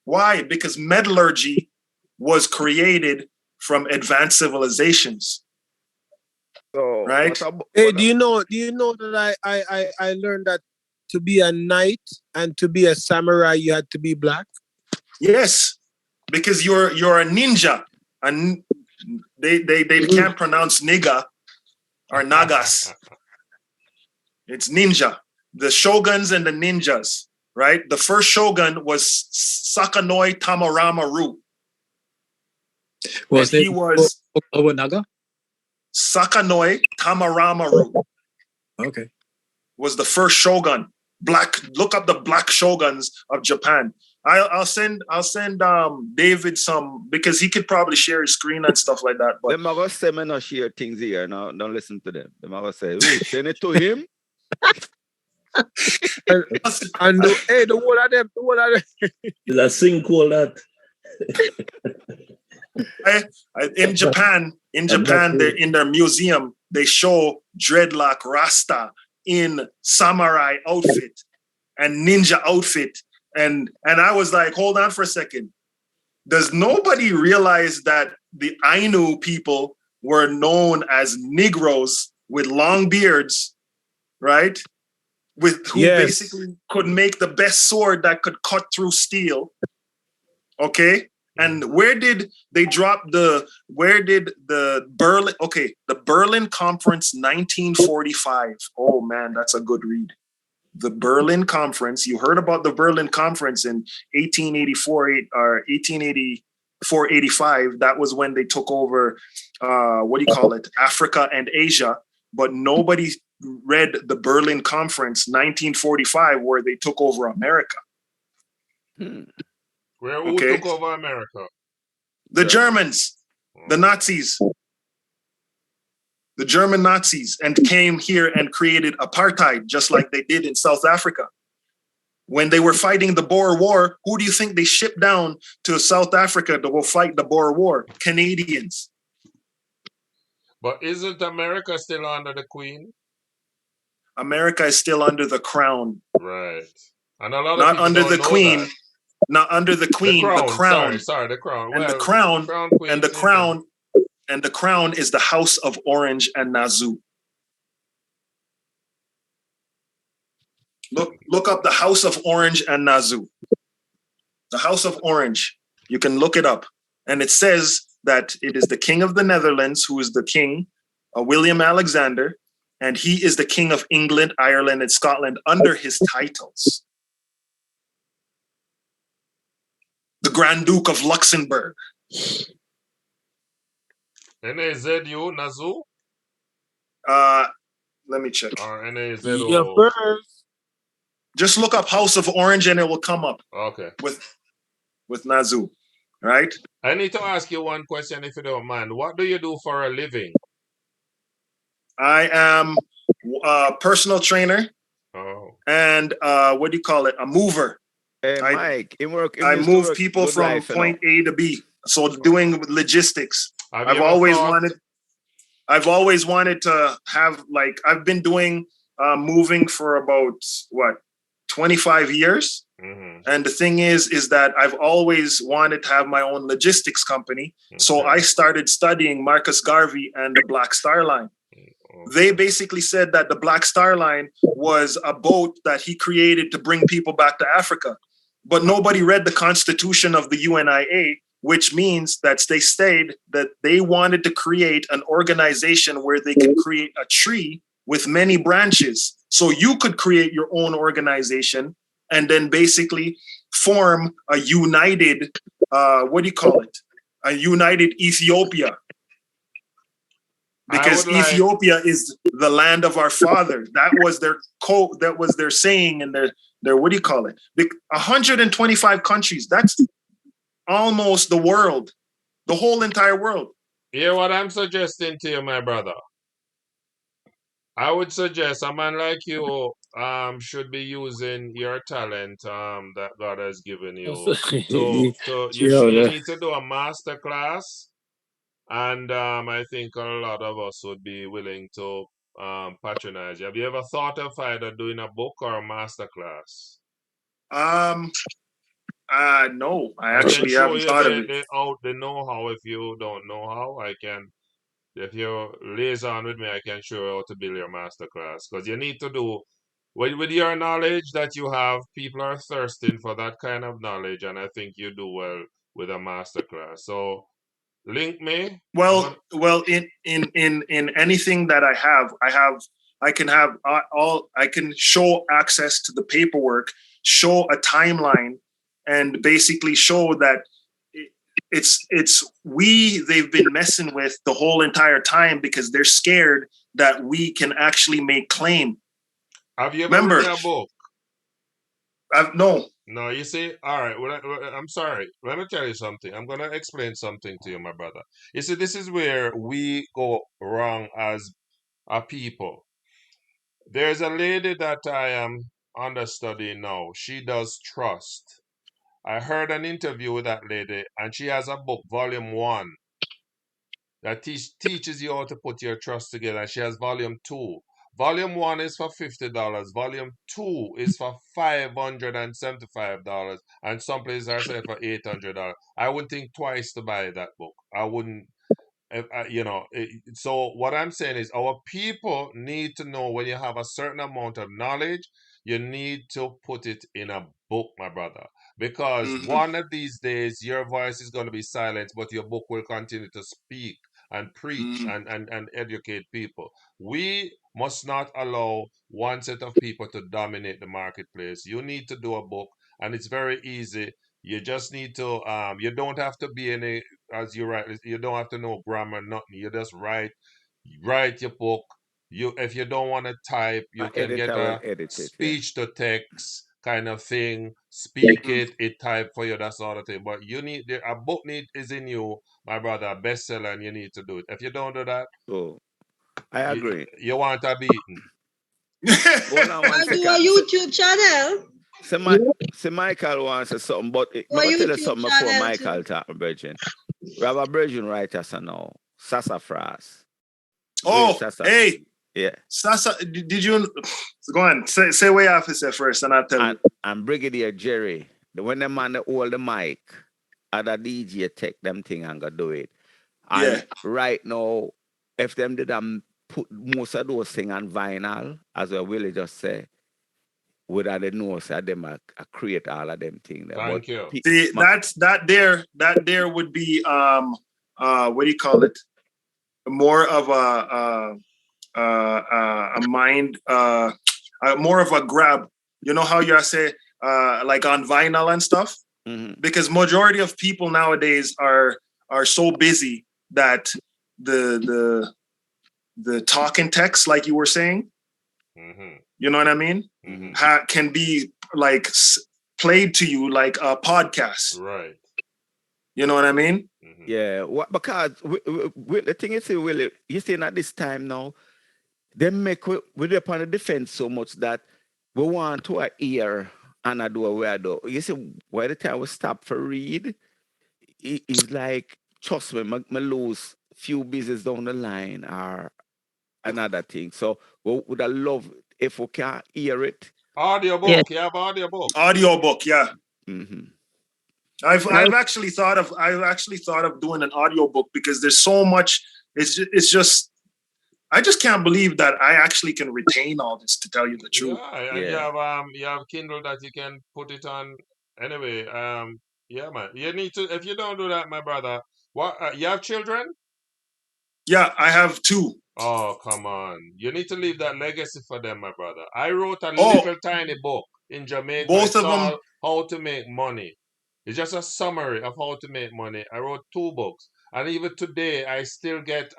Why? Because metallurgy was created from advanced civilizations. So, right? Hey, do you know that I learned that to be a knight and to be a samurai you had to be black? Yes, because you're a ninja, and they can't pronounce nigga or nagas. It's ninja. The shoguns and the ninjas, right? The first shogun was Sakanoi Tamaramaru. Was he was Obunaga? Sakanoi Tamaramaru. Okay. Was the first shogun. Look up the black shoguns of Japan. I'll send David some, because he could probably share his screen and stuff like that. But them are gonna say me not share things here. No, don't listen to them. Them are gonna say, send it to him. and the whole of them. Is a sing call that? In Japan, in their museum, they show dreadlock Rasta in samurai outfit and ninja outfit. And I was like, hold on for a second. Does nobody realize that the Ainu people were known as Negroes with long beards, right? Who basically could make the best sword that could cut through steel. Okay? And where did they drop the Berlin Conference 1945. Oh man, that's a good read. The Berlin Conference. You heard about the Berlin Conference in 1885. That was when they took over, Africa and Asia. But nobody read the Berlin Conference 1945, where they took over America. Who took over America? The Germans, the Nazis. The German Nazis, and came here and created apartheid, just like they did in South Africa. When they were fighting the Boer War, who do you think they shipped down to South Africa to go fight the Boer War? Canadians. But isn't America still under the Queen? America is still under the crown. Right. And a lot of not people under don't the know Queen. That. Not under the Queen, the crown. Sorry, the crown. And well, the crown, and the crown, even. and the crown is the House of Orange and Nassau. Look up the House of Orange and Nassau. The House of Orange. You can look it up. And it says that it is the King of the Netherlands who is the king, William Alexander, and he is the King of England, Ireland, and Scotland under his titles. The Grand Duke of Luxembourg. N-A-Z-U, Nassau? Let me check. Or N-A-Z-O. Just look up House of Orange and it will come up. Okay. With Nassau, right? I need to ask you one question if you don't mind. What do you do for a living? I am a personal trainer. Oh. And a mover. Hey, Mike, I move people from point A to B. So doing logistics. I've always wanted to have, like, I've been doing moving for about 25 years. Mm-hmm. And the thing is that I've always wanted to have my own logistics company. Okay. So I started studying Marcus Garvey and the Black Star Line. Okay. They basically said that the Black Star Line was a boat that he created to bring people back to Africa. But nobody read the Constitution of the UNIA, which means that they wanted to create an organization where they could create a tree with many branches. So you could create your own organization and then basically form a united, a united Ethiopia. Because Ethiopia is the land of our father. That was their saying and their 125 countries. That's almost the world, the whole entire world. Hear what I'm suggesting to you, my brother. I would suggest a man like you should be using your talent that God has given you. You need to do a master class. And I think a lot of us would be willing to patronize you. Have you ever thought of either doing a book or a master class? I No, I can actually show haven't you thought of it. the know-how if you don't know how. If you liaison with me, I can show you how to build your masterclass. Because you need to do, with your knowledge that you have, people are thirsting for that kind of knowledge, and I think you do well with a masterclass. So link me. Well, in anything that I can have I can show access to the paperwork, show a timeline, and basically show that they've been messing with the whole entire time because they're scared that we can actually make claim. Have you ever written a book? No. No, you see, all right. I'm sorry. Let me tell you something. I'm gonna explain something to you, my brother. You see, this is where we go wrong as a people. There's a lady that I am understudying now. She does trust. I heard an interview with that lady, and she has a book, volume 1, that teaches you how to put your trust together. And she has volume 2. Volume 1 is for $50. Volume 2 is for $575. And some places are selling for $800. I would think twice to buy that book. I wouldn't. So what I'm saying is our people need to know when you have a certain amount of knowledge, you need to put it in a book, my brother. Because one of these days, your voice is going to be silenced, but your book will continue to speak and preach and educate people. We must not allow one set of people to dominate the marketplace. You need to do a book, and it's very easy. You just need to, you don't have to be any, as you write, you don't have to know grammar, nothing. You just write your book. If you don't want to type, you can get a speech to text kind of thing, speak it type for you, that sort of thing. But a book is in you, my brother, a bestseller, and you need to do it. If you don't do that, I agree. You want a beating. Hold on one I'll second. do a YouTube channel. So Michael wants to say something, but I'm Or going to tell you YouTube something before channel Michael talk, Virgin. We have a Virgin writer now, Sassafras. Oh, hey. Yeah. Sasa, did you go on? Say what you have to say first, and I'll tell you. And Brigadier Jerry, when the man hold the mic, other DJ take them thing and go do it. And right now, if them did put most of those things on vinyl, as well, Willie just say, without the nose of them create all of them things. Thank you. See, that there would be what do you call it? More of a mind, more of a grab. You know how you say like on vinyl and stuff? Because majority of people nowadays are so busy that the talking text, like you were saying, you know what I mean, can be like played to you like a podcast, right? You know what I mean? Yeah, because the thing is, Willie, you see, at this time now, they make we're upon the defense so much that we want to hear and I do a way I do. You see, by the time we stop for read, it's like, trust me, I lose few business down the line or another thing. So we would have loved if we can hear it. Audiobook, you have audiobook. Audiobook, yeah. I've actually thought of doing an audiobook because there's so much. It's just I just can't believe that I actually can retain all this, to tell you the truth. Yeah, and you have Kindle that you can put it on. Anyway, yeah, man. You need to. If you don't do that, my brother, what? You have children? Yeah, I have 2. Oh, come on. You need to leave that legacy for them, my brother. I wrote a little tiny book in Jamaica. Both of them. How to make money. It's just a summary of how to make money. I wrote 2 books. And even today, I still get,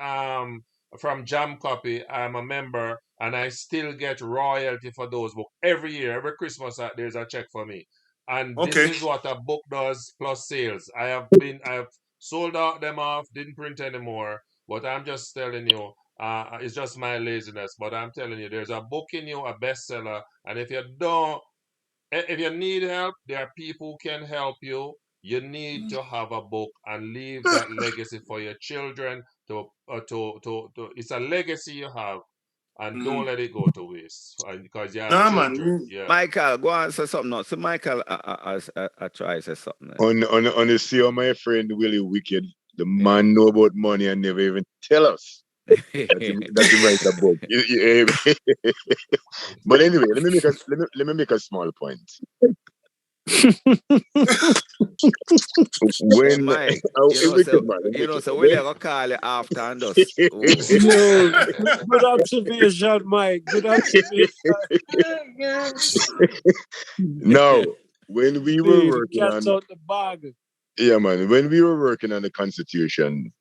from Jam Copy, I'm a member, and I still get royalty for those books. Every year, every Christmas, there's a check for me. And this is what a book does plus sales. I have sold out them off, didn't print anymore. But I'm just telling you, it's just my laziness. But I'm telling you, there's a book in you, a bestseller. And if you need help, there are people who can help you. You need to have a book and leave that legacy for your children. It's a legacy you have and don't let it go to waste. Because you have Nah, children. man. Yeah. Michael, go on say something now. So Michael, I try to say something. On the see how my friend Willie wicked. The man know about money and never even tell us that he write a book. But anyway, let me make a small point. When Mike, so we'll go call you after and just Yo, good observation, Mike. Good observation. No, when we were working cat's on out the bag. yeah, man, when we were working on the Constitution,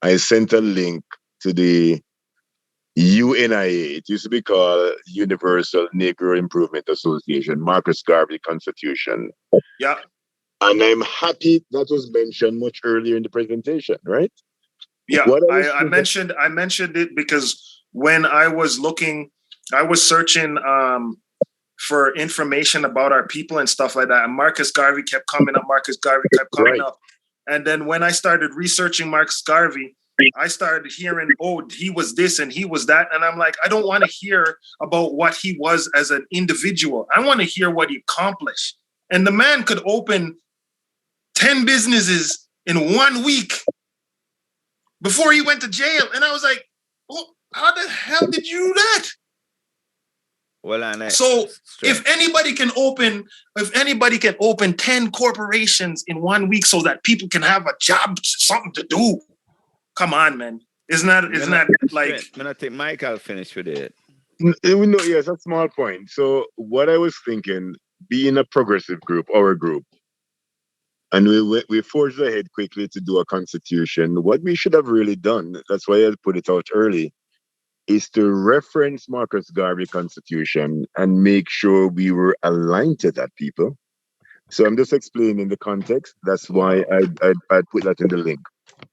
I sent a link to the UNIA. It used to be called Universal Negro Improvement Association, Marcus Garvey Constitution. Yeah. And I'm happy that was mentioned much earlier in the presentation, right? Yeah, I mentioned it because when I was searching for information about our people and stuff like that, and Marcus Garvey kept coming up. Up. And then when I started researching Marcus Garvey, I started hearing, oh, he was this and he was that. And I'm like, I don't want to hear about what he was as an individual. I want to hear what he accomplished. And the man could open 10 businesses in 1 week before he went to jail. And I was like, oh, how the hell did you do that? Well, so if anybody can open 10 corporations in 1 week so that people can have a job, something to do. Come on, man. Isn't that like I think Michael finished with it. No, yes, a small point. So what I was thinking, being a progressive group, our group, and we forged ahead quickly to do a constitution. What we should have really done, that's why I put it out early, is to reference Marcus Garvey Constitution and make sure we were aligned to that, people. So I'm just explaining the context. That's why I put that in the link.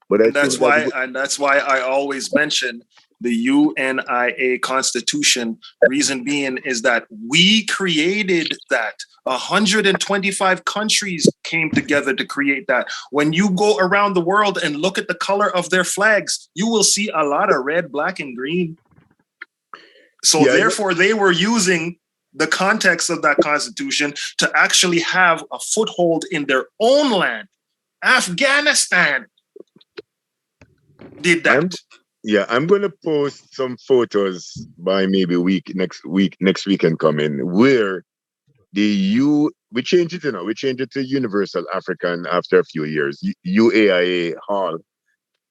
But that's why I always mention the UNIA Constitution. Reason being is that we created that. 125 countries came together to create that. When you go around the world and look at the color of their flags, you will see a lot of red, black, and green. So therefore, they were using the context of that constitution to actually have a foothold in their own land. Afghanistan did that. I'm going to post some photos by maybe next weekend coming where we changed it, we changed it to Universal African after a few years. UAIA Hall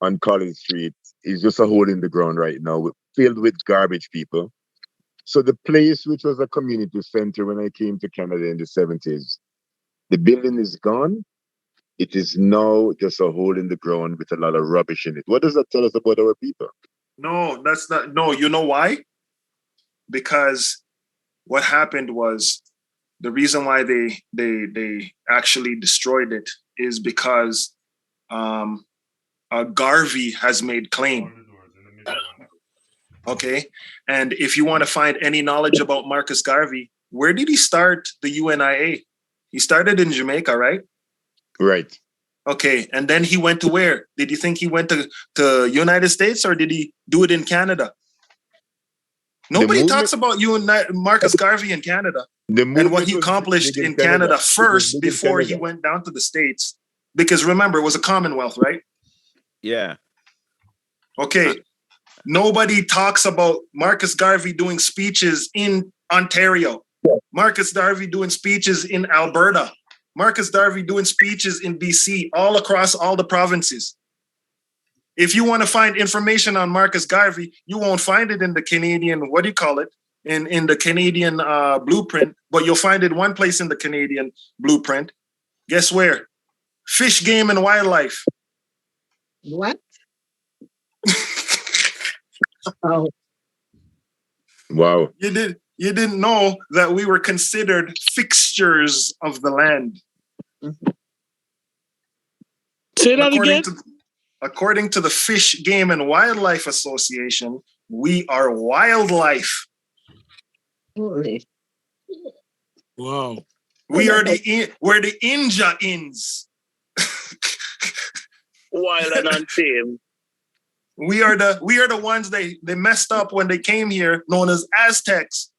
on College Street is just a hole in the ground right now, filled with garbage people. So the place, which was a community center when I came to Canada in the 70s, the building is gone. It is now just a hole in the ground with a lot of rubbish in it. What does that tell us about our people? No, that's not. No, you know why? Because what happened was the reason why they actually destroyed it is because Garvey has made claim. Okay, and if you want to find any knowledge about Marcus Garvey, where did he start the UNIA? He started in Jamaica, right? Right. Okay, and then he went to where? Did you think he went to United States or did he do it in Canada? Nobody talks about Marcus Garvey in Canada and what he accomplished in Canada first before he went down to the States. Because remember, it was a Commonwealth, right? Yeah. Okay. Nobody talks about Marcus Garvey doing speeches in Ontario. Marcus Garvey doing speeches in Alberta. Marcus Garvey doing speeches in BC, all across all the provinces. If you want to find information on Marcus Garvey, you won't find it in the Canadian, in the Canadian blueprint, but you'll find it one place in the Canadian blueprint. Guess where? Fish, Game, and Wildlife. What? Oh. Wow. You didn't know that we were considered fixtures of the land. Say that again? According to the Fish, Game, and Wildlife Association, we are wildlife. Holy. Wow. We're the Inja-ins. Wild and untamed. We are the ones they messed up when they came here, known as Aztecs.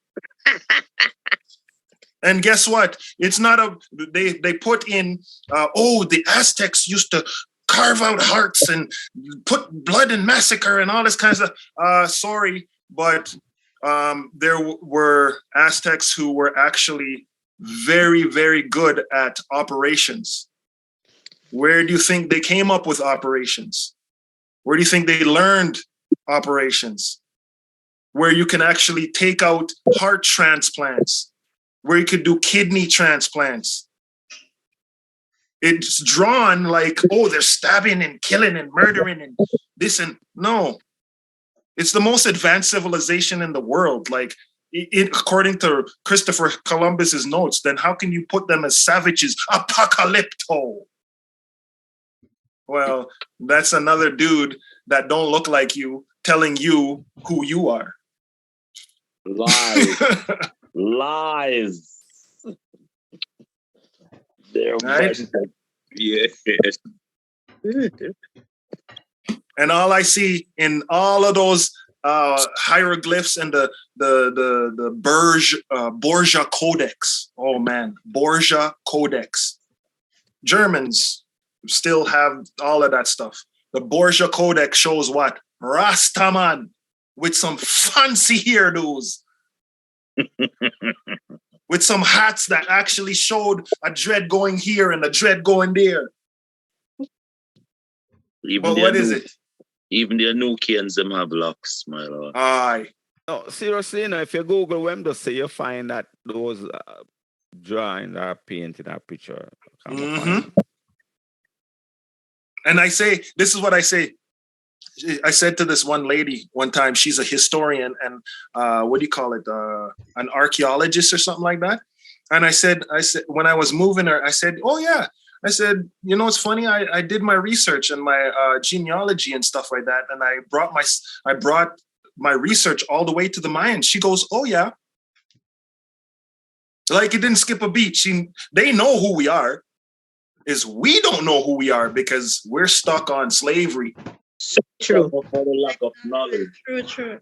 And guess what? It's not they put in the Aztecs used to carve out hearts and put blood and massacre and all this kinds of sorry, but there were Aztecs who were actually very, very good at operations. Where do you think they came up with operations? Where do you think they learned operations? Where you can actually take out heart transplants, where you could do kidney transplants. It's drawn like, oh, they're stabbing and killing and murdering and this and no. It's the most advanced civilization in the world. Like, according to Christopher Columbus's notes, then how can you put them as savages? Apocalypto. Well, that's another dude that don't look like you telling you who you are. Lies. Lies. They're right? Yeah. And all I see in all of those hieroglyphs and the Borgia Codex. Oh man, Borgia Codex. Germans still have all of that stuff. The Borgia Codex shows what? Rastaman with some fancy hairdos. With some hats that actually showed a dread going here and a dread going there. But what is it? Even the Nukians, them have locks, my lord. Aye. No, seriously, if you Google them, just say you find that those drawings are painted a picture. Mm-hmm. And I say, this is what I say. I said to this one lady one time, she's a historian and what do you call it? An archaeologist or something like that. And I said, when I was moving her, I said, oh yeah. I said, you know, it's funny. I did my research and my genealogy and stuff like that. And I brought my research all the way to the Mayans. She goes, oh yeah. Like it didn't skip a beat. They know who we are. Is we don't know who we are because we're stuck on slavery. True. For the lack of knowledge. True.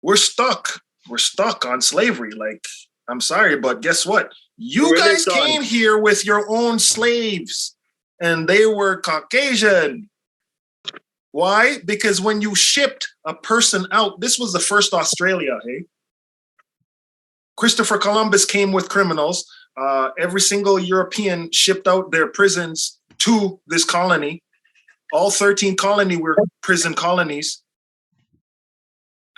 We're stuck. We're stuck on slavery. Like, I'm sorry, but guess what? You guys came here with your own slaves and they were Caucasian. Why? Because when you shipped a person out, this was the first Australia, hey? Christopher Columbus came with criminals. Every single European shipped out their prisons to this colony. All 13 colonies were prison colonies.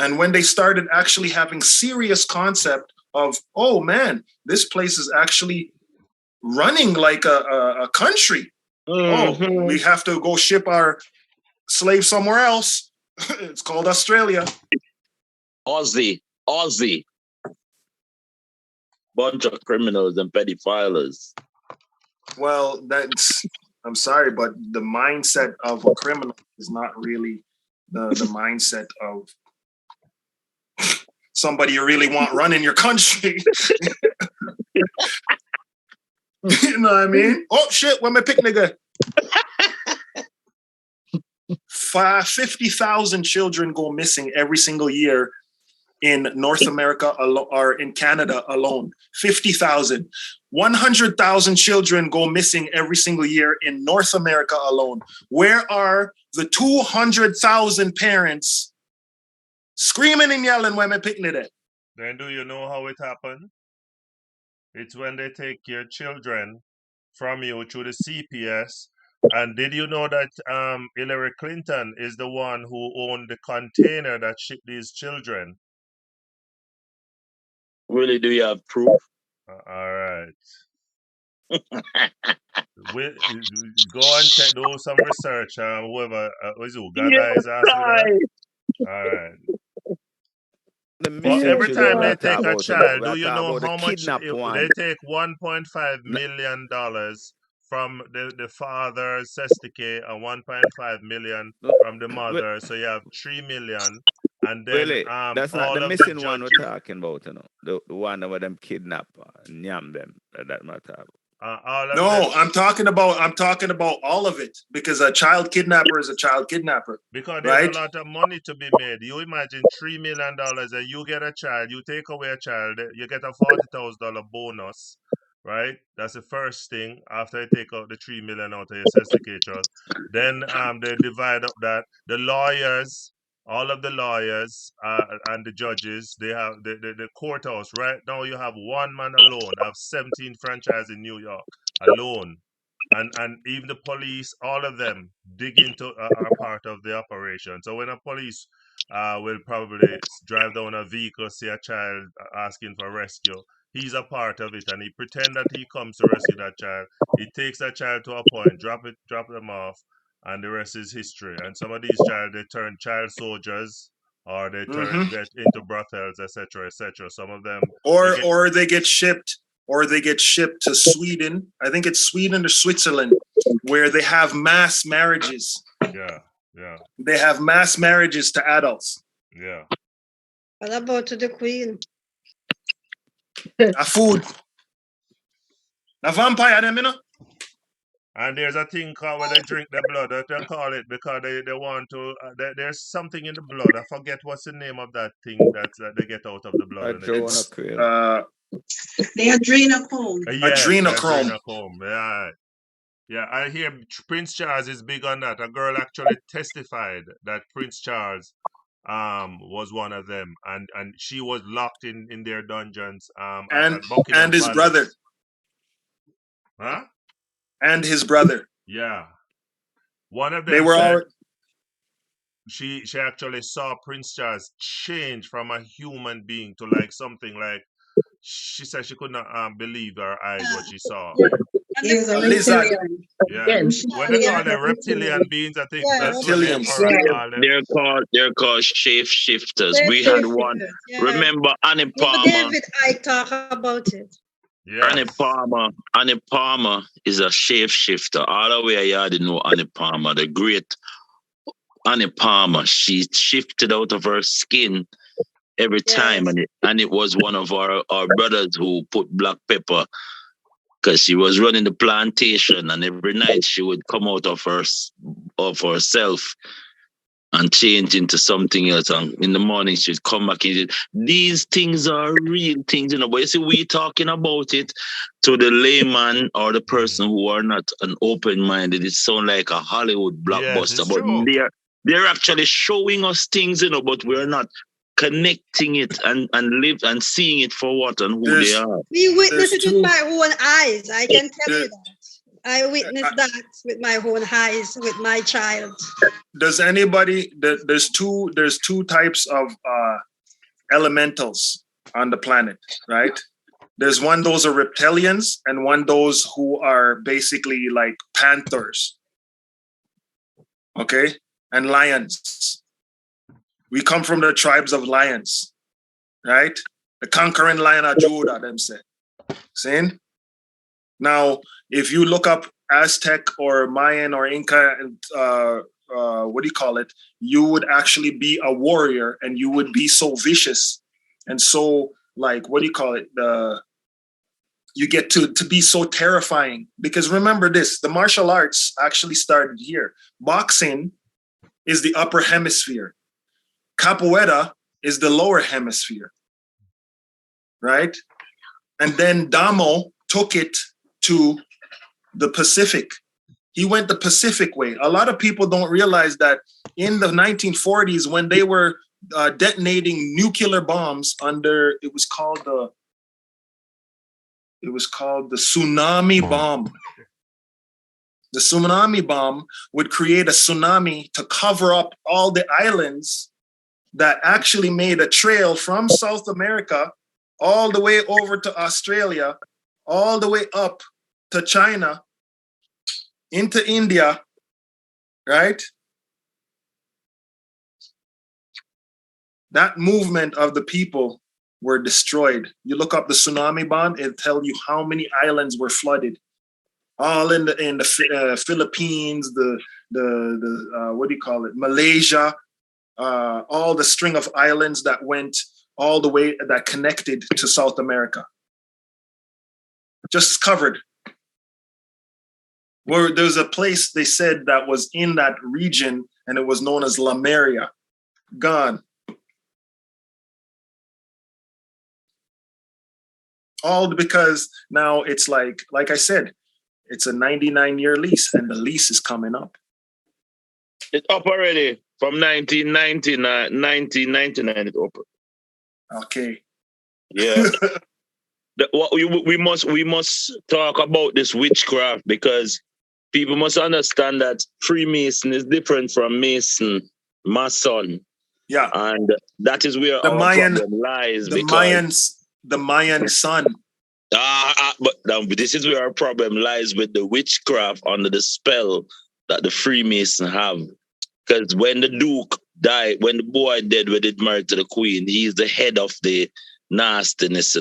And when they started actually having serious concept of, oh man, this place is actually running like a country. Mm-hmm. Oh, we have to go ship our slaves somewhere else. It's called Australia. Aussie. Bunch of criminals and pedophiles. Well, I'm sorry, but the mindset of a criminal is not really the mindset of somebody you really want running your country. You know what I mean? Oh shit, where my picnic at? 50,000 children go missing every single year in North America or in Canada alone. 50,000. 100,000 children go missing every single year in North America alone. Where are the 200,000 parents screaming and yelling when my picnic at? Then do you know how it happened? It's when they take your children from you through the CPS. And did you know that Hillary Clinton is the one who owned the container that shipped these children? Really, do you have proof? All right. Go and do some research. Whoever is who Gaga is asking that. All right. But every time they take a child, do you know how much they take? $1.5 million from the father, Sestike, and 1.5 million from the mother. So you have 3 million. And then really, that's not the missing one we're talking about, you know. The one where them kidnap and yam them, that matter. No, I'm talking about all of it, because a child kidnapper is a child kidnapper. Because right? there's a lot of money to be made. You imagine $3 million and you get a child, you take away a child, you get a $40,000 bonus, right? That's the first thing after you take out the $3 million out of your certificate trust. Then they divide up that. The lawyers, all of the lawyers and the judges, they have the courthouse. Right now you have one man alone. I have 17 franchises in New York alone. And even the police, all of them dig into are part of the operation. So when a police will probably drive down a vehicle, see a child asking for rescue, he's a part of it, and he pretend that he comes to rescue that child. He takes that child to a point, drop them off, and the rest is history. And some of these child, they turn child soldiers, or they get into brothels, etc., etc. Some of them, or they get shipped to Sweden. I think it's Sweden or Switzerland, where they have mass marriages. Yeah. They have mass marriages to adults. Yeah. What about to the queen? A food. A vampire, them, you know? And there's a thing called when they drink the blood, they call it because they want to. There's something in the blood. I forget what's the name of that thing that they get out of the blood. Adrenochrome. The adrenochrome. Yes, Adrenochrome. Adrenochrome. Yeah. I hear Prince Charles is big on that. A girl actually testified that Prince Charles was one of them, and she was locked in their dungeons at Buckingham and his Palace. brother. Huh? And his brother. Yeah. One of them they were said all... she actually saw Prince Charles change from a human being to like something like, she said she could not believe her eyes what she saw. He was a lizard. Yeah. When they call them reptilian beings, I think that's what they call them. They're called shapeshifters. We had one. Yeah. Remember Annie Palmer? David, I talk about it. Yes. Annie Palmer is a shapeshifter. All the way I didn't know Annie Palmer, the great Annie Palmer. She shifted out of her skin every time, and it was one of our brothers who put black pepper, because she was running the plantation, and every night she would come out of herself and change into something else. And in the morning, she'd come back. These things are real things, you know. But you see, we talking about it to the layman or the person who are not an open-minded. It sounds like a Hollywood blockbuster, yes, but true. they're actually showing us things, you know. But we're not connecting it and live and seeing it for what and who they are. We witnessed it with my own eyes. I can tell you that. I witnessed that with my own eyes with my child. Does anybody? There's two types of elementals on the planet, right? There's one, those are reptilians, and one, those who are basically like panthers. Okay, and lions. We come from the tribes of lions, right? The conquering lion of Judah, them say. Saying? Now, if you look up Aztec or Mayan or Inca, you would actually be a warrior, and you would be so vicious and so you get to be so terrifying. Because remember this, the martial arts actually started here. Boxing is the upper hemisphere. Capoeira is the lower hemisphere, right? And then Damo took it to the Pacific. He went the Pacific way. A lot of people don't realize that in the 1940s, when they were detonating nuclear bombs it was called the tsunami bomb. The tsunami bomb would create a tsunami to cover up all the islands that actually made a trail from South America all the way over to Australia, all the way up to China, into India, right? That movement of the people were destroyed. You look up the tsunami bomb, it'll tell you how many islands were flooded. All in the Philippines, Malaysia, all the string of islands that went all the way, that connected to South America. Just covered. Where there's a place they said that was in that region, and it was known as Lemuria. Gone. All because now it's like I said, it's a 99-year lease, and the lease is coming up. It's up already from 1999. It's up. Okay. Yeah. We must talk about this witchcraft, because people must understand that Freemason is different from Mason. Yeah. And that is where our problem lies. The Mayan sun. But this is where our problem lies with the witchcraft under the spell that the Freemason have. Because when the Duke died, when the boy dead, when it married to the Queen, he's the head of the nastiness,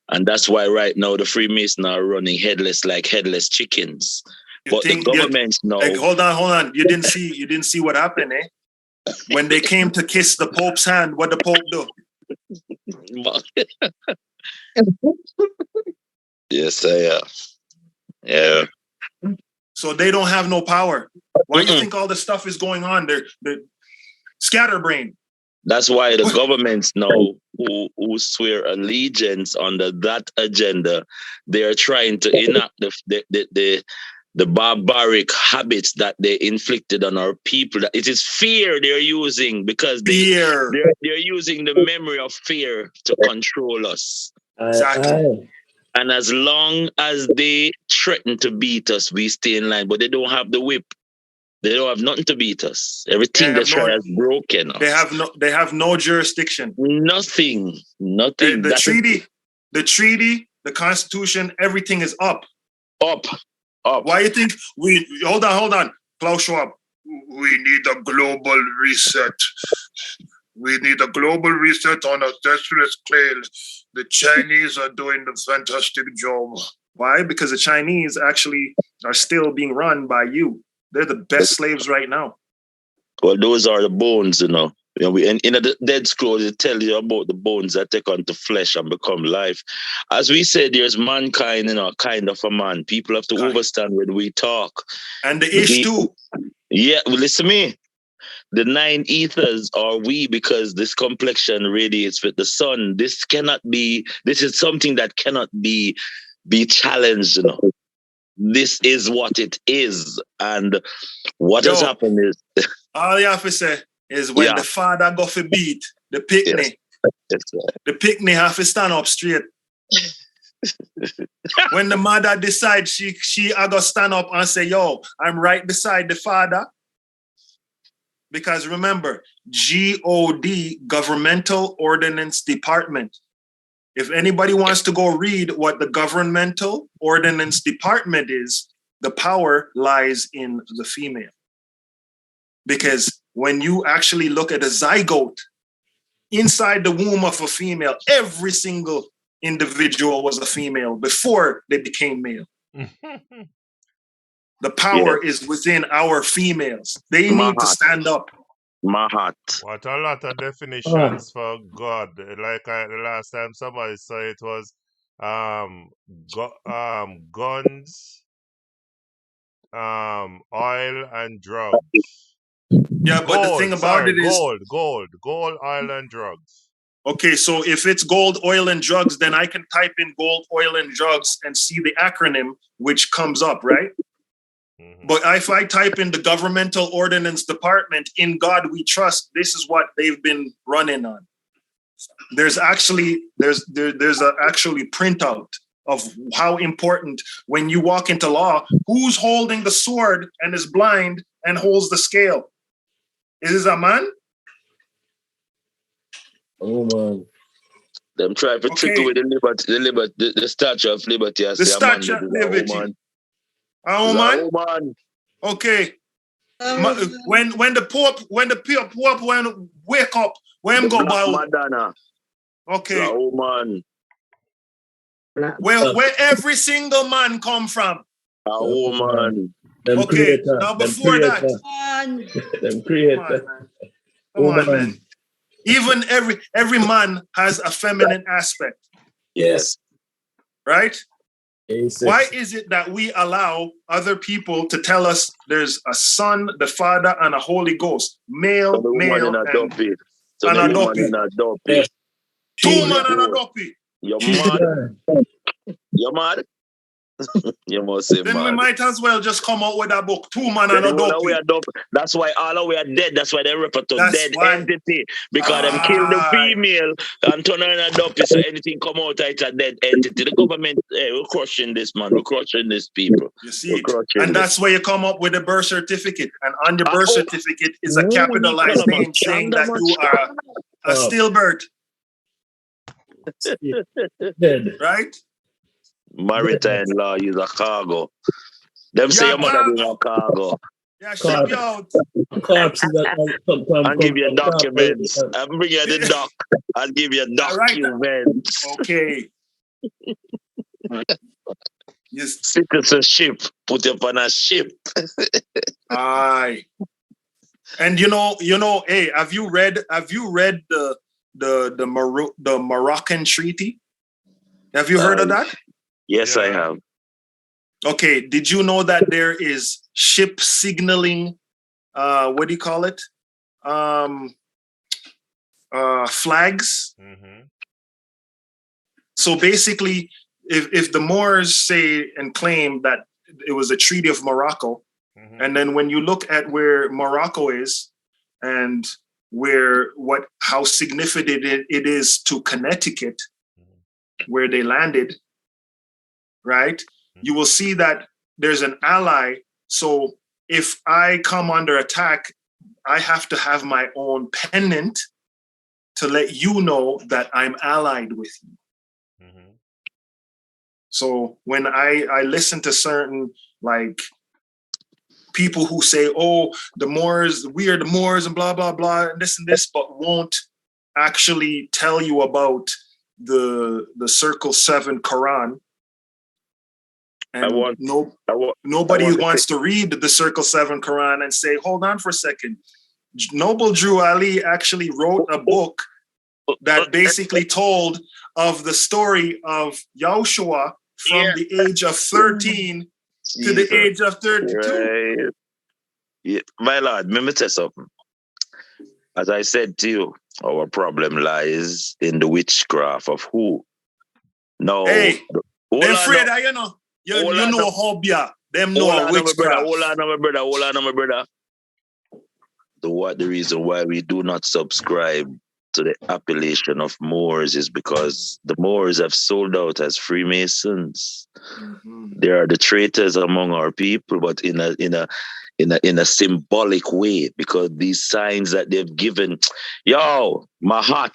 And that's why right now the Freemasons are running headless chickens. But the governments know. Hold on. You didn't see what happened, eh? When they came to kiss the Pope's hand, what the Pope do? Yes, I am. Yeah. So they don't have no power. Why do you think all this stuff is going on? They're scatterbrain. That's why the governments now who swear allegiance under that agenda, they are trying to enact the barbaric habits that they inflicted on our people. It is fear they're using, because they're using the memory of fear to control us. Exactly. And as long as they threaten to beat us, we stay in line. But they don't have the whip. They don't have nothing to beat us. Everything they try has broken us. They have no jurisdiction. Nothing. The treaty, the Constitution, everything is up. Up. Why you think hold on, Klaus Schwab? We need a global reset. We need a global reset on a terrestrial scale. The Chinese are doing the fantastic job. Why? Because the Chinese actually are still being run by you. They're the best slaves right now. Well, those are the bones, in the Dead Scrolls, it tells you about the bones that take on to flesh and become life. As we said, there's mankind, kind of a man. People have to understand when we talk. And the ish too. Yeah, well, listen to me. The 9 ethers are we, because this complexion radiates with the sun. This is something that cannot be challenged, This is what it is. And what has happened is... all you have to say is when the father go for beat, the picnic, the picnic have to stand up straight. When the mother decides she I go stand up and say, yo, I'm right beside the father. Because remember, GOD, Governmental Ordinance Department. If anybody wants to go read what the Governmental Ordinance Department is, the power lies in the female. Because when you actually look at a zygote inside the womb of a female, every single individual was a female before they became male. The power is within our females. They need to stand up. Mahat. What a lot of definitions for God. Like the last time somebody said it was guns, oil and drugs. Yeah, but the thing about it is gold, oil and drugs. Okay, so if it's gold, oil, and drugs, then I can type in gold, oil, and drugs and see the acronym which comes up, right? Mm-hmm. But if I type in the Governmental Ordinance Department, in God we trust, this is what they've been running on. There's actually actually printout of how important, when you walk into law, who's holding the sword and is blind and holds the scale? Is this a man? Oh man. Them try to trick with the Statue of Liberty. The Statue of Liberty. A woman. Okay. When the Pope when wake up, when go bow. Madonna. Okay. A woman. Where every single man come from. A woman. Okay. Now before that. Them creator. Come on, man. Even every man has a feminine aspect. Yes. Right? Why is it that we allow other people to tell us there's a Son, the Father, and a Holy Ghost, male, male, and a dopey? Two man and a dopey. You're mad. You're mad. You must say then mad. We might as well just come out with a book, two man and a dopey. That's why all of we are dead. That's why they refer to dead entity. Because them kill the female and turn her in a dopey, so anything come out, it's a dead entity. The government, we're crushing this, man. We're crushing these people. You see it? And that's where you come up with a birth certificate. And on the birth certificate is a capitalized name saying that you are a stillbirth. Right? Maritime law is a cargo. Them say your mother be a cargo. Yeah, ship you out. I'll give you documents. I'll bring you the doc. I'll give you documents. Okay. Yes. Citizenship. Put you on a ship. Aye. And you know, hey, have you read the Moroccan treaty? Have you heard of that? Yes, I have. Okay, did you know that there is ship signaling, what do you call it? Flags. Mm-hmm. So basically, if the Moors say and claim that it was a Treaty of Morocco, and then when you look at where Morocco is and how significant it is to Connecticut, where they landed, right? You will see that there's an ally. So if I come under attack, I have to have my own pennant to let you know that I'm allied with you. So when I listen to certain like people who say, oh, the Moors, we are the Moors and blah, blah, blah, and this, but won't actually tell you about the Circle 7 Quran. And nobody wants to read the Circle 7 Quran and say, hold on for a second. Noble Drew Ali actually wrote a book that basically told of the story of Yahushua from the age of 13 to the age of 32. Right. Yeah. My Lord, let me tell you something. As I said to you, our problem lies in the witchcraft of who? No. Hey, they're afraid of, you know Hobia. Them know witchcraft. Hold on, my brother. The reason why we do not subscribe to the appellation of Moors is because the Moors have sold out as Freemasons. They are the traitors among our people, but in a symbolic way, because these signs that they've given, maha.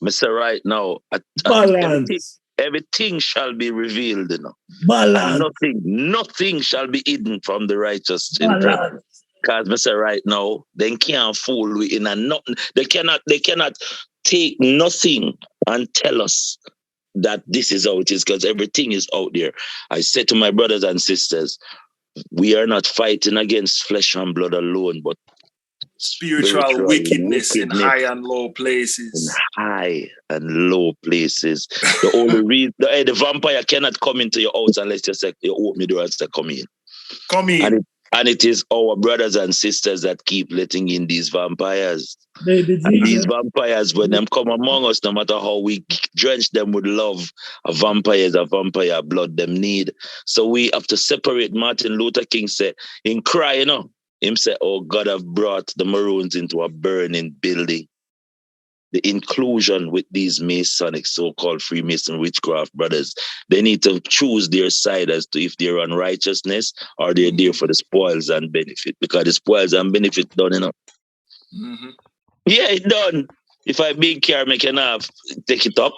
Mr. Right now, everything shall be revealed, And nothing shall be hidden from the righteous children. Because Mr. Right now, they can't fool we in a nothing. They cannot take nothing and tell us that this is how it is, because everything is out there. I said to my brothers and sisters, we are not fighting against flesh and blood alone, but spiritual wickedness in high and low places. The only reason the vampire cannot come into your house unless you open the door and say, come in. And it is our brothers and sisters that keep letting in these vampires. And these vampires, when them come among us, no matter how we drench them with love, a vampire is a vampire, blood them need. So we have to separate. Martin Luther King said, in cry, him say, oh, God have brought the Maroons into a burning building. The inclusion with these Masonic, so-called Freemason witchcraft brothers, they need to choose their side as to if they're on righteousness or they're there for the spoils and benefit, because the spoils and benefit done enough. Yeah, it done. If I big car, make enough, take it up.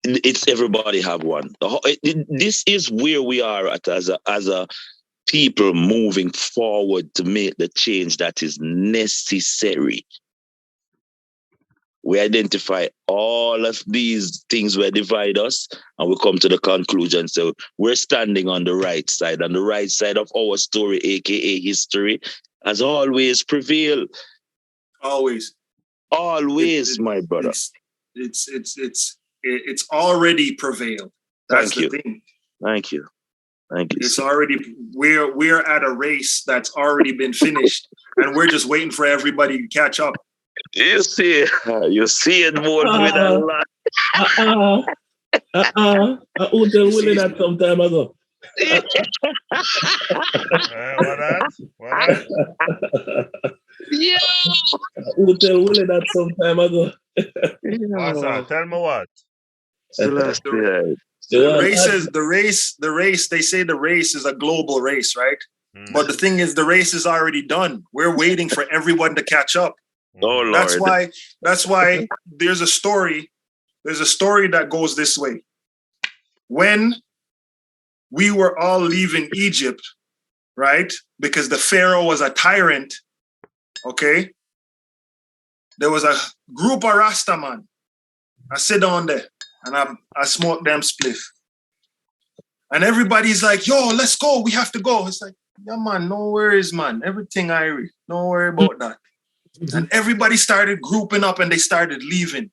It's everybody have one. This is where we are at as a people moving forward to make the change that is necessary. We identify all of these things that divide us, and we come to the conclusion. So we're standing on the right side, and the right side of our story, aka history, has always prevailed. Always, my brother. It's already prevailed. That's the thing. Thank you. It's already we're at a race that's already been finished, and we're just waiting for everybody to catch up. You see it more with a lot. Who tell Willie that some time ago? What? Yeah. Who tell Willie that some time ago? What's that? Tell me what. The race, they say the race is a global race, right? But the thing is, the race is already done. We're waiting for everyone to catch up. Oh, Lord. That's why there's a story that goes this way. When we were all leaving Egypt, right? Because the Pharaoh was a tyrant, okay? There was a group of Rastaman. I sit down there and I smoke them spliff. And everybody's like, yo, let's go. We have to go. It's like, yeah, man, no worries, man. Everything Irish. Don't worry about that. And everybody started grouping up and they started leaving.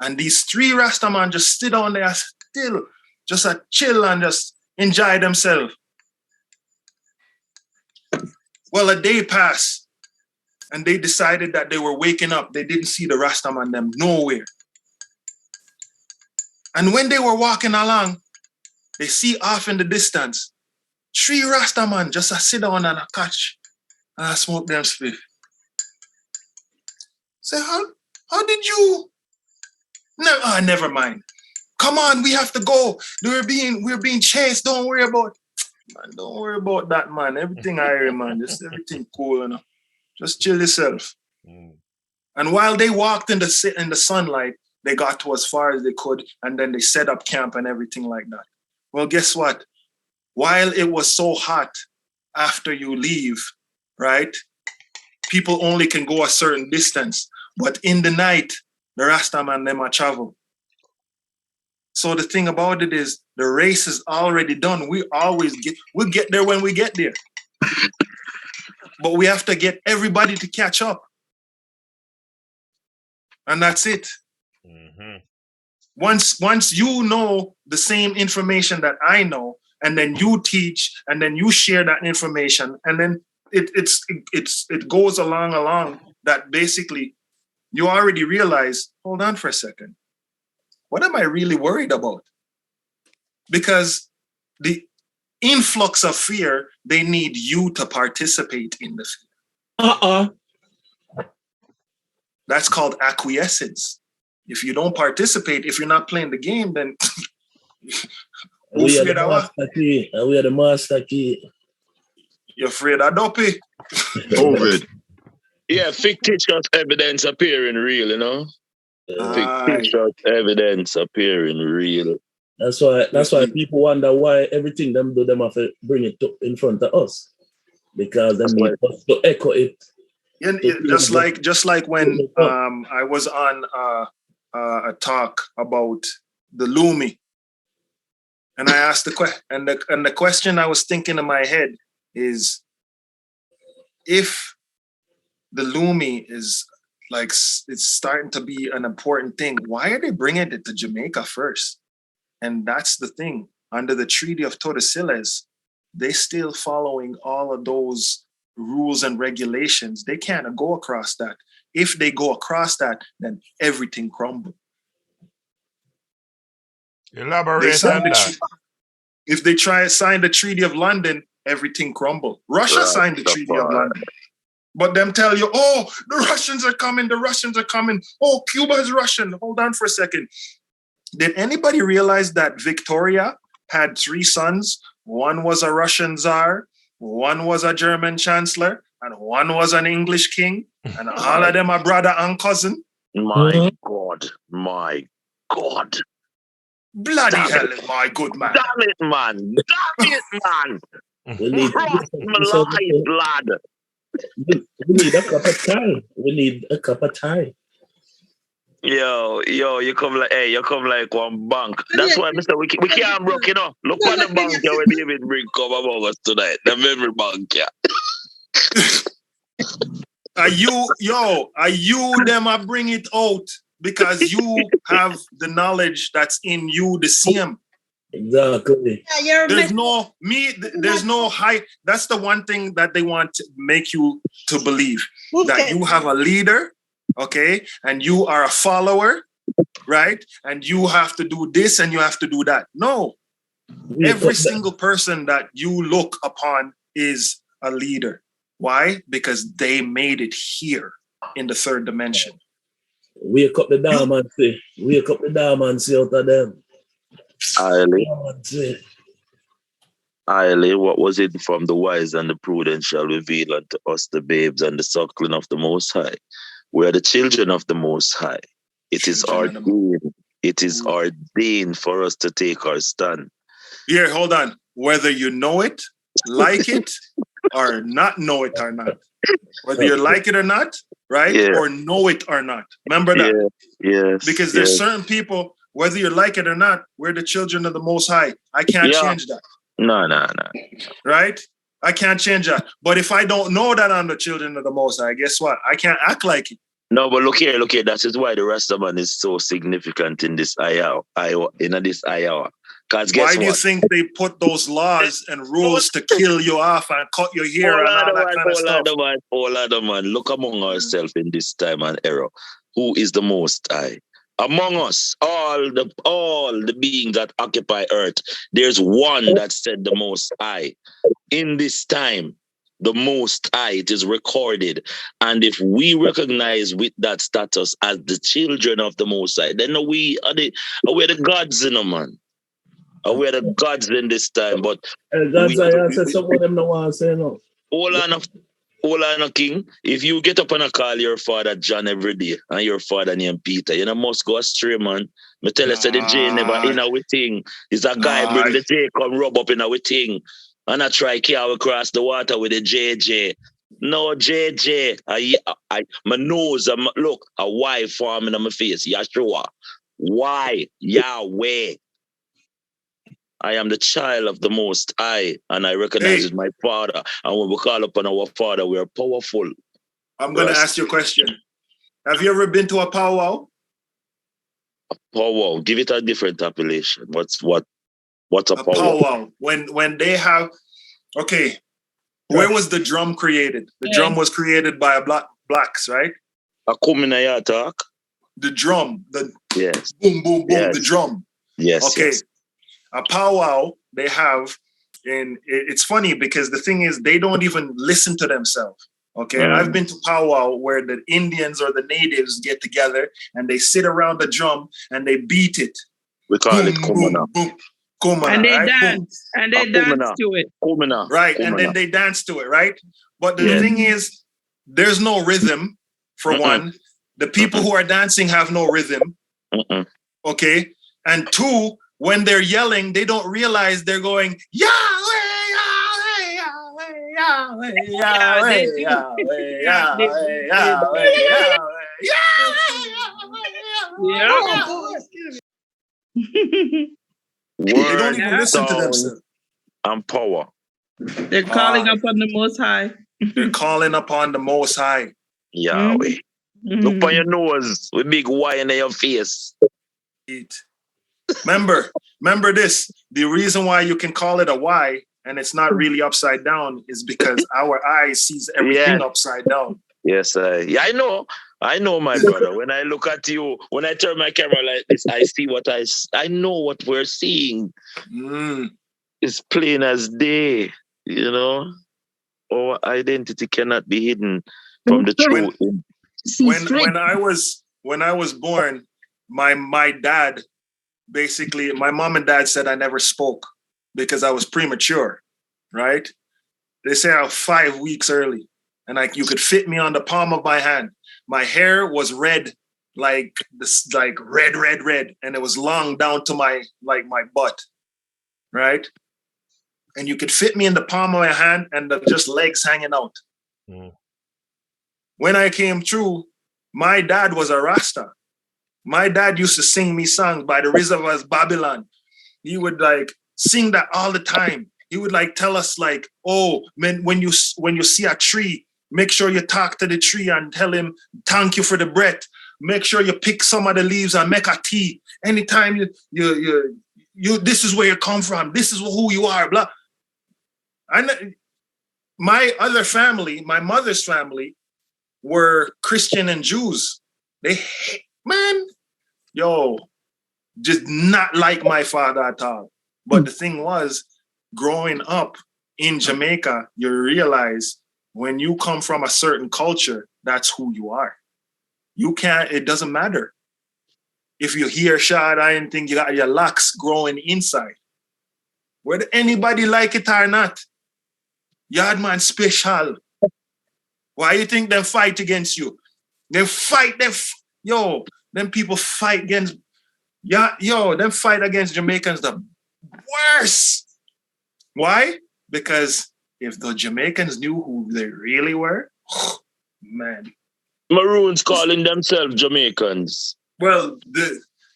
And these 3 Rastaman just sit down there still, just a chill and just enjoy themselves. Well, a day passed and they decided that they were waking up. They didn't see the Rastaman them nowhere. And when they were walking along, they see off in the distance 3 Rastaman just a sit down and a catch and I smoke them spliff. Say, how did you? No, never mind. Come on, we have to go. We're being chased. Don't worry about it. Man, don't worry about that, man. Everything I hear, man. Just everything cool, you know. Just chill yourself. And while they walked in the sunlight, they got to as far as they could, and then they set up camp and everything like that. Well, guess what? While it was so hot after you leave, right? People only can go a certain distance. But in the night, the Rastaman them a travel. So the thing about it is the race is already done. We'll get there when we get there. But we have to get everybody to catch up. And that's it. Once you know the same information that I know, and then you teach, and then you share that information, and then it goes along that basically you already realize, hold on for a second. What am I really worried about? Because the influx of fear, they need you to participate in the fear. That's called acquiescence. If you don't participate, if you're not playing the game, then we are the master key. You're afraid of dopey. COVID. Yeah, fictitious evidence appearing real, you know? Fictitious evidence appearing real. That's why people wonder why everything them do, them have to bring it in front of us. Because them need us to echo it. Just like when I was on a talk about the Lumi, and I asked the question, and the question I was thinking in my head is, if the Lumi is like it's starting to be an important thing, why are they bringing it to Jamaica first? And that's the thing. Under the Treaty of Tordesillas, they still following all of those rules and regulations. They can't go across that. If they go across that, then everything crumbles. Elaborate on that. If they try to sign the Treaty of London, everything crumbled. Russia signed the Treaty of London. But them tell you, oh, the Russians are coming, Oh, Cuba is Russian. Hold on for a second. Did anybody realize that Victoria had 3 sons? One was a Russian Tsar, one was a German Chancellor, and one was an English king, and all of them are brother and cousin? My God. Bloody hell, my good man. Damn it, man. We need blood. We need a cup of tea. Yo, you come like one bank. That's why, Mr. We can't broke, you know. Look on the bank here where David bring come among us tonight. The memory bank, yeah. Are you them I bring it out because you have the knowledge that's in you the same. Exactly. Yeah, there's no high. That's the one thing that they want to make you to believe, that you have a leader, okay, and you are a follower, right? And you have to do this and you have to do that. No, every single person that you look upon is a leader. Why? Because they made it here in the third dimension. Wake up the dam and say, wake up the dam and say out of them. Highly, what was it from the wise and the prudent shall reveal unto us the babes and the suckling of the Most High. We are the children of the Most High. It is ordained. It is ordained for us to take our stand. Here, hold on. Whether you know it, like it, or not know it or not. Whether you like it or not, right? Yeah. Or know it or not. Remember that. Yes. Because there's certain people, whether you like it or not, we're the children of the Most High. I can't change that. No. Right? I can't change that. But if I don't know that I'm the children of the Most High, guess what? I can't act like it. No, but look here. That is why the Rastaman is so significant in this ayah. Because guess why do you think they put those laws and rules to kill you off and cut your hair and all that kind of stuff? Hold on, man. Look among ourselves in this time and era. Who is the Most High? Among us, all the beings that occupy earth, there's one that said the Most High. In this time, the Most High, it is recorded. And if we recognize with that status as the children of the Most High, then we are the gods, man. We're the gods in this time, but gods, I said some of them no want to say no. Hold on, King. If you get up and call your father John every day and your father named Peter, you must go astray, man. Me tell you, say the J never in our thing. Is a guy bring the J come rub up in our thing, and I try carry across the water with the JJ. No JJ. My nose. Look, a Y forming on my face. Yeshua. Why Yahweh? I am the child of the Most High, and I recognize it's my Father. And when we call upon our Father, we are powerful. I'm going to ask you a question. Have you ever been to a powwow? A powwow. Give it a different appellation. What's a powwow? Powwow. When they have, okay, where was the drum created? The drum was created by blacks, right? A kumina talk. The drum. Yes. Boom, boom, boom. Yes. The drum. Yes. Okay. Yes. A powwow they have, and it's funny because the thing is they don't even listen to themselves. Okay, I've been to powwow where the Indians or the natives get together and they sit around the drum and they beat it. We call it kumana. Kumana, and they right? dance, and they dance to it. Kumana. Right, and then they dance to it, right? But the thing is, there's no rhythm. For one, the people who are dancing have no rhythm. Okay, and two, when they're yelling, they don't realize they're going, Yahweh, Yahweh, Yahweh, Yahweh, Yahweh, Yahweh, Yahweh, They don't even listen to themselves. And power. They're calling upon the Most High. They're calling upon the Most High. Yahweh. Look on your nose with big Y in your face. Remember this. The reason why you can call it a Y and it's not really upside down is because our eyes sees everything upside down. Yes, I know, my brother. When I look at you, when I turn my camera like this, I see I know what we're seeing. It's plain as day, Our identity cannot be hidden from the truth. When I was born, my dad, basically, my mom and dad said I never spoke because I was premature, right? They say I was 5 weeks early, and you could fit me on the palm of my hand. My hair was red, like red, and it was long down to my butt, right? And you could fit me in the palm of my hand, and just legs hanging out. When I came through, my dad was a Rasta. My dad used to sing me songs by the Reservoirs Babylon. He would sing that all the time. He would tell us oh, man, when you see a tree, make sure you talk to the tree and tell him thank you for the breath. Make sure you pick some of the leaves and make a tea. Anytime this is where you come from. This is who you are, blah. My other family, my mother's family, were Christian and Jews. They, just not like my father at all. But the thing was, growing up in Jamaica, you realize when you come from a certain culture, that's who you are. It doesn't matter. If you hear shot, I didn't think you got your locks growing inside. Whether anybody like it or not, Yardman special. Why you think they fight against you? They fight, them people fight against, them fight against Jamaicans the worst. Why? Because if the Jamaicans knew who they really were, man. Maroons calling themselves Jamaicans. Well,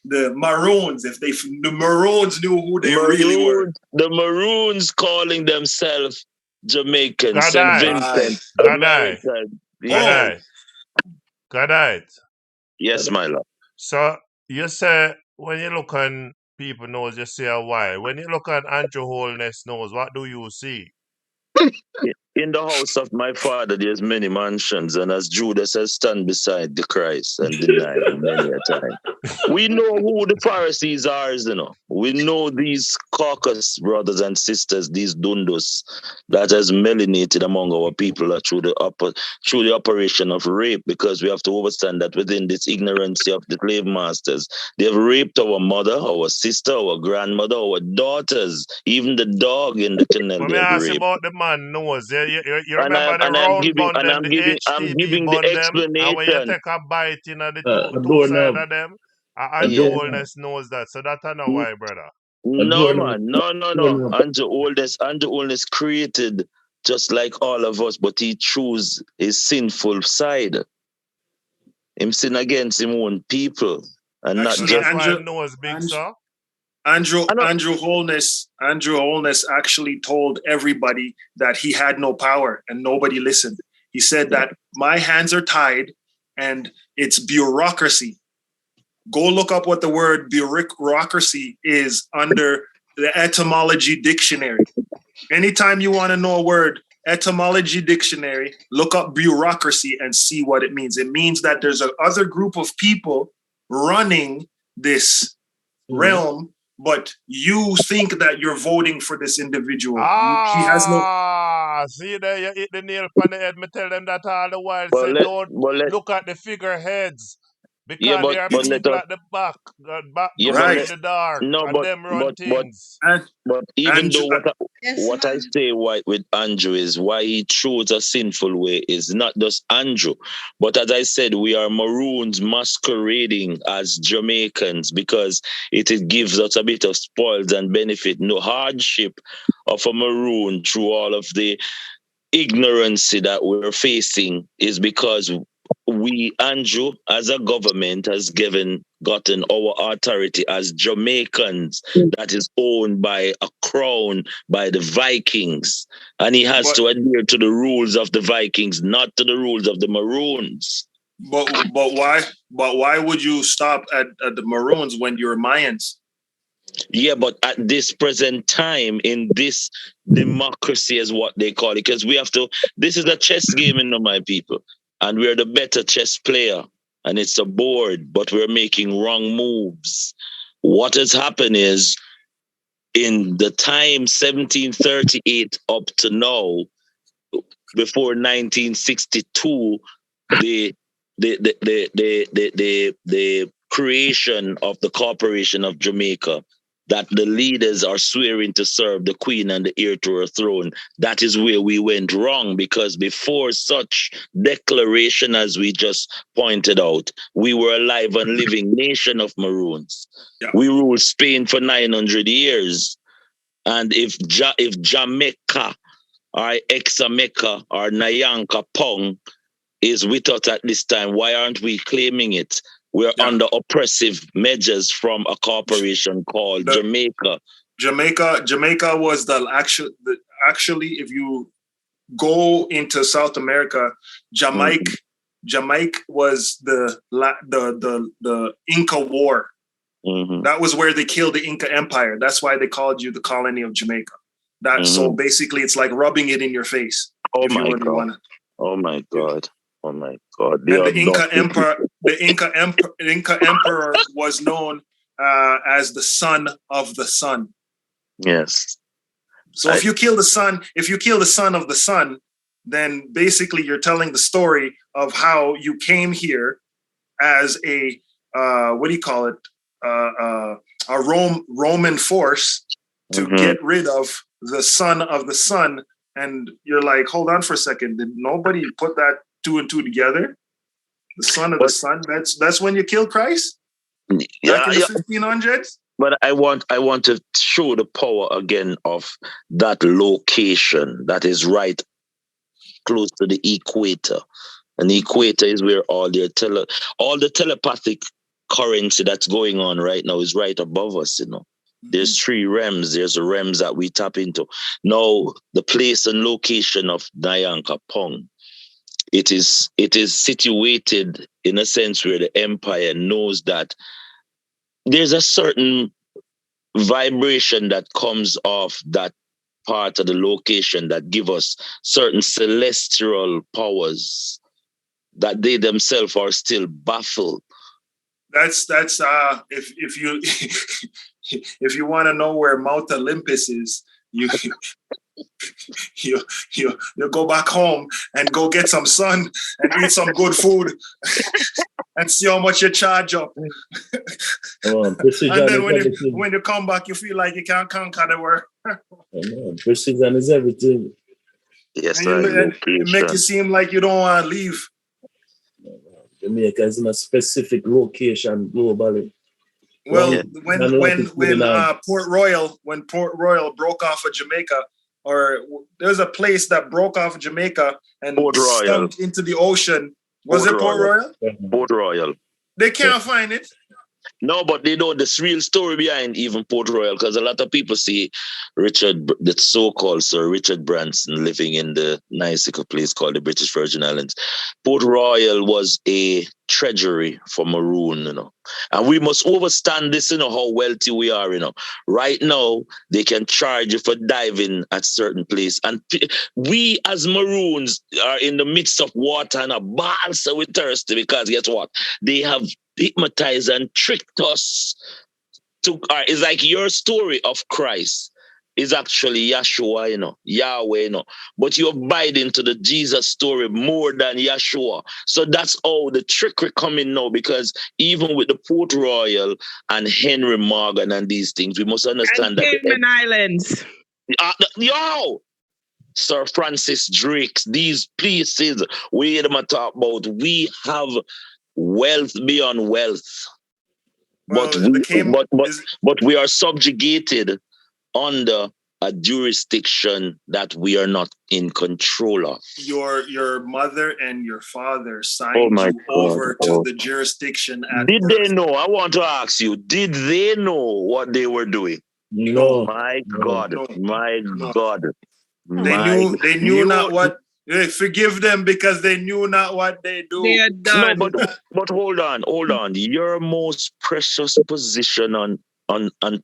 the Maroons, the Maroons knew who they really were. The Maroons calling themselves Jamaicans. St. Vincent. Good night. Yes, my love. So you say when you look on people knows, you see a why. When you look on Andrew Holness knows, what do you see? In the house of my father, there's many mansions, and as Judas has stand beside the Christ and denied him many a time. We know who the Pharisees are, you know. We know these caucus brothers and sisters, these dundus that has melanated among our people through the operation of rape, because we have to understand that within this ignorance of the slave masters, they've raped our mother, our sister, our grandmother, our daughters, even the dog in the canal. Let me ask about the man knows. You remember the round bun them, the HTB bun them, and when you take a bite in the two sides of them, Andrew Holness knows that. So that's not why, brother. No, man. No. Andrew Holness created just like all of us, but he chose his sinful side. Him sin against him own people. And actually, not just Andrew knows big, sir. Andrew Holness actually told everybody that he had no power and nobody listened. He said that my hands are tied and it's bureaucracy. Go look up what the word bureaucracy is under the etymology dictionary. Anytime you want to know a word, etymology dictionary, look up bureaucracy and see what it means. It means that there's another group of people running this realm, but you think that you're voting for this individual. He has no. See there, you hit the nail on the head. Me tell them that all the while. Say don't look at the figureheads. Because there are people at the back behind the dark, and them run things. But even though what I say with Andrew is why he chose a sinful way is not just Andrew, but as I said, we are Maroons masquerading as Jamaicans because it gives us a bit of spoils and benefit. No hardship of a Maroon through all of the ignorance that we're facing is because we, Andrew, as a government, has gotten our authority as Jamaicans that is owned by a crown by the Vikings. And he has to adhere to the rules of the Vikings, not to the rules of the Maroons. But why would you stop at the Maroons when you're Mayans? Yeah, but at this present time, in this democracy is what they call it, because this is a chess game, my people. And we're the better chess player. And it's a board, but we're making wrong moves. What has happened is, in the time 1738 up to now, before 1962, the creation of the Corporation of Jamaica, that the leaders are swearing to serve the Queen and the heir to her throne. That is where we went wrong, because before such declaration, as we just pointed out, we were a live and living nation of Maroons. Yeah. We ruled Spain for 900 years. And if Jamaica or Examaica or Nyanka Pong is with us at this time, why aren't we claiming it? We're under oppressive measures from a corporation called Jamaica. Jamaica was actually, if you go into South America, Jamaica was the Inca War. Mm-hmm. That was where they killed the Inca Empire. That's why they called you the colony of Jamaica. So basically, it's like rubbing it in your face. Oh if my you really God! Wanna. Oh my God! Oh my God! And the Inca Emperor was known as the son of the sun. Yes. So if you kill the son of the sun, then basically you're telling the story of how you came here as a what do you call it? A Roman force to get rid of the son of the sun. And you're like, hold on for a second. Did nobody put that 2 and 2 together? The son of the sun. That's when you kill Christ? Back in the 1500s? But I want to show the power again of that location that is right close to the equator. And the equator is where all the telepathic currency that's going on right now is right above us, There's 3 realms. There's the realms that we tap into. Now, the place and location of Nyanka Pong, it is situated in a sense where the empire knows that there's a certain vibration that comes off that part of the location that give us certain celestial powers that they themselves are still baffled. That's if you if you want to know where Mount Olympus is, you go back home and go get some sun and eat some good food and see how much you charge up. And then when you come back, you feel like you can't conquer the world. Precision is everything. Yes, and it make you seem like you don't want to leave. Jamaica is in a specific location globally. Well, when Port Royal broke off of Jamaica, or there's a place that broke off of Jamaica and stunk into the ocean. Was it Port Royal? Port Royal. They can't find it. No, but they know this real story behind even Port Royal, because a lot of people see the so-called Sir Richard Branson living in the nice little place called the British Virgin Islands. Port Royal was a treasury for Maroon, and we must understand this, how wealthy we are, Right now, they can charge you for diving at certain place, and we as Maroons are in the midst of water and a ball, so we're thirsty because guess what? They have hypnotized and tricked us it's like your story of Christ is actually Yahshua, Yahweh, but you abide into the Jesus story more than Yahshua. So that's all the trickery coming now, because even with the Port Royal and Henry Morgan and these things, we must understand that Cayman Islands. Sir Francis Drake, these places we talk about, we have wealth beyond wealth. But we are subjugated under a jurisdiction that we are not in control of. Your mother and your father signed you over to the jurisdiction at Did birth. they know? I want to ask you, did they know what they were doing? No. My God. My God. They knew not what. Forgive them because they knew not what they do. They are done. No, but hold on. Your most precious position on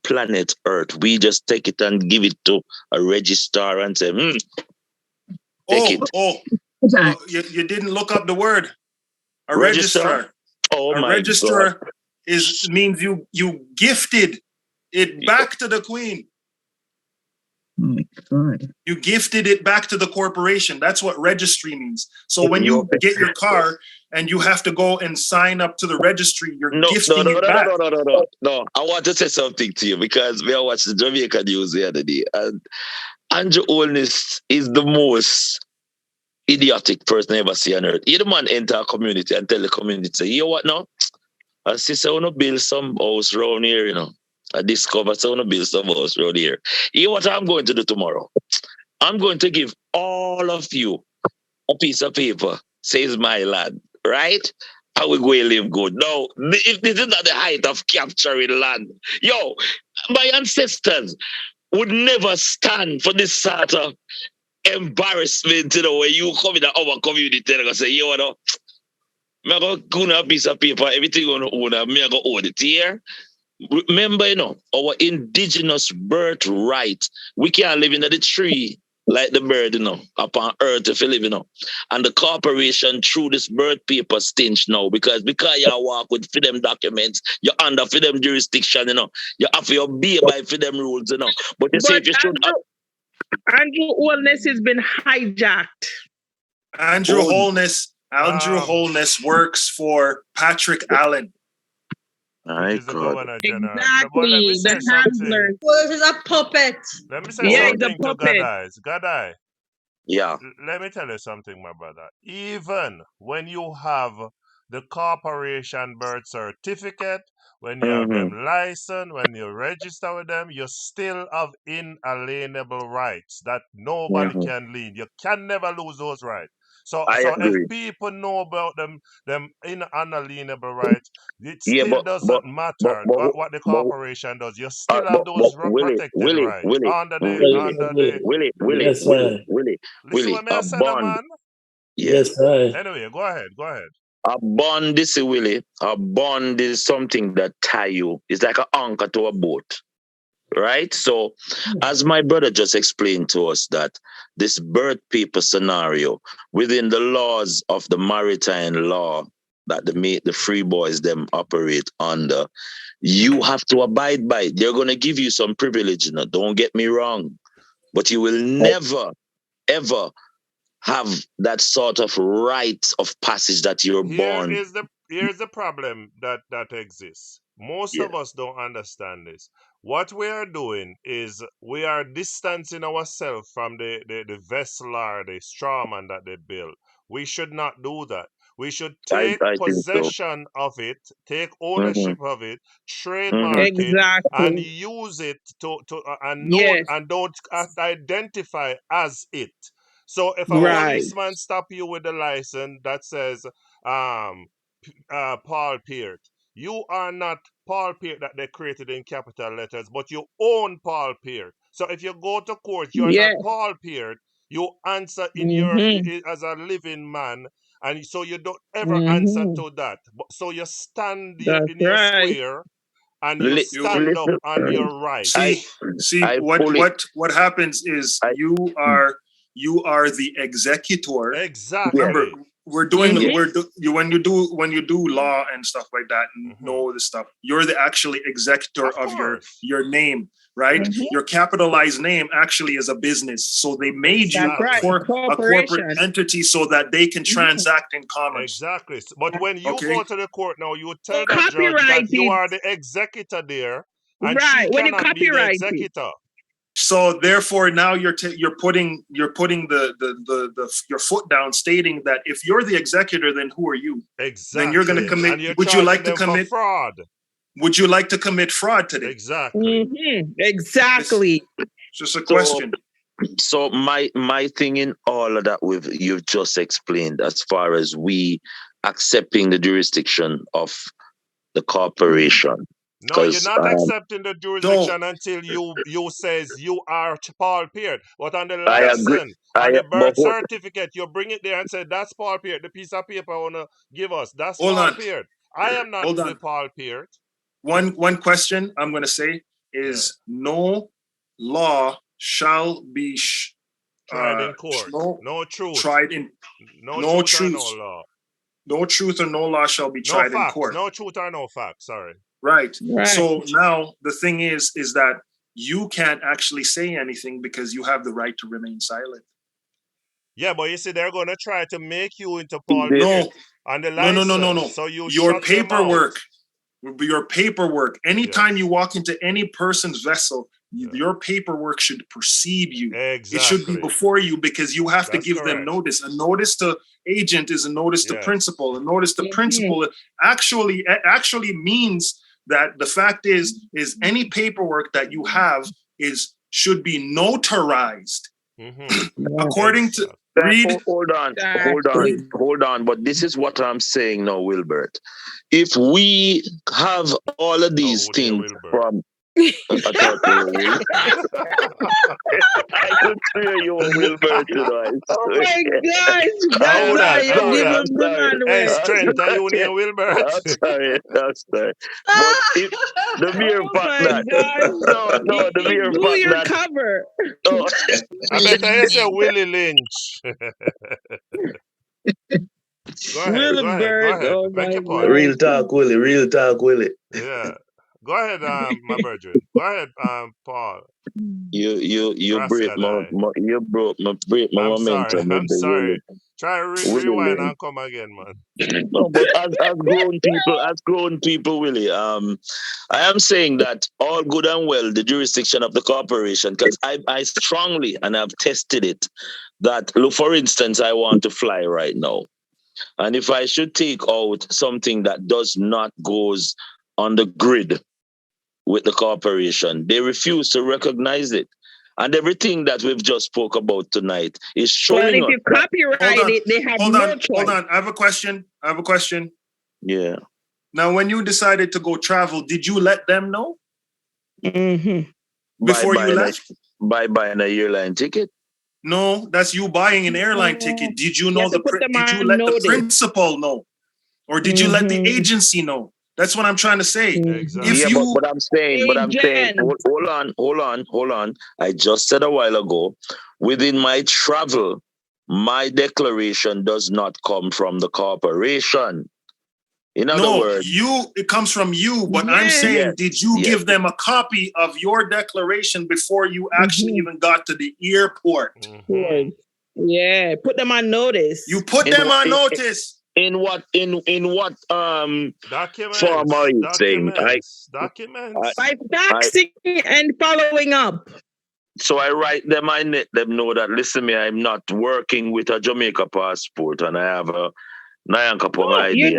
planet Earth, we just take it and give it to a registrar and say, take it. You didn't look up the word. A registrar. Registrar means you gifted it back to the queen. Oh my God. You gifted it back to the corporation. That's what registry means. So when you get your car and you have to go and sign up to the registry, you're gifting it back. No. I want to say something to you, because we watched the Jamaica news the other day, and Andrew Holness is the most idiotic person I ever see on earth. He the man enter a community and tell the community, say, you know what now? I say, I want to build some house around here, I discovered I want to build some house around here. You know what I'm going to do tomorrow? I'm going to give all of you a piece of paper, says my land, right? I will go and live good. No, if this is not the height of capturing land, my ancestors would never stand for this sort of embarrassment, when you come in our community and say, I'm going to go a piece of paper, everything on own, I'm going to own it here. remember, our indigenous birthright. We can't live in the tree like the bird, upon earth if you live, And the corporation through this birth paper stinch now because you walk with for them documents, you're under for them jurisdiction, You have to obey by for them rules, But you see, if you should Andrew Holness has been hijacked. Andrew Holness works for Patrick Allen. My God. Exactly. The handler. Well, this is a puppet. Let me say something to Gadai. Yeah. Let me tell you something, my brother. Even when you have the corporation birth certificate, when you have them license, when you register with them, you still have inalienable rights that nobody can lean. You can never lose those rights. So if people know about them inalienable rights, it still doesn't matter what the corporation does. You still have those protected rights under the Willie. Listen what I said, man. Yes, right. Anyway, go ahead. A bond, this Willie. A bond is something that tie you. It's like an anchor to a boat. Right? So, as my brother just explained to us that this birth paper scenario within the laws of the maritime law that the free boys them operate under, you have to abide by it. They're going to give you some privilege, don't get me wrong, but you will never, ever have that sort of rite of passage that you're born. Here's the problem that exists. Most of us don't understand this. What we are doing is we are distancing ourselves from the vessel or the strawman that they build. We should not do that. We should take possession of it, take ownership of it, trademark it, and use it to know and don't identify as it. So if a policeman stop you with a license that says Paul Peart, you are not Paul Peart that they created in capital letters, but you own Paul Peart. So if you go to court, you are not Paul Peart. You answer in your as a living man, and so you don't ever answer to that. So you stand in your square and you stand up on your rights. What happens is you are the executor. Exactly. Remember, we're doing when you do law and stuff like that and know this stuff, you're the actually executor of your name, right? Your capitalized name actually is a business. So they made you a corporate entity so that they can transact in commerce. Exactly. But when you go to the court now, you tell the judge that you are the executor there, and she cannot be the executor. So therefore, now you're putting your foot down, stating that if you're the executor, then who are you? Exactly. Then you're going to commit. Would you like to commit fraud? Would you like to commit fraud today? Exactly. Exactly. It's just a question. So my thing in all of that you've just explained, as far as we accepting the jurisdiction of the corporation. No, you're not accepting the jurisdiction until you says you are Paul Peart. But on the license, on the birth certificate, you bring it there and say that's Paul Peart. The piece of paper I wanna give us, that's Paul Peart. I am not the Paul Peart. One question I'm gonna say is no law shall be tried in court. No truth. Tried in no truth. No law. No truth or no law shall be tried in court. No truth or no fact. Sorry. Right. So now the thing is that you can't actually say anything because you have the right to remain silent. Yeah, but you see, they're going to try to make you into Paul Peart on the license. No. So you your paperwork. Anytime you walk into any person's vessel, your paperwork should precede you. Exactly. It should be before you because you have to give them notice. A notice to agent is a notice to principal. A notice to principal actually means that the fact is any paperwork that you have should be notarized. According to hold on. But this is what I'm saying now, Wilbert. If we have all of these things from I thought you were Will. I could swear you were Wilbert, you know. Oh my gosh, How that? you How give that? him the man Hey, way. strength, are you near Wilbert? I'm sorry. But if the mere Oh fact my that gosh. no, the mere Do fact your that cover. oh, I bet I say Willie Lynch. Go Wilbert, ahead. oh Make my your point. real gosh. talk, Willie. Yeah. Go ahead, my virgin. Go ahead, Paul. You break Rascadai. break my I'm sorry. momentum with I'm the sorry. Try Willie rewind Lynch. and come again, man. No, but as grown people, Willie, I am saying that all good and well, the jurisdiction of the corporation, because I strongly, and I've tested it, that, look, for instance, I want to fly right now. And if I should take out something that does not goes on the grid with the corporation, they refuse to recognize it. And everything that we've just spoke about tonight is Well, showing if us you that. copyright it, they have no choice. Hold on. I have a question. Yeah. Now, when you decided to go travel, did you let them know before you left? By buying a airline ticket? No, that's you buying an airline ticket. Did you know did you let the principal know? Or did you let the agency know? That's what I'm trying to say. Exactly. If you but I'm saying, hold on. I just said a while ago, within my travel, my declaration does not come from the corporation. In other words, it comes from you, but I'm saying, did you give them a copy of your declaration before you actually even got to the airport? Yeah, put them on notice. You put them on notice. In what documents, form are you saying? Documents. By faxing and following up. So I write them, I let them know that, listen, me, I'm not working with a Jamaica passport and I have a Nyanka ID.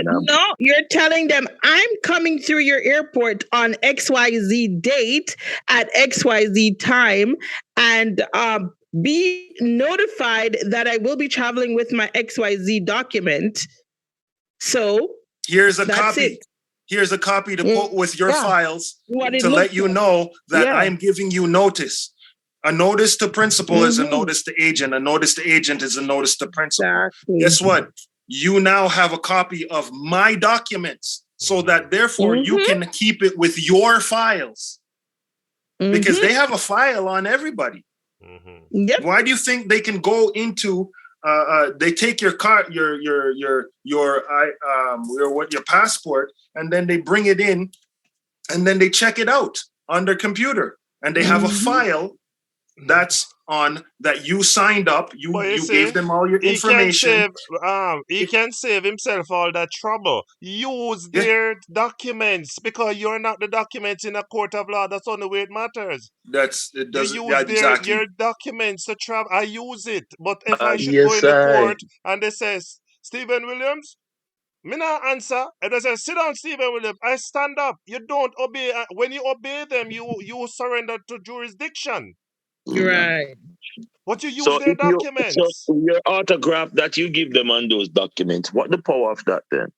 You're telling them I'm coming through your airport on XYZ date at XYZ time, and be notified that I will be traveling with my XYZ document. So here's a copy. Here's a copy to put with your files to let you know that I'm giving you notice. A notice to principal is a notice to agent. A notice to agent is a notice to principal. Exactly. Guess what? You now have a copy of my documents, so that therefore you can keep it with your files, because they have a file on everybody. Yep. Why do you think they can go into? They take your card, your passport, and then they bring it in, and then they check it out on their computer, and they have a file that's on that you signed up. You gave them all your information. He can save himself all that trouble. Use their documents, because you're not the documents in a court of law. That's the only way it matters. It doesn't. You use Exactly. your documents to travel. I use it, but if I should go in the court and they says Stephen Williams, me not answer. And they say, sit down, Stephen Williams. I stand up. You don't obey. When you obey them, you surrender to jurisdiction. Right. But you use their documents. So your autograph that you give them on those documents, what the power of that then?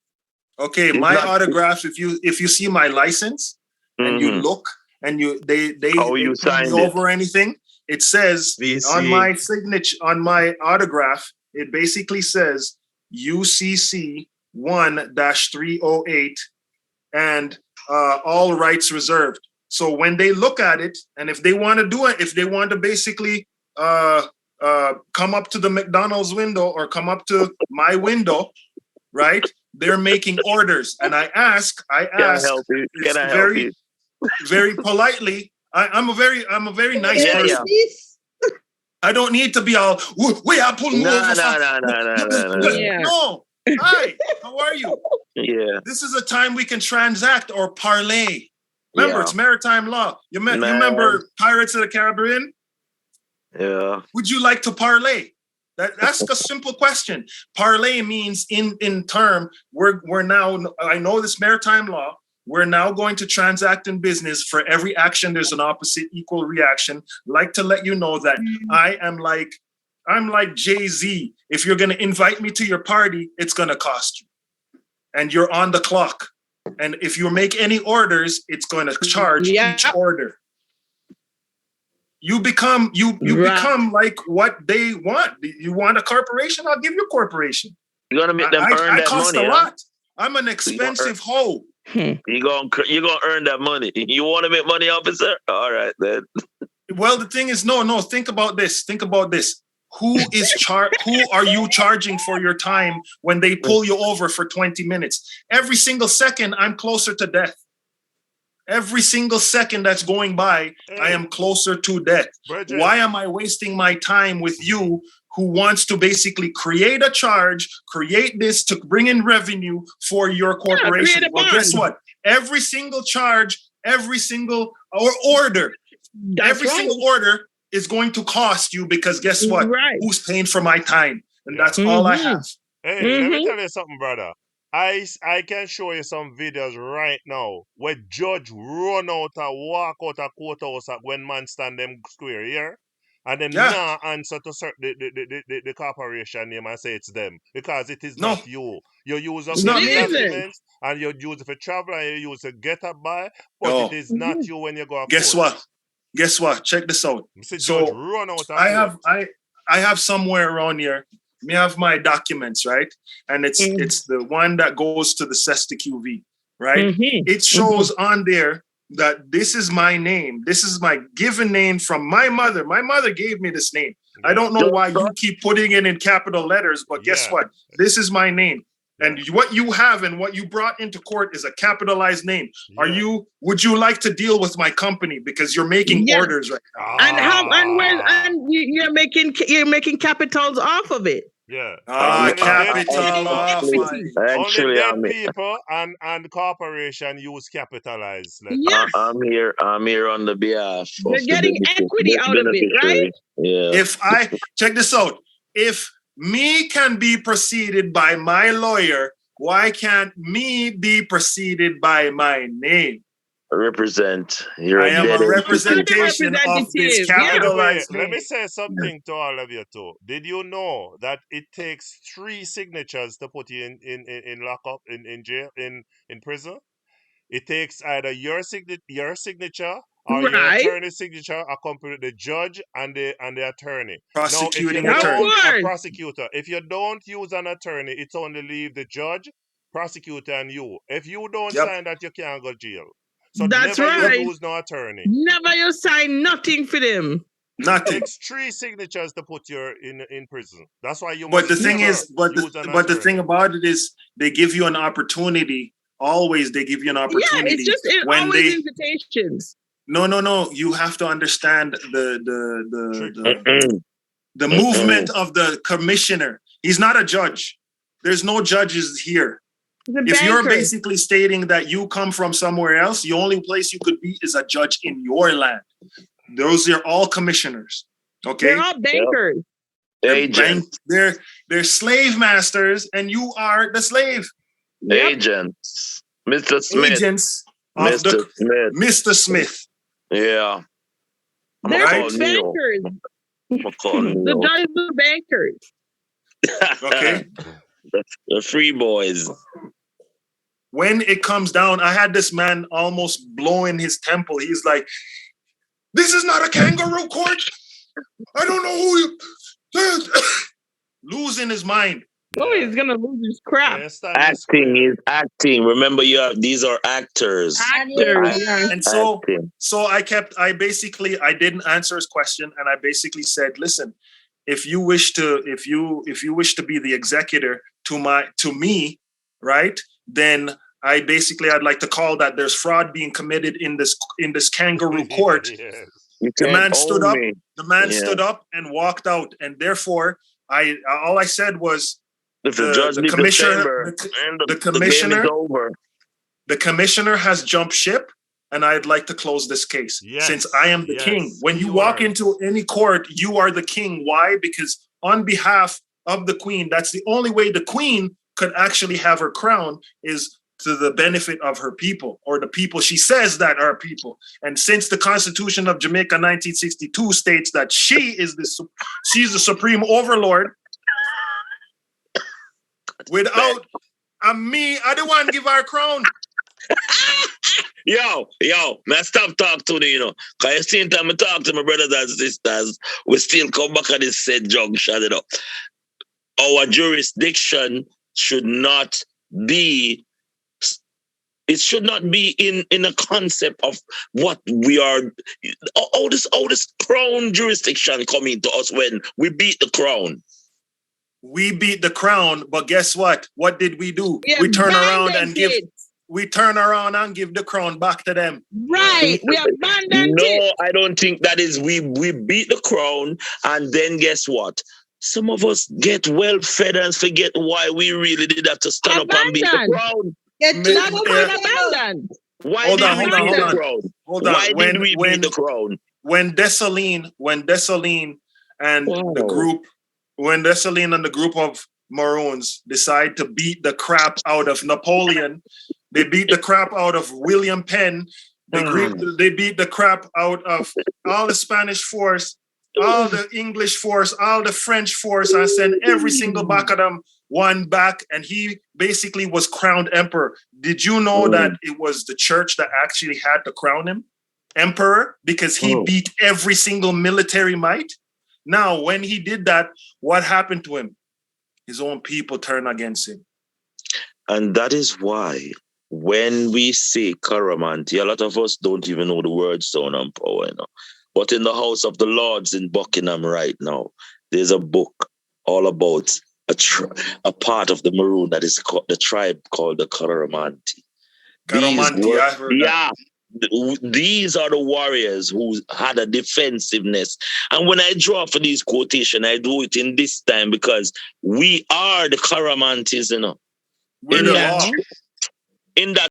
Okay, my autograph. If you see my license and you look and they turn me over or anything, it says on my signature, on my autograph, it basically says UCC 1-308 and all rights reserved. So when they look at it, and if they want to do it, if they want to basically come up to the McDonald's window or come up to my window, right? They're making orders, and I ask very politely. I'm a very nice person. I don't need to be all we are pulling over. No. Hi, how are you? Yeah. This is a time we can transact or parlay. Remember, it's maritime law. You remember Pirates of the Caribbean? Yeah. Would you like to parlay? That's a simple question. Parlay means in term, we're now, I know this maritime law, we're now going to transact in business. For every action, there's an opposite equal reaction. Like to let you know that I'm like Jay-Z. If you're going to invite me to your party, it's going to cost you. And you're on the clock. And if you make any orders, it's going to charge each order. You become become like what they want. You want a corporation? I'll give you a corporation. You're gonna make them earn that cost money. a lot. I'm an expensive hoe. You're gonna earn that money. You want to make money, officer? All right then. Well, the thing is, no. Think about this. Who are you charging for your time when they pull you over for 20 minutes? Every single second, I'm closer to death. Every single second that's going by, I am closer to death. Why am I wasting my time with you who wants to basically create a charge, create this to bring in revenue for your corporation? Well, guess what? Every single charge, every single order, single order is going to cost you because guess what? Who's paying for my time? And that's all I have. Hey, let me tell you something, brother. I can show you some videos right now where judge run out and walk out of courthouse when man stand them square here. And them not answer to the corporation name and say it's them. Because it is not you. You use up your documents and you use it for travel and you use it to get up by, but it is not you when you go out. Guess what? Check this out. So run out I have somewhere around here. Me have my documents, right? And it's the one that goes to the CESTA QV, right? It shows on there that this is my name. This is my given name from my mother. My mother gave me this name. I don't know why you keep putting it in capital letters, but guess what? This is my name. And what you have and what you brought into court is a capitalized name. Would you like to deal with my company because you're making orders right now? And you're making capitals off of it. Yeah. Capital off. Only dead people and corporation use capitalized letters. Yes. I'm here on the behalf. You're getting equity out of it, right? Yeah. If I check this out, if me can be preceded by my lawyer, why can't me be preceded by my name? Represent. I am a representation of this capitalized name. Let me say something to all of you too. Did you know that it takes 3 signatures to put you in lockup, in jail, in prison? It takes either your signature or your attorney's signature accompanied with the judge and the attorney. Prosecuting attorney. A prosecutor. If you don't use an attorney, it's only leave the judge, prosecutor, and you. If you don't sign that, you can't go jail. So never you use no attorney. Never you sign nothing for them. Nothing. It takes 3 signatures to put you in prison. That's why you. But the thing is, the thing about it is, they give you an opportunity. Always, they give you an opportunity. Yeah, it's just always invitations. No. You have to understand the movement of the commissioner. He's not a judge. There's no judges here. If you're basically stating that you come from somewhere else, the only place you could be is a judge in your land. Those are all commissioners. Okay, they're all bankers. They're slave masters, and you are the slave. Agents. Mr. Smith. Agents of Mr. Smith. Yeah. They're bankers. The judges are bankers. Okay. The free boys. When it comes down, I had this man almost blowing his temple. He's like, "This is not a kangaroo court. I don't know who you..." Losing his mind. Oh, he's gonna lose his crap. Acting is acting. Remember, these are actors. And so I didn't answer his question, and I basically said, "Listen, if you wish to be the executor to me, right? Then I'd like to call that there's fraud being committed in this kangaroo court." The man stood up. The man stood up and walked out, and therefore, all I said was, the commissioner has jumped ship, and I'd like to close this case since I am the king. When you walk into any court, you are the king. Why? Because on behalf of the queen, that's the only way the queen could actually have her crown is to the benefit of her people, or the people she says that are people. And since the Constitution of Jamaica 1962 states that she's the supreme overlord, without me, I don't want to give her a crown. Yo, man, stop talking to me, you know. Because the same time I talk to my brothers and sisters, we still come back at this said junction, you know. Our jurisdiction should not be, it should not be in a concept of what we are, all this crown jurisdiction coming to us when we beat the crown. We beat the crown, but guess what? What did we do? We turn around and give the crown back to them. Right. We abandoned it. No, I don't think that is we beat the crown, and then guess what? Some of us get well fed and forget why we really did have to stand up and beat the crown. Abandoned. Why did we beat the crown? Why did we beat the crown? When Dessalines and the group, when Dessalines and the group of Maroons decide to beat the crap out of Napoleon, they beat the crap out of William Penn, they beat the crap out of all the Spanish force, all the English force, all the French force, and sent every single back of them one back, and he basically was crowned emperor. Did you know that it was the church that actually had to crown him emperor because he beat every single military might? Now, when he did that, what happened to him? His own people turned against him. And that is why when we say Caramanti, a lot of us don't even know the word stone and power, you know. But in the house of the Lords in Buckingham right now, there's a book all about a part of the Maroon that is called the tribe called the Caramanti. I heard that. These are the warriors who had a defensiveness. And when I draw for these quotations, I do it in this time because we are the Caramantis, you know. We're the law. In that